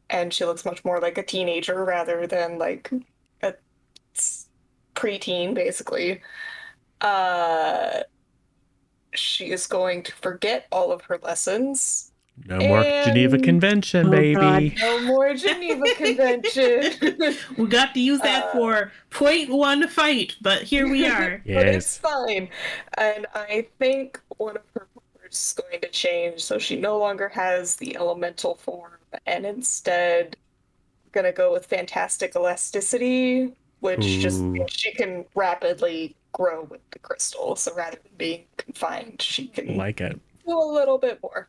and she looks much more like a teenager rather than like a preteen, basically. She is going to forget all of her lessons. No more Geneva Convention, Oh, baby. God. No more Geneva Convention. We got to use that for 0.1 fight, but here we are. But Yes. it's fine. And I think one of her powers is going to change, so she no longer has the elemental form, and instead gonna go with fantastic elasticity, which just Ooh. means she can rapidly grow with the crystal. So rather than being confined, she can Like it. do a little bit more.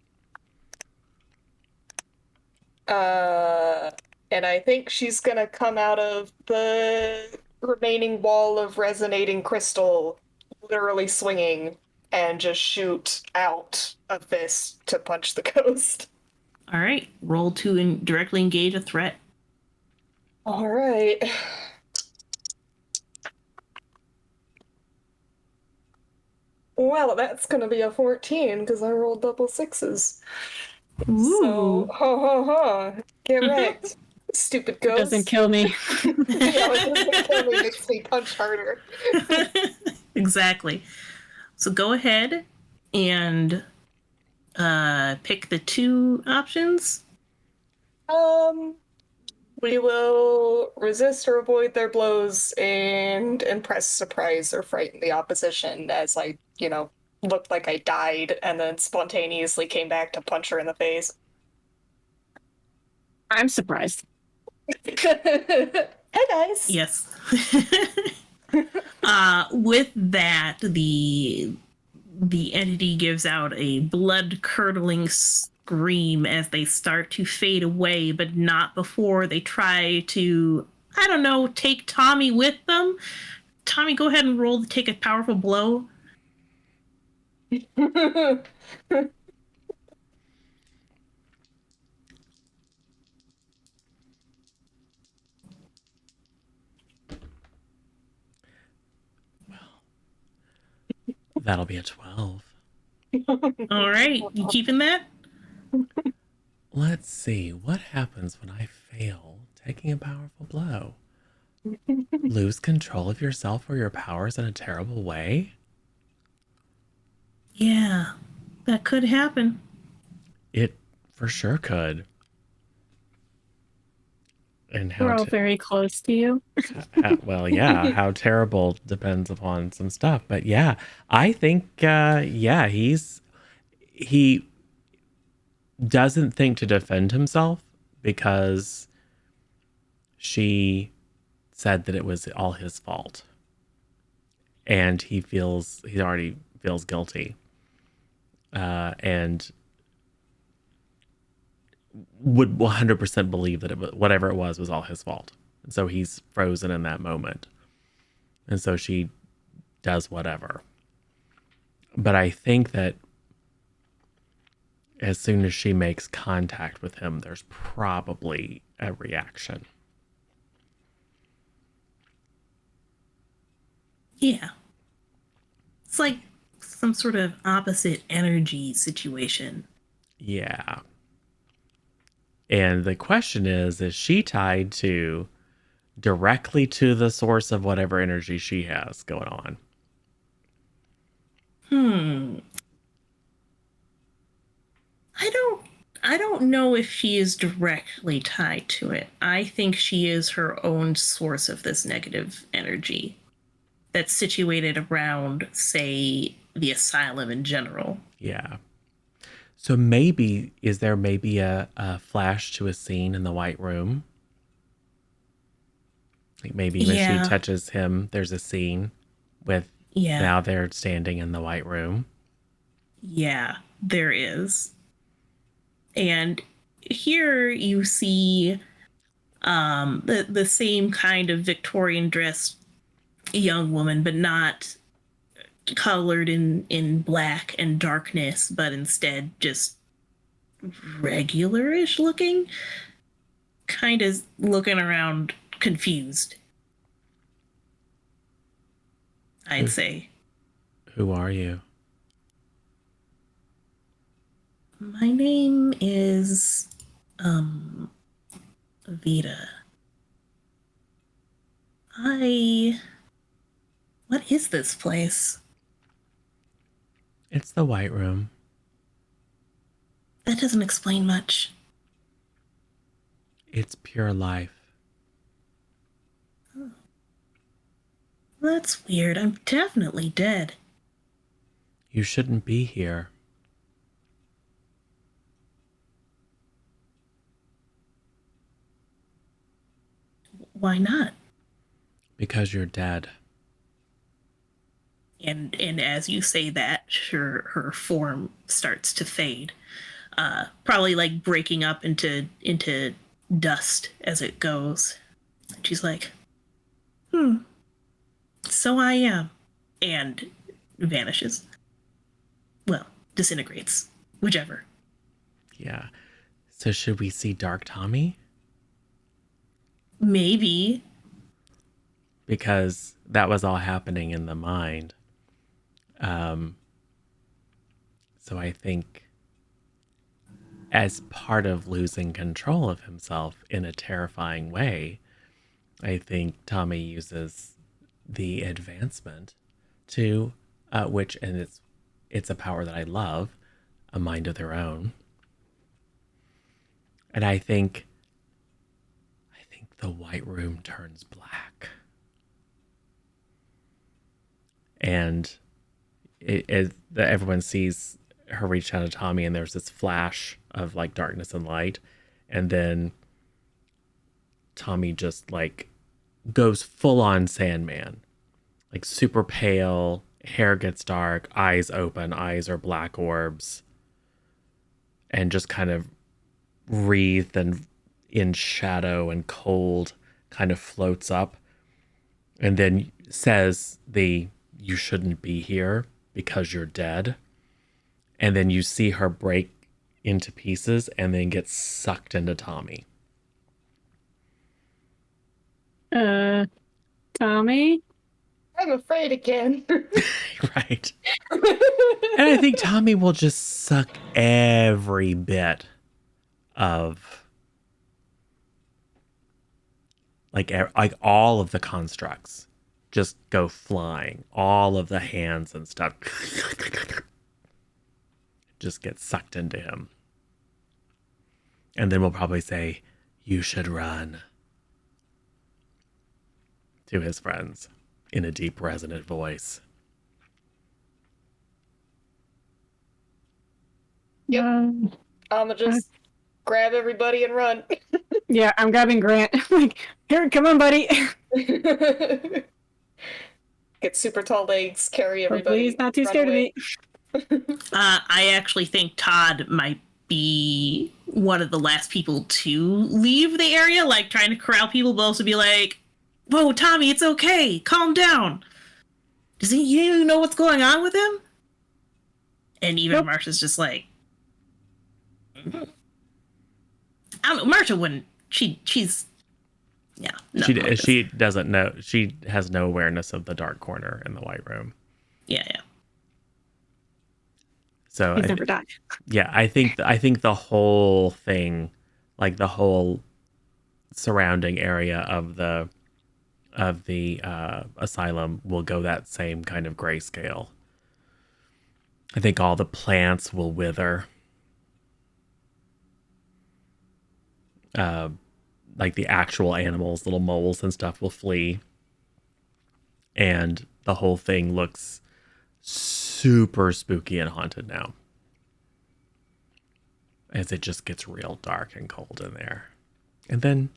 And I think she's gonna come out of the remaining wall of resonating crystal, literally swinging, and just shoot out a fist to punch the ghost. All right, roll to directly engage a threat. All right. Well, that's gonna be a 14 because I rolled double sixes. Ooh. So, get wrecked, stupid it ghost. doesn't kill me. Yeah, it doesn't kill me, makes me punch harder. Exactly. So go ahead and pick the 2 options. We will resist or avoid their blows and impress, surprise, or frighten the opposition as I, looked like I died and then spontaneously came back to punch her in the face. I'm surprised. Hey guys! Yes. With that, the entity gives out a blood-curdling scream as they start to fade away, but not before they try to, I don't know, take Tommy with them. Tommy, go ahead and roll to take a powerful blow. That'll be a 12. All right, you keeping that? Let's see. What happens when I fail taking a powerful blow? Lose control of yourself or your powers in a terrible way? Yeah, that could happen. It for sure could. And We're how all very close to you. well, yeah, how terrible depends upon some stuff. But yeah, I think yeah, he doesn't think to defend himself because she said that it was all his fault. And he already feels guilty. And would 100% believe that whatever it was all his fault. And so he's frozen in that moment. And so she does whatever. But I think that as soon as she makes contact with him, there's probably a reaction. Yeah. It's like some sort of opposite energy situation. Yeah. And the question is she tied directly to the source of whatever energy she has going on? I don't know if she is directly tied to it. I think she is her own source of this negative energy that's situated around, say, the asylum in general. Yeah. So is there maybe a flash to a scene in the White Room? Like maybe when she touches him, there's a scene with now they're standing in the White Room. Yeah, there is. And here you see the same kind of Victorian dress young woman, but not colored in black and darkness, but instead just regular-ish looking, kind of looking around confused, I'd say. Who are you? My name is Vita. What is this place? It's the White Room. That doesn't explain much. It's pure life. Oh. That's weird. I'm definitely dead. You shouldn't be here. Why not? Because you're dead. And as you say that, her form starts to fade, probably like breaking up into dust as it goes. And she's like, so I am, and vanishes. Well, disintegrates, whichever. Yeah. So should we see Dark Tommy? Maybe. Because that was all happening in the mind. So I think as part of losing control of himself in a terrifying way, I think Tommy uses the advancement to which, and it's a power that I love, a mind of their own. And I think the White Room turns black. And everyone sees her reach down to Tommy, and there's this flash of like darkness and light, and then Tommy just like goes full on Sandman, like super pale, hair gets dark, eyes open, eyes are black orbs, and just kind of wreathed and in shadow and cold kind of floats up and then says you shouldn't be here because you're dead. And then you see her break into pieces and then get sucked into Tommy. Tommy? I'm afraid again. Right. And I think Tommy will just suck every bit of like all of the constructs just go flying. All of the hands and stuff just get sucked into him. And then we'll probably say, "You should run," to his friends in a deep, resonant voice. Yep. I'ma just grab everybody and run. Yeah, I'm grabbing Grant. Like, here, come on, buddy. Get super tall legs, carry everybody. Hopefully he's not too scared of me. I actually think Todd might be one of the last people to leave the area, like trying to corral people, but also be like, "Whoa, Tommy, it's okay. Calm down. Does he know what's going on with him?" And even Nope. Marsha's just like, I don't know. Marsha wouldn't. She's yeah. No, She doesn't know. She has no awareness of the dark corner in the White Room. yeah. So He's never died. yeah, I think the whole thing, like the whole surrounding area of the asylum, will go that same kind of grayscale. I think all the plants will wither. Like the actual animals, little moles and stuff, will flee. And the whole thing looks super spooky and haunted now, as it just gets real dark and cold in there. And then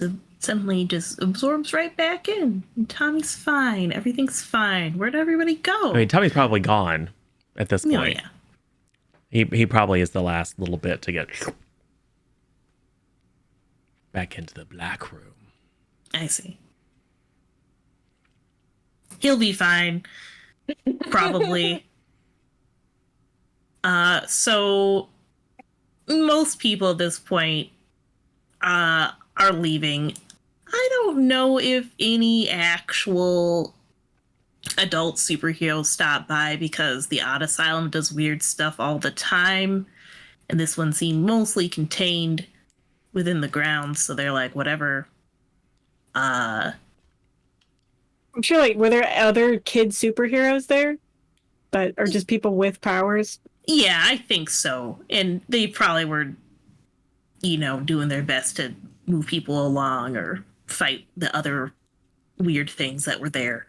It suddenly just absorbs right back in. And Tommy's fine. Everything's fine. Where'd everybody go? I mean, Tommy's probably gone at this point. Oh, yeah. He probably is the last little bit to get back into the black room. I see. He'll be fine. Probably. So most people at this point are leaving. I don't know if any actual adult superheroes stop by, because the Odd Asylum does weird stuff all the time, and this one seemed mostly contained within the grounds, so they're like, whatever. I'm sure, like, were there other kid superheroes there? Or just people with powers? Yeah, I think so. And they probably were, doing their best to move people along or fight the other weird things that were there.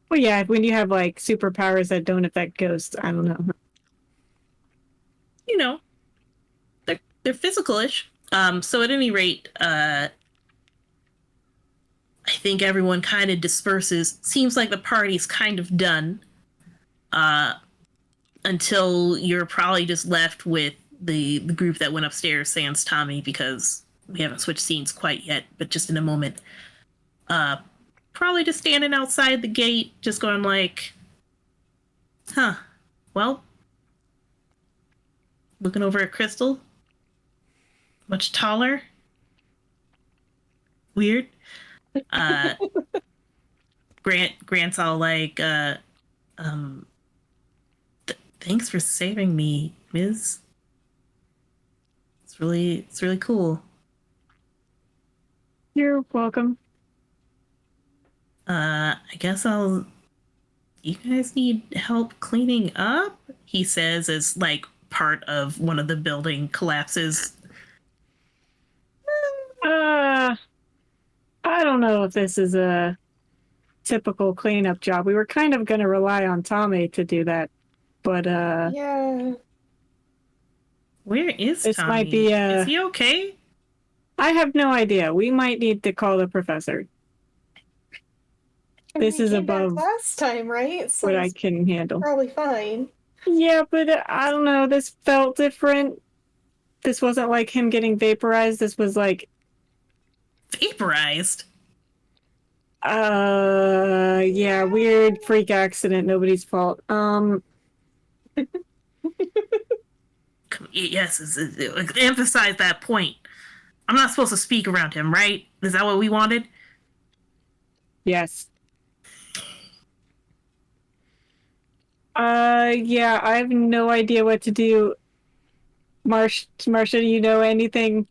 Well, yeah, when you have, like, superpowers that don't affect ghosts, I don't know. They're physical-ish. So at any rate, I think everyone kind of disperses. Seems like the party's kind of done. Until you're probably just left with the group that went upstairs, sans Tommy, because we haven't switched scenes quite yet, but just in a moment. Probably just standing outside the gate, just going like, well, looking over at Crystal. Much taller. Weird. Grant's all like, thanks for saving me, Ms. It's really cool. You're welcome. I guess you guys need help cleaning up? He says as like part of one of the building collapses. I don't know if this is a typical cleanup job. We were kind of going to rely on Tommy to do that, but Yeah. Where is This Tommy? might be, Is he okay? I have no idea. We might need to call the professor. This You is came back above last time, right? So what I it's can handle. probably fine. Yeah, but I don't know. This felt different. This wasn't like him getting vaporized. This was like, Vaporized. yeah, weird freak accident. Nobody's fault. Yes, emphasize that point. I'm not supposed to speak around him, right? Is that what we wanted? Yes. Yeah, I have no idea what to do. Marcia, do you know anything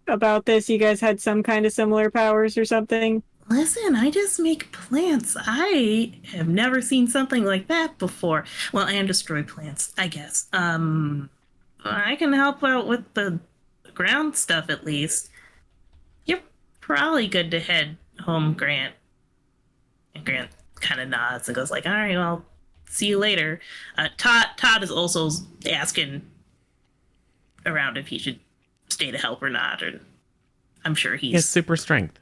about this? You guys had some kind of similar powers or something? Listen, I just make plants. I have never seen something like that before. Well, and destroy plants, I guess. I can help out with the ground stuff at least. You're probably good to head home, Grant. And Grant kind of nods and goes like, "All right, well, see you later." Todd is also asking around if he should stay to help or not, or I'm sure He has super strength.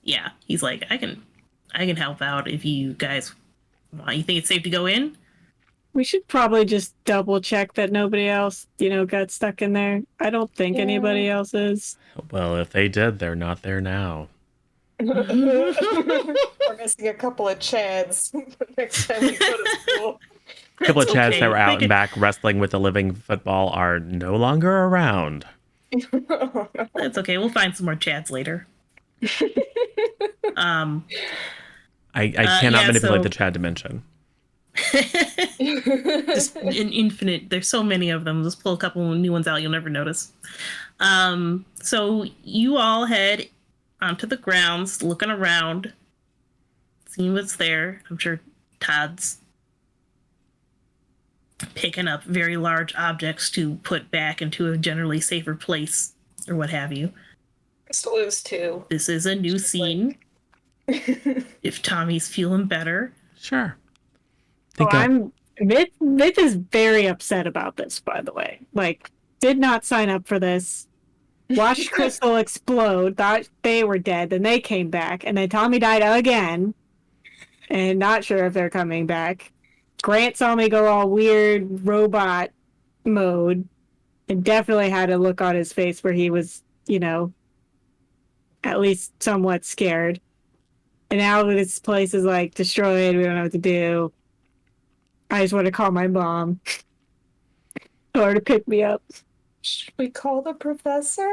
yeah, he's like, I can help out if you guys want. You think it's safe to go in? We should probably just double check that nobody else, got stuck in there. I don't think anybody else is. Well, if they did, they're not there now. We're missing a couple of Chads next time we go to school. A couple of That's Chads okay. that were out They and can- back wrestling with the living football are no longer around. Oh, no. That's okay. We'll find some more chats later. I cannot yeah, manipulate so- the Chad dimension. Just an infinite. There's so many of them. Just pull a couple new ones out. You'll never notice. So you all head onto the grounds, looking around, seeing what's there. I'm sure Todd's picking up very large objects to put back into a generally safer place, or what have you. Crystal is too. This is a new scene. If Tommy's feeling better, Sure. Myth is very upset about this, by the way. Like, did not sign up for this. Watched Crystal explode, thought they were dead, then they came back, and then Tommy died again. And not sure if they're coming back. Grant saw me go all weird robot mode, and definitely had a look on his face where he was, at least somewhat scared. And now this place is like destroyed, we don't know what to do. I just want to call my mom or to pick me up. Should we call the professor?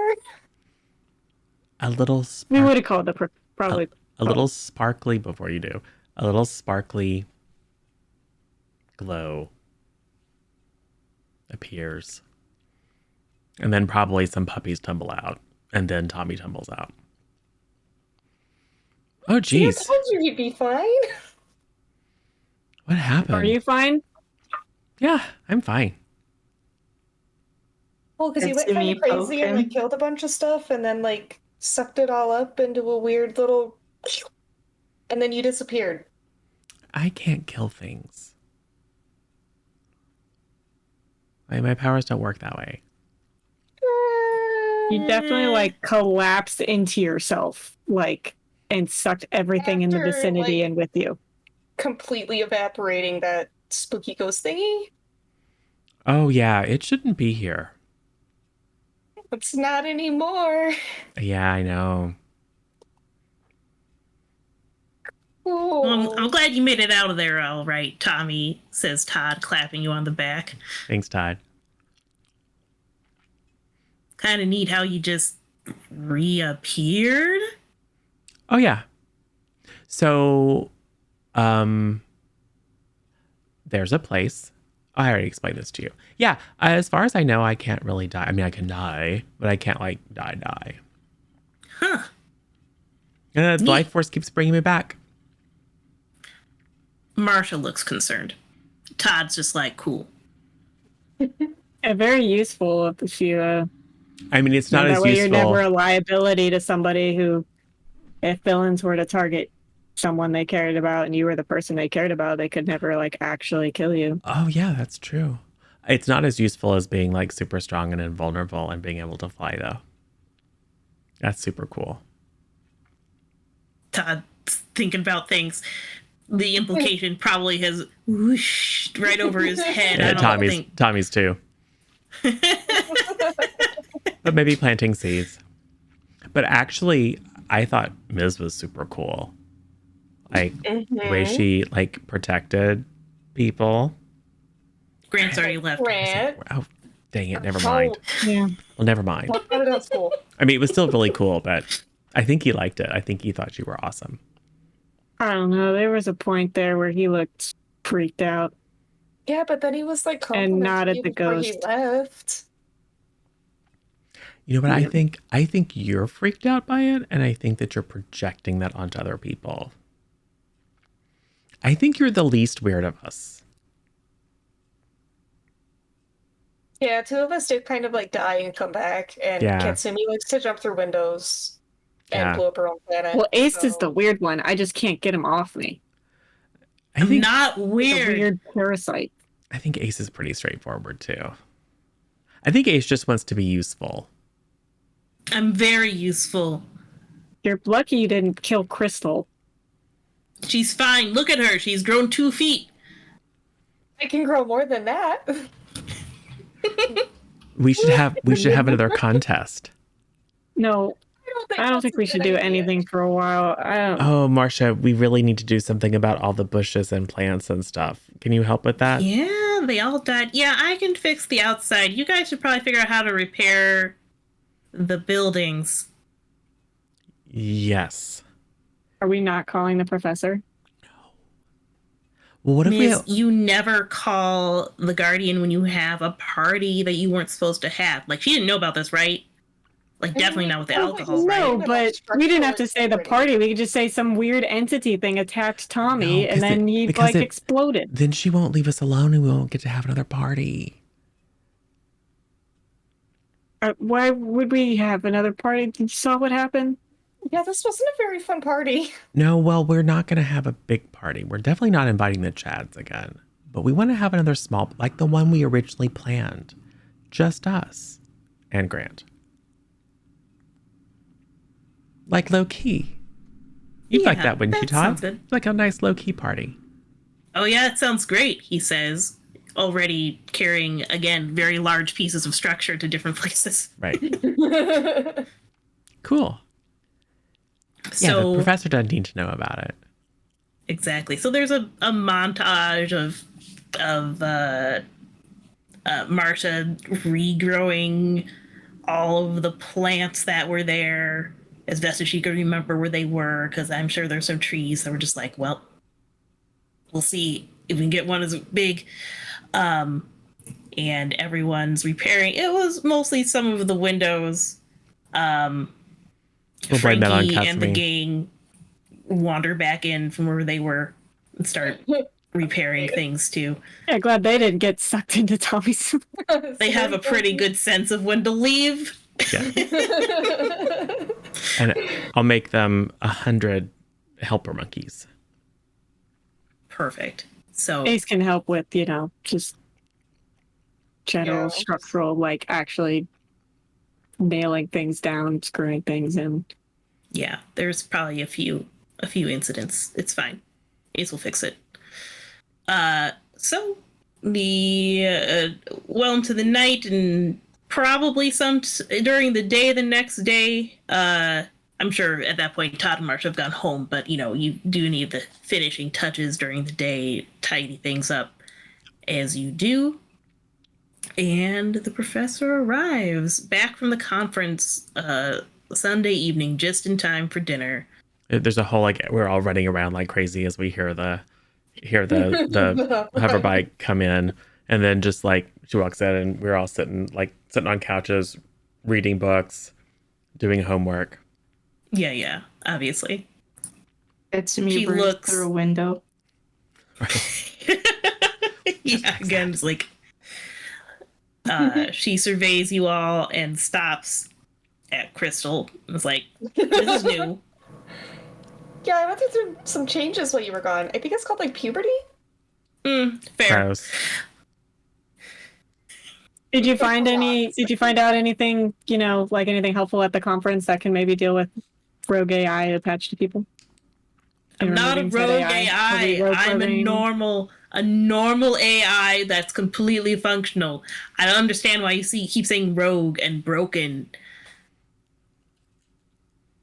A little We spark- would have called probably. a little sparkly before you do. A little sparkly glow appears. And then probably some puppies tumble out. And then Tommy tumbles out. Oh, I jeez. told you you'd be fine. What happened? Are you fine? Yeah, I'm fine. Well, because you It's went kind me of crazy and poking. killed a bunch of stuff, and then sucked it all up into a weird little, and then you disappeared. I can't kill things. My powers don't work that way. You definitely collapsed into yourself, and sucked everything in the After, vicinity and with you. Completely evaporating that spooky ghost thingy. Oh, yeah, it shouldn't be here. It's not anymore. Yeah, I know. Oh. well, I'm glad you made it out of there all right, Tommy, says Todd, clapping you on the back. Thanks, Todd. Kind of neat how you just reappeared. Oh, yeah. So, there's a place. I already explained this to you. Yeah, as far as I know, I can't really die. I mean, I can die, but I can't, die. Huh. And the Neat. life force keeps bringing me back. Marsha looks concerned. Todd's just like, cool. Very useful if you. I mean, it's not that as way useful. you're never a liability to somebody who, if villains were to target someone they cared about and you were the person they cared about, they could never actually kill you. Oh, yeah, that's true. It's not as useful as being super strong and invulnerable and being able to fly, though. That's super cool. Todd thinking about things. The implication probably has whooshed right over his head. Yeah, I don't think. Tommy's too. But maybe planting seeds. But actually, I thought Ms. was super cool. Like the way she like protected people. Grant's already left. Grant. Oh, dang it! Never mind. Yeah. Well, never mind. That's cool. I mean, it was still really cool, but I think he liked it. I think he thought you were awesome. I don't know. There was a point there where he looked freaked out. Yeah, but then he was like And not at complimenting you the before he ghost. left. You know what I think? I think you're freaked out by it, and I think that you're projecting that onto other people. I think you're the least weird of us. Yeah, two of us did kind of like die and come back, and Yeah. Katsumi likes to jump through windows and Yeah. blow up her own planet. Well, Ace is so- the weird one. I just can't get him off me. I I'm think not The weird. weird parasite. I think Ace is pretty straightforward too. I think Ace just wants to be useful. I'm very useful. You're lucky you didn't kill Crystal. She's fine. Look at her. She's grown 2 feet. I can grow more than that. We should have another contest. No, I don't think we should do anything for a while. I don't. Oh, Marcia, we really need to do something about all the bushes and plants and stuff. Can you help with that? Yeah, they all died. Yeah, I can fix the outside. You guys should probably figure out how to repair the buildings. Yes. Are we not calling the professor? Well, what if we? Miss, you never call the guardian when you have a party that you weren't supposed to have. Like, she didn't know about this, right? Like, definitely not with the alcohol, No, right? but we didn't have to say the party. We could just say some weird entity thing attacked Tommy, No, and then he like exploded. Then she won't leave us alone, and we won't get to have another party. Why would we have another party? Did you saw what happened? Yeah, this wasn't a very fun party. No, well, we're not going to have a big party. We're definitely not inviting the Chads again. But we want to have another small, like the one we originally planned. Just us and Grant. Like low key. You'd like that, wouldn't you, Todd? Sounds good. Like a nice low key party. Oh, yeah, it sounds great, he says, already carrying, again, very large pieces of structure to different places. Right. Cool. Yeah, So, the professor doesn't need to know about it. exactly. So there's a montage of Marcia regrowing all of the plants that were there as best as she could remember where they were, because I'm sure there's some trees that were just like, well, we'll see if we can get one as big. And everyone's repairing. It was mostly some of the windows. We'll blame that on Frankie and the Katsumi. gang wander back in from where they were and start repairing things too. Yeah, glad they didn't get sucked into Tommy's. They have a pretty good sense of when to leave. Yeah. And I'll make them 100 helper monkeys. Perfect. So Ace can help with, just general Yeah. structural, like actually nailing things down, screwing things in. yeah, there's probably a few incidents. It's fine. Ace will fix it. So the well into the night and probably during the day the next day. I'm sure at that point Todd and Marcia have gone home, but you do need the finishing touches during the day, tidy things up as you do. And the professor arrives back from the conference Sunday evening, just in time for dinner. There's a whole we're all running around like crazy as we hear the hover bike come in, and then just like she walks in and we're all sitting on couches, reading books, doing homework. Yeah, obviously. It's me She burst looks- through a window. Yeah, again, it's like she surveys you all and stops at Crystal. It's like, this is new. Yeah, I went through some changes while you were gone. I think it's called puberty. Fair. Gross. Did you find out anything, like anything helpful at the conference that can maybe deal with rogue AI attached to people? I'm not a Removing said rogue AI. AI. Rogue I'm programming. a normal AI that's completely functional. I don't understand why you keep saying rogue and broken.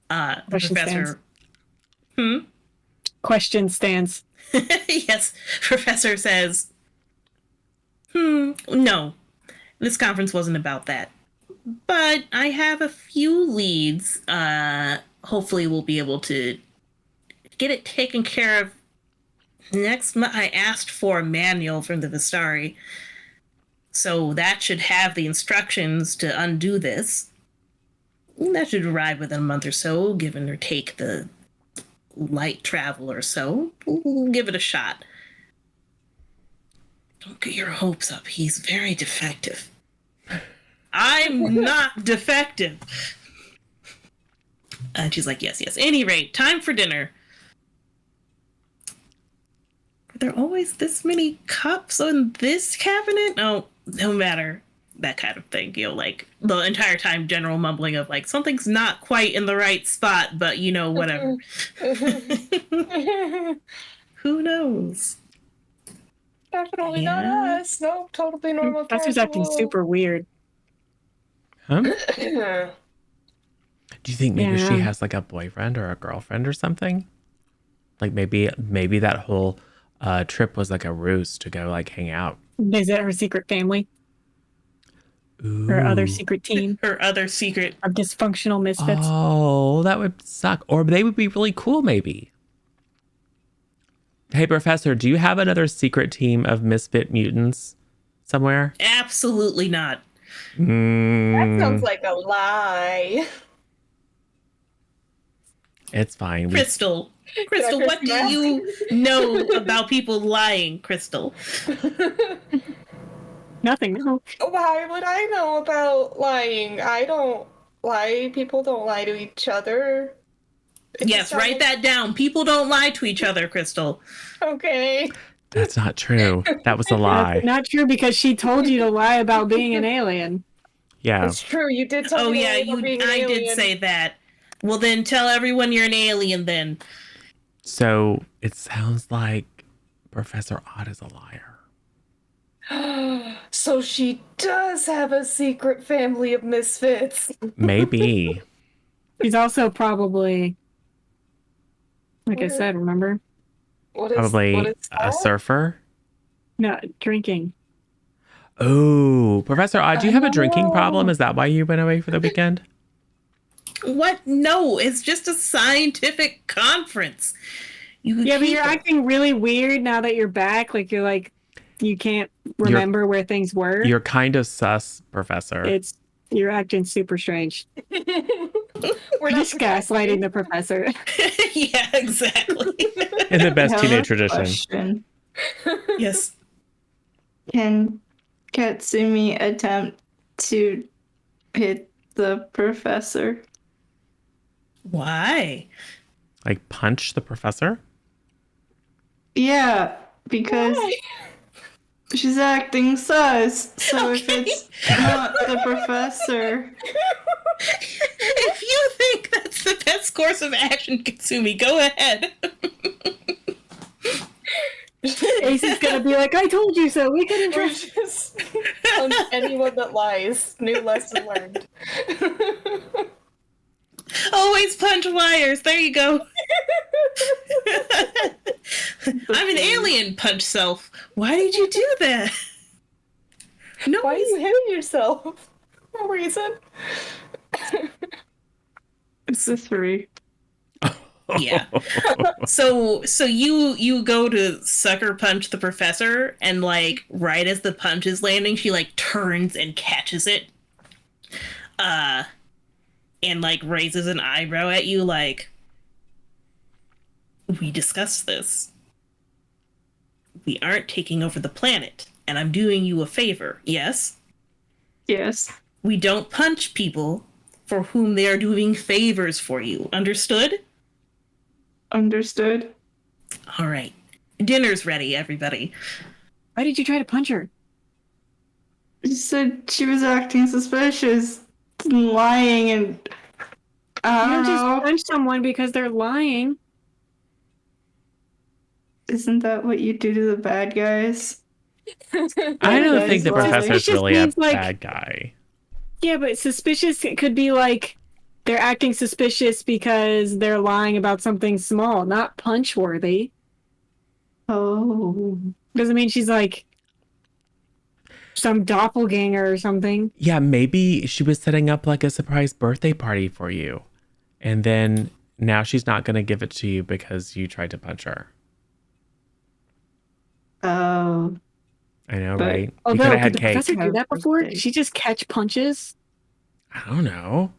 The Question professor. Question stands. Yes, professor says, no, this conference wasn't about that. But I have a few leads. Hopefully we'll be able to get it taken care of next month. I asked for a manual from the Vistari. So that should have the instructions to undo this. That should arrive within a month or so, give or take the light travel or so. We'll give it a shot. Don't get your hopes up. He's very defective. I'm not defective. And she's like, yes. Any rate, time for dinner. Are there always this many cups on this cabinet? No matter. That kind of thing. Like the entire time general mumbling of like, something's not quite in the right spot, but whatever. Who knows? Definitely not us. No, totally normal. Professor's acting super weird. Huh? Do you think maybe she Yeah. has like a boyfriend or a girlfriend or something? Like maybe that whole trip was like a ruse to go like hang out. Visit her secret family. Her other secret team Her other secret. of dysfunctional misfits. Oh, that would suck. Or they would be really cool, maybe. Hey, Professor, do you have another secret team of misfit mutants somewhere? Absolutely not. That sounds like a lie. It's fine. Crystal, what do you know about people lying, Crystal? Nothing, no. Why would I know about lying? I don't lie. People don't lie to each other. Yes, write that down. People don't lie to each other, Crystal. Okay. That's not true. That was a lie. That's not true because she told you to lie about being an alien. Yeah. It's true. You did tell Oh me. yeah, I did say that. Well then tell everyone you're an alien then. So it sounds like Professor Odd is a liar. So she does have a secret family of misfits. Maybe. She's also probably, like I said, remember? What is Probably a that? surfer. No, drinking. Oh, Professor Odd, do you have a drinking know. problem? Is that why you went away for the weekend? What? No, it's just a scientific conference. Yeah, but you're acting really weird now that you're back. Like you can't remember where things were. You're kind of sus, Professor. You're acting super strange. We're You're just gaslighting the professor. Yeah, exactly. In the best I have teenage a tradition. question. Yes. Can Katsumi attempt to hit the professor? Why? Like punch the professor? Yeah, because Why? she's acting sus. So Okay. if it's not the professor, If you think that's the best course of action, Katsumi, go ahead. Ace is gonna be like, I told you so. We couldn't Or trust. just punch anyone that lies. New lesson learned. Always punch wires. There you go. I'm an alien. Punch self. Why did you do that? No. Why are you hitting yourself? No reason. it's the three. Yeah. So you go to sucker punch the professor, and like right as the punch is landing, she like turns and catches it. And like raises an eyebrow at you like, we discussed this. We aren't taking over the planet, and I'm doing you a favor, yes? Yes. We don't punch people for whom they are doing favors for you. Understood? Understood. All right. Dinner's ready, everybody. Why did you try to punch her? She said she was acting suspicious, and lying, and I You don't don't just know. punch someone because they're lying. Isn't that what you do to the bad guys? I don't That think is the why. professor's Suspicious really a means, like- bad guy. Yeah, but suspicious it could be like they're acting suspicious because they're lying about something small, not punch worthy. Oh. Doesn't mean she's like some doppelganger or something. Yeah, maybe she was setting up like a surprise birthday party for you. And then now she's not going to give it to you because you tried to punch her. Oh. I know, But- right? You could Although, have could had the cake. professor do Have that before? birthday. Did she just catch punches? I don't know.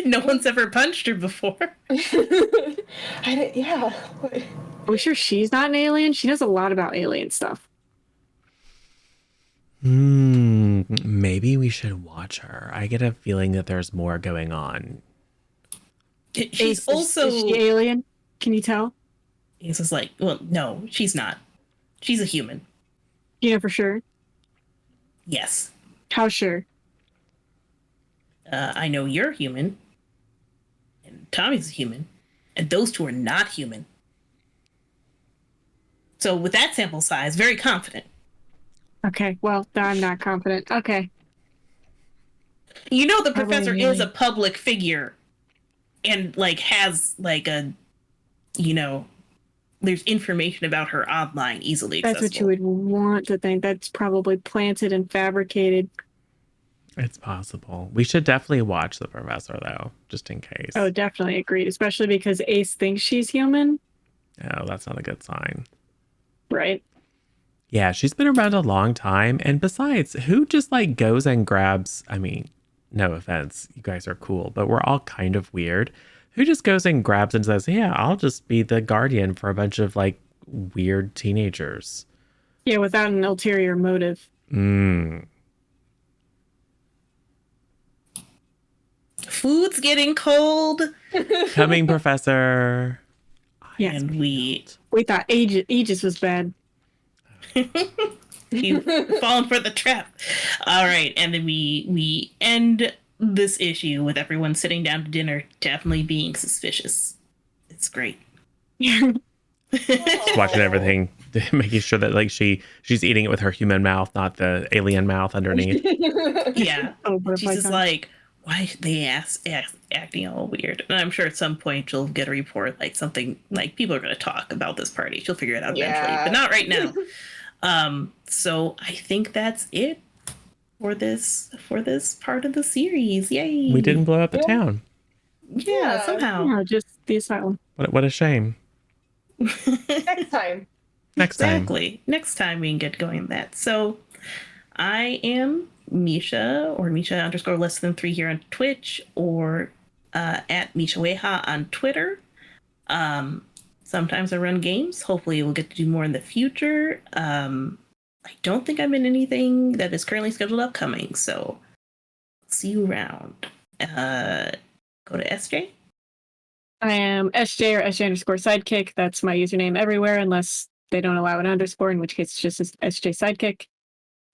No one's ever punched her before. Yeah. Are we sure she's not an alien? She knows a lot about alien stuff. Maybe we should watch her. I get a feeling that there's more going on. She's also. Is she alien? Can you tell? He's just like, well, no, she's not. She's a human. You know for sure. Yes. How sure? I know you're human. And Tommy's a human. And those two are not human. So with that sample size, very confident. Okay, well, I'm not confident. Okay. You know the Probably professor is really. a public figure and like has like a, you know, there's information about her online easily accessible. That's what you would want to think. That's probably planted and fabricated. It's possible. We should definitely watch the professor, though, just in case. Oh, definitely agreed. Especially because Ace thinks she's human, Oh, that's not a good sign. right? Yeah, she's been around a long time. And besides, who just like goes and grabs? I mean, no offense, you guys are cool, but we're all kind of weird. Who just goes and grabs and says, yeah, I'll just be the guardian for a bunch of like weird teenagers? Yeah, without an ulterior motive. Food's getting cold. Coming, Professor. Yeah. And we thought Aegis was bad. you've fallen for the trap. All right, and then we end this issue with everyone sitting down to dinner, definitely being suspicious. It's great. Just watching everything, making sure that like she's eating it with her human mouth, not the alien mouth underneath. Yeah, Oh, butterfly she's just tongue. like, why are they acting all weird? And I'm sure at some point she'll get a report, like something like people are going to talk about this party. She'll figure it out eventually, Yeah. but not right now. So I think that's it for this part of the series. Yay! We didn't blow up the Yeah. town. Yeah, somehow. No, just the asylum. What a shame. Next time. Next time. Exactly. Next time we can get going on that. So I am Misha, or Misha _ less than 3 here on Twitch, or at Misha Weha on Twitter. Sometimes I run games. Hopefully we'll get to do more in the future. I don't think I'm in anything that is currently scheduled upcoming, so see you around. Go to SJ. I am SJ or SJ _ sidekick. That's my username everywhere, unless they don't allow an underscore, in which case it's just SJ sidekick.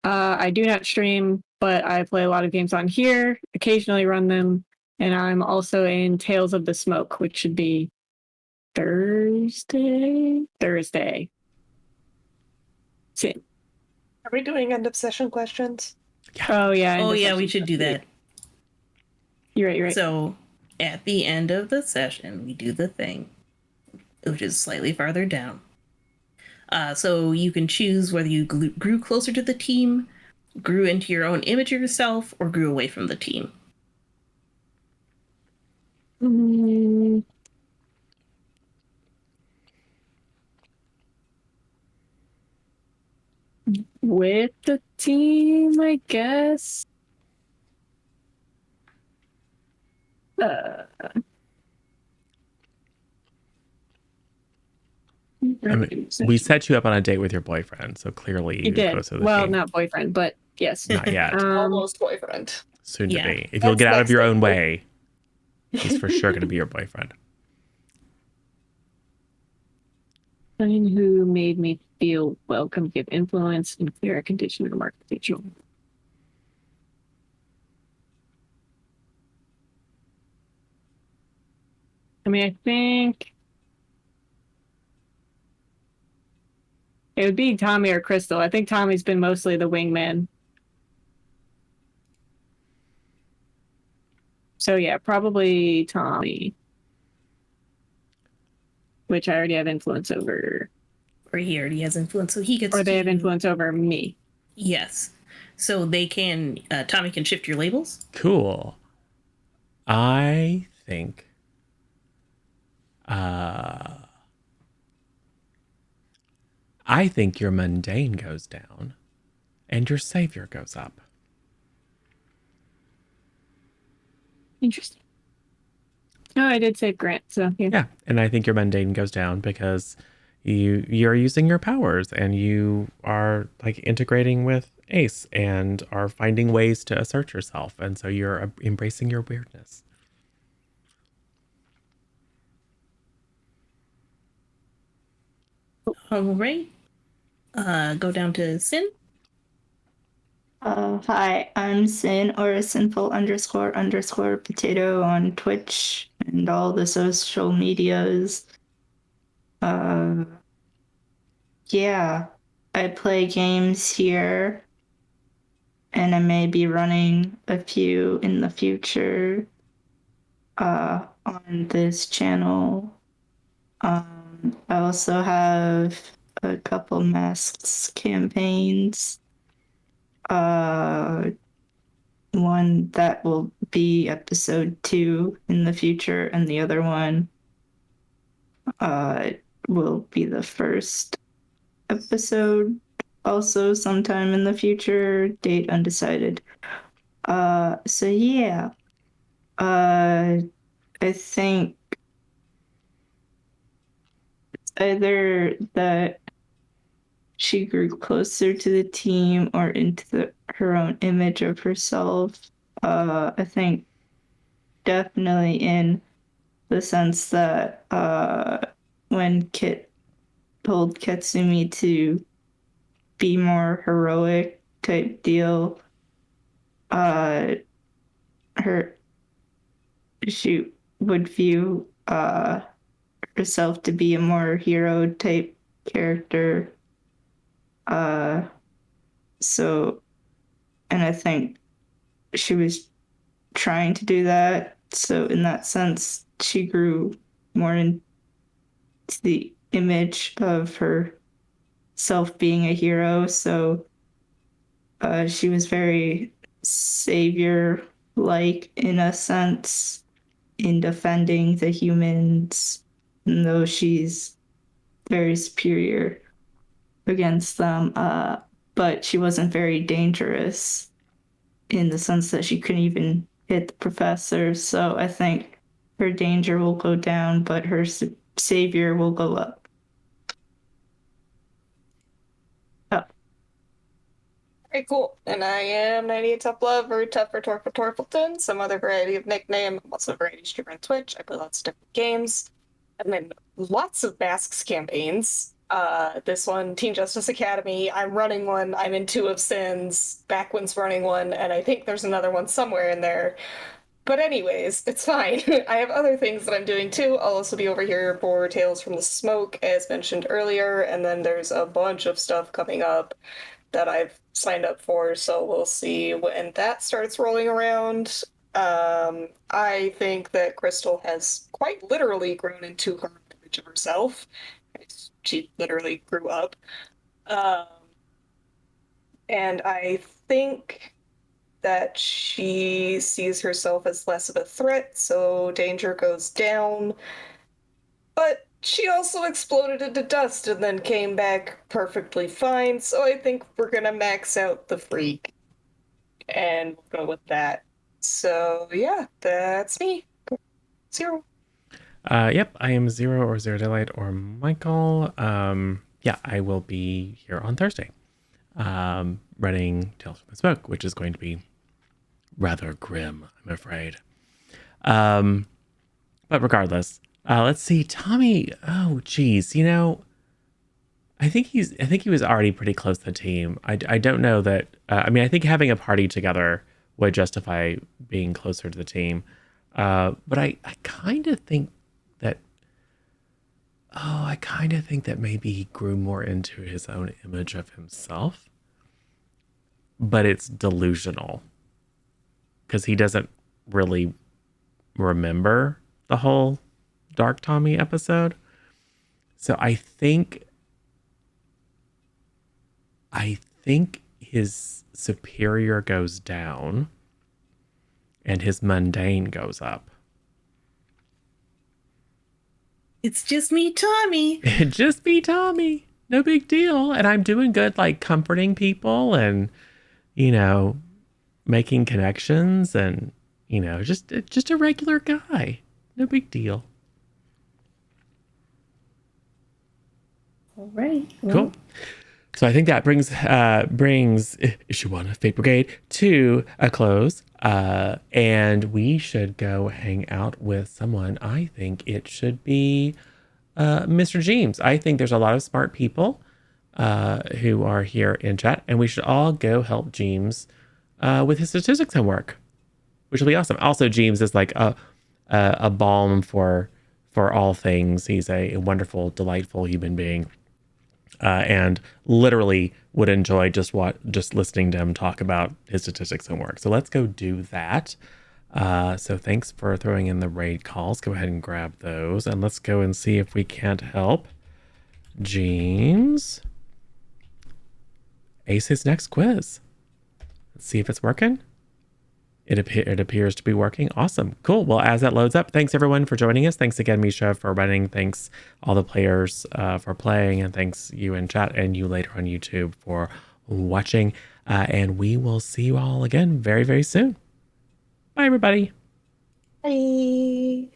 I do not stream, but I play a lot of games on here, occasionally run them, and I'm also in Tales of the Smoke, which should be Thursday. Soon. Are we doing end of session questions? Oh yeah. end Oh of yeah, session we should do stuff. that. You're right. So at the end of the session, we do the thing, which is slightly farther down. So you can choose whether you grew closer to the team, grew into your own image of yourself, or grew away from the team. Mm, with the team, I guess. I mean, we set you up on a date with your boyfriend, so clearly You you're did. close to the Well, team. not boyfriend, but yes. Not yet. Almost boyfriend. Soon yeah. to be. If you'll That's get out of next your own thing. way, he's for sure going to be your boyfriend. Someone who made me feel welcome, give influence, and clear a condition of market potential. I mean, I think It would be Tommy or Crystal. I think Tommy's been mostly the wingman. So yeah, probably Tommy. Which I already have influence over. Or he already has influence, so he gets Or they have to- influence over me. Yes. So they can, Tommy can shift your labels. Cool. I think I think your mundane goes down and your savior goes up. Interesting. Oh, I did save Grant, so yeah. Yeah, and I think your mundane goes down because you're using your powers and you are like integrating with Ace and are finding ways to assert yourself, and so you're embracing your weirdness. All right. Go down to Sin. Hi, I'm Sin or sinful _ potato on Twitch and all the social medias. Yeah, I play games here, and I may be running a few in the future on this channel. I also have a couple masks campaigns. One that will be episode 2 in the future, and the other one will be the first episode, also sometime in the future, date undecided. So yeah, I think either that she grew closer to the team or into her own image of herself. I think definitely in the sense that when Kit told Katsumi to be more heroic type deal, she would view herself to be a more hero type character. So, and I think she was trying to do that. So in that sense, she grew more into the image of herself being a hero. So she was very savior-like in a sense in defending the humans, even though she's very superior against them. But she wasn't very dangerous in the sense that she couldn't even hit the professor. So I think her danger will go down, but her savior will go up. Oh. Very cool. And I am 98 Tough Love or Tough for Torpleton, some other variety of nickname. I'm also a variety streamer on Twitch. I play lots of different games. And then lots of Masks campaigns. This one, Teen Justice Academy. I'm running one. I'm in 2 of Sins. Backwind's running one, and I think there's another one somewhere in there. But anyways, it's fine. I have other things that I'm doing too. I'll also be over here for Tales from the Smoke, as mentioned earlier, and then there's a bunch of stuff coming up that I've signed up for, so we'll see when that starts rolling around. I think that Crystal has quite literally grown into her image of herself. She literally grew up. And I think that she sees herself as less of a threat, so danger goes down. But she also exploded into dust and then came back perfectly fine, so I think we're gonna max out the freak. And we'll go with that. So yeah, that's me. 0. Yep, I am Zero or Zero Daylight or Michael. Yeah, I will be here on Thursday, running Tales from the Smoke, which is going to be rather grim, I'm afraid. But regardless, let's see, Tommy. Oh, geez, I think he was already pretty close to the team. I don't know that. I mean, I think having a party together would justify being closer to the team. But I kind of think that oh, I kind of think that maybe he grew more into his own image of himself, but it's delusional because he doesn't really remember the whole Dark Tommy episode. So I think his superior goes down and his mundane goes up. It's just me, Tommy. Just be Tommy. No big deal. And I'm doing good, like comforting people and, you know, making connections and, you know, just a regular guy. No big deal. All right. Cool. So I think that brings issue 1 of Fate Brigade to a close. And we should go hang out with someone. I think it should be Mr. James. I think there's a lot of smart people who are here in chat, and we should all go help James with his statistics homework, which will be awesome. Also, James is like a balm for all things. He's a wonderful, delightful human being. And literally would enjoy just listening to him talk about his statistics homework. So let's go do that. So thanks for throwing in the raid calls. Go ahead and grab those, and let's go and see if we can't help James ace his next quiz. Let's see if it's working. It appears to be working. Awesome. Cool. Well, as that loads up, thanks everyone for joining us. Thanks again, Misha, for running. Thanks all the players for playing. And thanks you in chat and you later on YouTube for watching. And we will see you all again very, very soon. Bye, everybody. Bye.